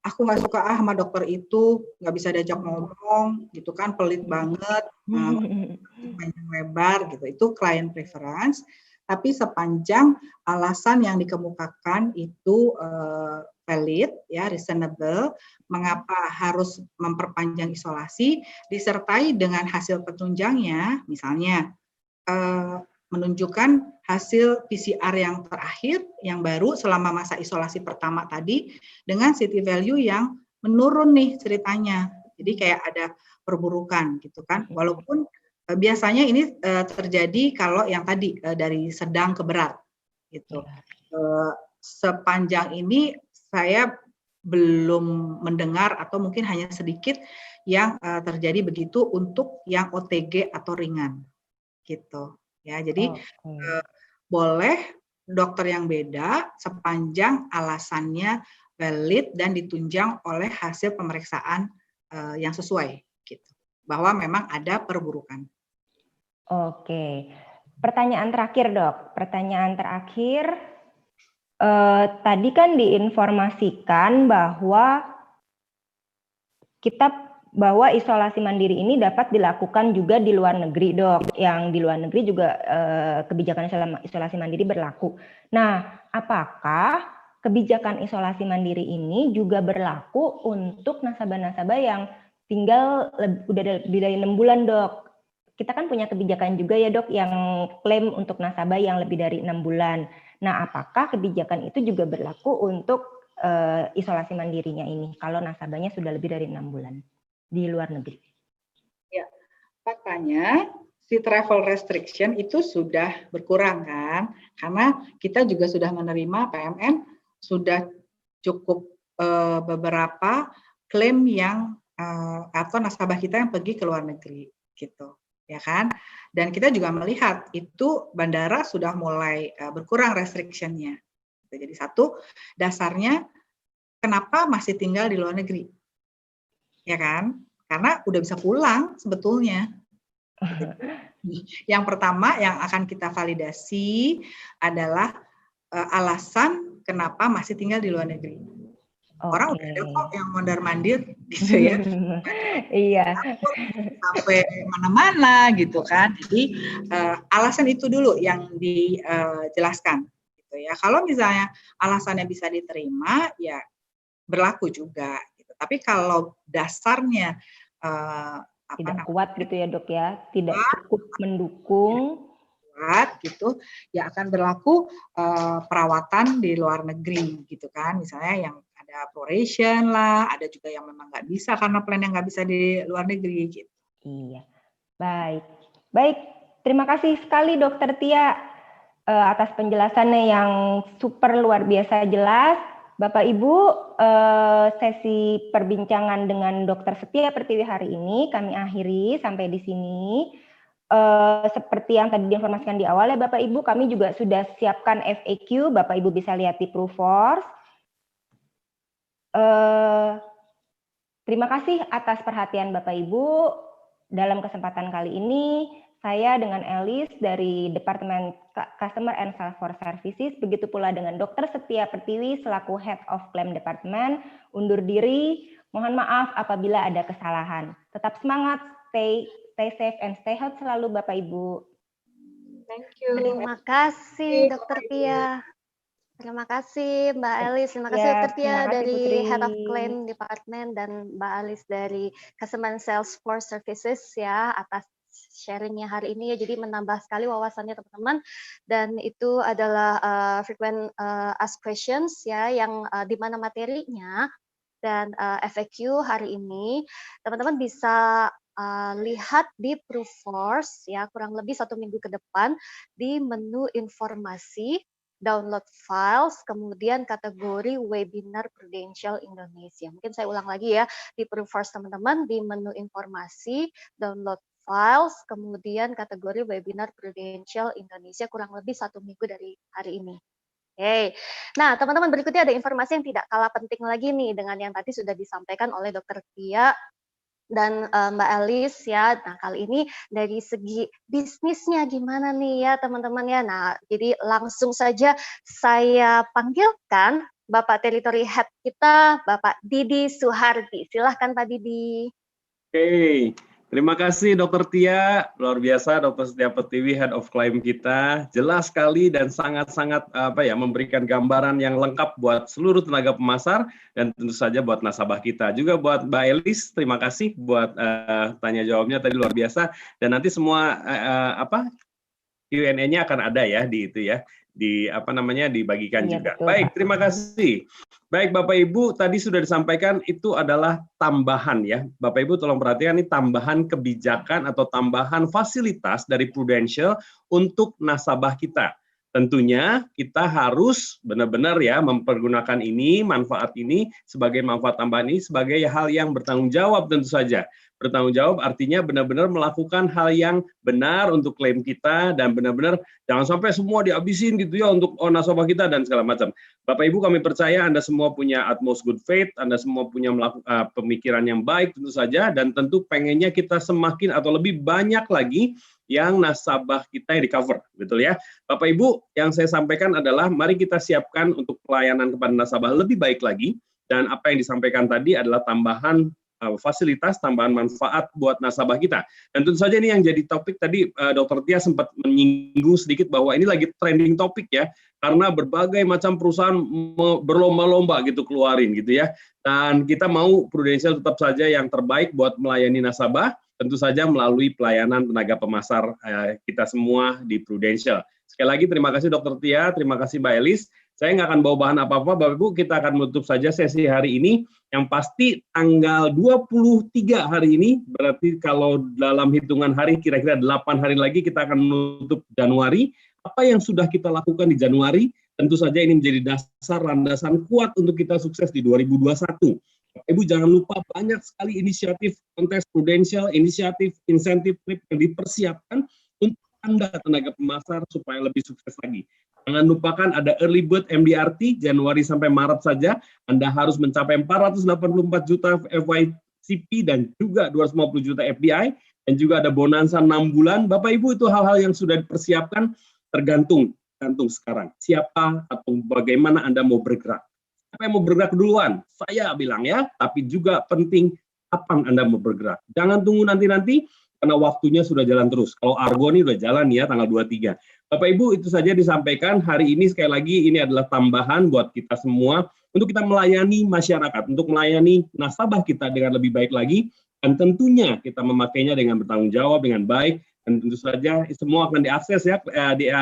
aku nggak suka sama dokter itu, nggak bisa diajak ngomong, gitu kan, pelit banget, panjang lebar, gitu. Itu client preference, tapi sepanjang alasan yang dikemukakan itu valid, ya, reasonable, mengapa harus memperpanjang isolasi, disertai dengan hasil penunjangnya, misalnya menunjukkan hasil PCR yang terakhir, yang baru selama masa isolasi pertama tadi, dengan city value yang menurun nih ceritanya. Jadi kayak ada perburukan gitu kan. Walaupun biasanya ini terjadi kalau yang tadi dari sedang ke berat gitu. Sepanjang ini saya belum mendengar atau mungkin hanya sedikit yang terjadi begitu untuk yang OTG atau ringan gitu. Ya, jadi boleh dokter yang beda sepanjang alasannya valid dan ditunjang oleh hasil pemeriksaan yang sesuai, gitu. Bahwa memang ada perburukan. Oke, pertanyaan terakhir, Dok. Pertanyaan terakhir, tadi kan diinformasikan bahwa bahwa isolasi mandiri ini dapat dilakukan juga di luar negeri, Dok. Yang di luar negeri juga kebijakan isolasi mandiri berlaku. Nah, apakah kebijakan isolasi mandiri ini juga berlaku untuk nasabah-nasabah yang tinggal udah lebih dari 6 bulan, Dok? Kita kan punya kebijakan juga ya, Dok, yang klaim untuk nasabah yang lebih dari 6 bulan. Nah, apakah kebijakan itu juga berlaku untuk isolasi mandirinya ini kalau nasabahnya sudah lebih dari 6 bulan di luar negeri? Ya, faktanya si travel restriction itu sudah berkurang kan, karena kita juga sudah menerima PMN sudah cukup beberapa klaim yang atau nasabah kita yang pergi ke luar negeri gitu. ya kan? Dan kita juga melihat itu bandara sudah mulai berkurang restriction-nya. Jadi satu, dasarnya kenapa masih tinggal di luar negeri, ya kan? Karena udah bisa pulang sebetulnya. Yang pertama yang akan kita validasi adalah alasan kenapa masih tinggal di luar negeri. Orang udah ada kok yang mondar-mandir gitu ya. Iya. Sampai mana-mana gitu kan. Jadi alasan itu dulu yang dijelaskan gitu ya. Kalau misalnya alasannya bisa diterima ya berlaku juga gitu. Tapi kalau dasarnya tidak kuat gitu ya dok ya, tidak cukup mendukung gitu, ya akan berlaku perawatan di luar negeri gitu kan, misalnya yang ada proration lah, ada juga yang memang nggak bisa karena plan yang nggak bisa di luar negeri gitu. Iya, baik, terima kasih sekali Dokter Tia atas penjelasannya yang super luar biasa jelas. Bapak Ibu, sesi perbincangan dengan Dr. Setia Pertiwi hari ini kami akhiri sampai di sini. Seperti yang tadi diinformasikan di awal ya Bapak Ibu, kami juga sudah siapkan FAQ, Bapak Ibu bisa lihat di Proofforce. Terima kasih atas perhatian Bapak Ibu. Dalam kesempatan kali ini, saya dengan Elis dari Departemen Customer and Salesforce Services, begitu pula dengan Dr. Setia Pertiwi selaku Head of Claim Department, undur diri. Mohon maaf apabila ada kesalahan. Tetap semangat, stay safe and stay healthy selalu Bapak Ibu. Thank you. Terima kasih Dr. Tia. Terima kasih Mbak Elis. Terima kasih Dr. Tia dari Head of Claim Department dan Mbak Elis dari Customer and Salesforce Services ya atas sharingnya hari ini ya, jadi menambah sekali wawasannya teman-teman, dan itu adalah frequent asked questions ya yang di mana materinya dan FAQ hari ini teman-teman bisa lihat di Proofforce ya kurang lebih 1 minggu ke depan di menu informasi, download files, kemudian kategori webinar Prudential Indonesia. Mungkin saya ulang lagi ya, di Proofforce teman-teman di menu informasi, download files, kemudian kategori webinar Prudential Indonesia kurang lebih 1 minggu dari hari ini. Oke, nah teman-teman berikutnya ada informasi yang tidak kalah penting lagi nih dengan yang tadi sudah disampaikan oleh Dr. Tia dan Mbak Elis ya. Nah kali ini dari segi bisnisnya gimana nih ya teman-teman ya. Nah jadi langsung saja saya panggilkan Bapak Territory Head kita, Bapak Didi Suhardi. Silahkan Pak Didi. Oke. Terima kasih Dr. Tia, luar biasa Dr. Setia Pertiwi, Head of Claim kita, jelas sekali dan sangat-sangat memberikan gambaran yang lengkap buat seluruh tenaga pemasar dan tentu saja buat nasabah kita. Juga buat Mbak Elis, terima kasih buat tanya jawabnya tadi luar biasa, dan nanti semua Q&A-nya akan ada ya di itu ya. Dibagikan juga. Betul. Baik, terima kasih. Baik Bapak Ibu, tadi sudah disampaikan itu adalah tambahan ya. Bapak Ibu tolong perhatikan ini tambahan kebijakan atau tambahan fasilitas dari Prudential untuk nasabah kita. Tentunya kita harus benar-benar ya mempergunakan ini, manfaat ini sebagai manfaat tambahan ini sebagai hal yang bertanggung jawab tentu saja. Bertanggung jawab artinya benar-benar melakukan hal yang benar untuk klaim kita dan benar-benar jangan sampai semua dihabisin gitu ya untuk nasabah kita dan segala macam. Bapak Ibu kami percaya Anda semua punya utmost good faith, Anda semua punya pemikiran yang baik tentu saja, dan tentu pengennya kita semakin atau lebih banyak lagi yang nasabah kita yang di-cover, betul ya. Bapak Ibu, yang saya sampaikan adalah mari kita siapkan untuk pelayanan kepada nasabah lebih baik lagi, dan apa yang disampaikan tadi adalah tambahan fasilitas, tambahan manfaat buat nasabah kita. Dan tentu saja ini yang jadi topik tadi Dr. Tia sempat menyinggung sedikit bahwa ini lagi trending topik ya, karena berbagai macam perusahaan berlomba-lomba gitu keluarin gitu ya. Dan kita mau Prudential tetap saja yang terbaik buat melayani nasabah, tentu saja melalui pelayanan tenaga pemasar kita semua di Prudential. Sekali lagi terima kasih Dr. Tia, terima kasih Mbak Elis. Saya nggak akan bawa bahan apa-apa, Bapak Ibu, kita akan menutup saja sesi hari ini. Yang pasti tanggal 23 hari ini, berarti kalau dalam hitungan hari kira-kira 8 hari lagi kita akan menutup Januari. Apa yang sudah kita lakukan di Januari, tentu saja ini menjadi dasar landasan kuat untuk kita sukses di 2021. Ibu jangan lupa banyak sekali inisiatif kontes prudensial, inisiatif insentif trip yang dipersiapkan untuk Anda tenaga pemasar supaya lebih sukses lagi. Jangan lupakan ada early bird MDRT Januari sampai Maret saja. Anda harus mencapai 484 juta FYCP dan juga 250 juta FDI. Dan juga ada bonansa 6 bulan. Bapak Ibu itu hal-hal yang sudah dipersiapkan tergantung sekarang. Siapa atau bagaimana Anda mau bergerak. Siapa yang mau bergerak duluan? Saya bilang ya, tapi juga penting kapan Anda mau bergerak. Jangan tunggu nanti-nanti, karena waktunya sudah jalan terus. Kalau Argo ini udah jalan ya, tanggal 23. Bapak Ibu, itu saja disampaikan. Hari ini sekali lagi, ini adalah tambahan buat kita semua, untuk kita melayani masyarakat, untuk melayani nasabah kita dengan lebih baik lagi, dan tentunya kita memakainya dengan bertanggung jawab, dengan baik, dan tentu saja semua akan diakses ya,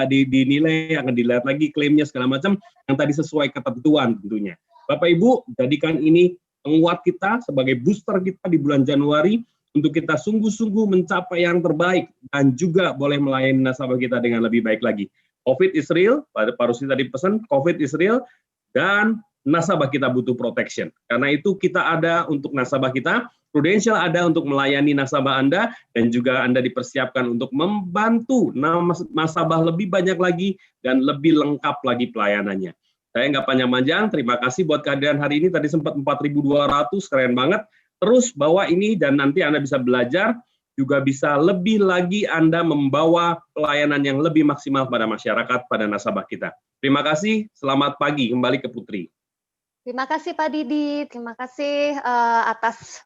dinilai, akan dilihat lagi klaimnya segala macam, yang tadi sesuai ketentuan tentunya. Bapak Ibu, jadikan ini penguat kita sebagai booster kita di bulan Januari, untuk kita sungguh-sungguh mencapai yang terbaik, dan juga boleh melayani nasabah kita dengan lebih baik lagi. COVID is real, Pak Rusli tadi pesan, COVID is real, dan nasabah kita butuh protection. Karena itu kita ada untuk nasabah kita, Prudential ada untuk melayani nasabah Anda, dan juga Anda dipersiapkan untuk membantu nasabah lebih banyak lagi dan lebih lengkap lagi pelayanannya. Saya nggak panjang-panjang, terima kasih buat kehadiran hari ini, tadi sempat 4.200, keren banget. Terus bawa ini dan nanti Anda bisa belajar, juga bisa lebih lagi Anda membawa pelayanan yang lebih maksimal pada masyarakat, pada nasabah kita. Terima kasih, selamat pagi, kembali ke Putri. Terima kasih Pak Didi, terima kasih atas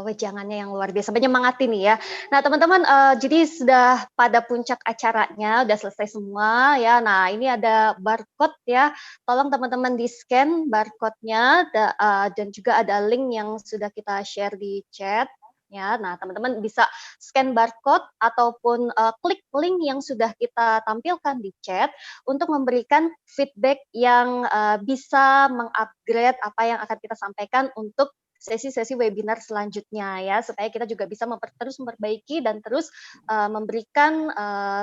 wejangannya yang luar biasa, menyemangati nih ya. Nah teman-teman, jadi sudah pada puncak acaranya, udah selesai semua ya. Nah ini ada barcode ya, tolong teman-teman di-scan barcode-nya, dan juga ada link yang sudah kita share di chat. Ya, nah teman-teman bisa scan barcode ataupun klik link yang sudah kita tampilkan di chat untuk memberikan feedback yang bisa mengupgrade apa yang akan kita sampaikan untuk sesi-sesi webinar selanjutnya ya, supaya kita juga bisa terus memperbaiki dan terus memberikan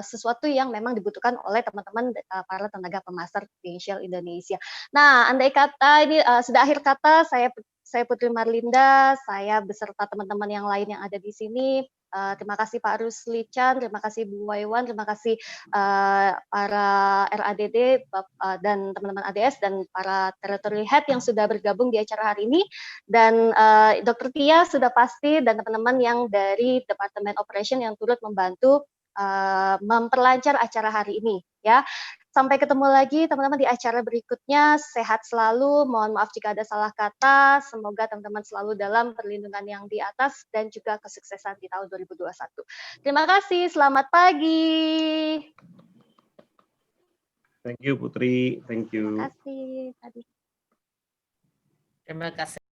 sesuatu yang memang dibutuhkan oleh teman-teman para tenaga pemasar Prudential Indonesia. Nah, andai kata ini sudah akhir kata, saya Putri Marlinda, saya beserta teman-teman yang lain yang ada di sini. Terima kasih Pak Rusli Chan, terima kasih Bu Waiwan, terima kasih para RADD dan teman-teman ADS dan para territory head yang sudah bergabung di acara hari ini, dan Dr. Tia sudah pasti, dan teman-teman yang dari Departemen Operation yang turut membantu memperlancar acara hari ini ya. Sampai ketemu lagi teman-teman di acara berikutnya. Sehat selalu, mohon maaf jika ada salah kata. Semoga teman-teman selalu dalam perlindungan yang di atas dan juga kesuksesan di tahun 2021. Terima kasih, selamat pagi. Thank you Putri, thank you. Terima kasih. Terima kasih.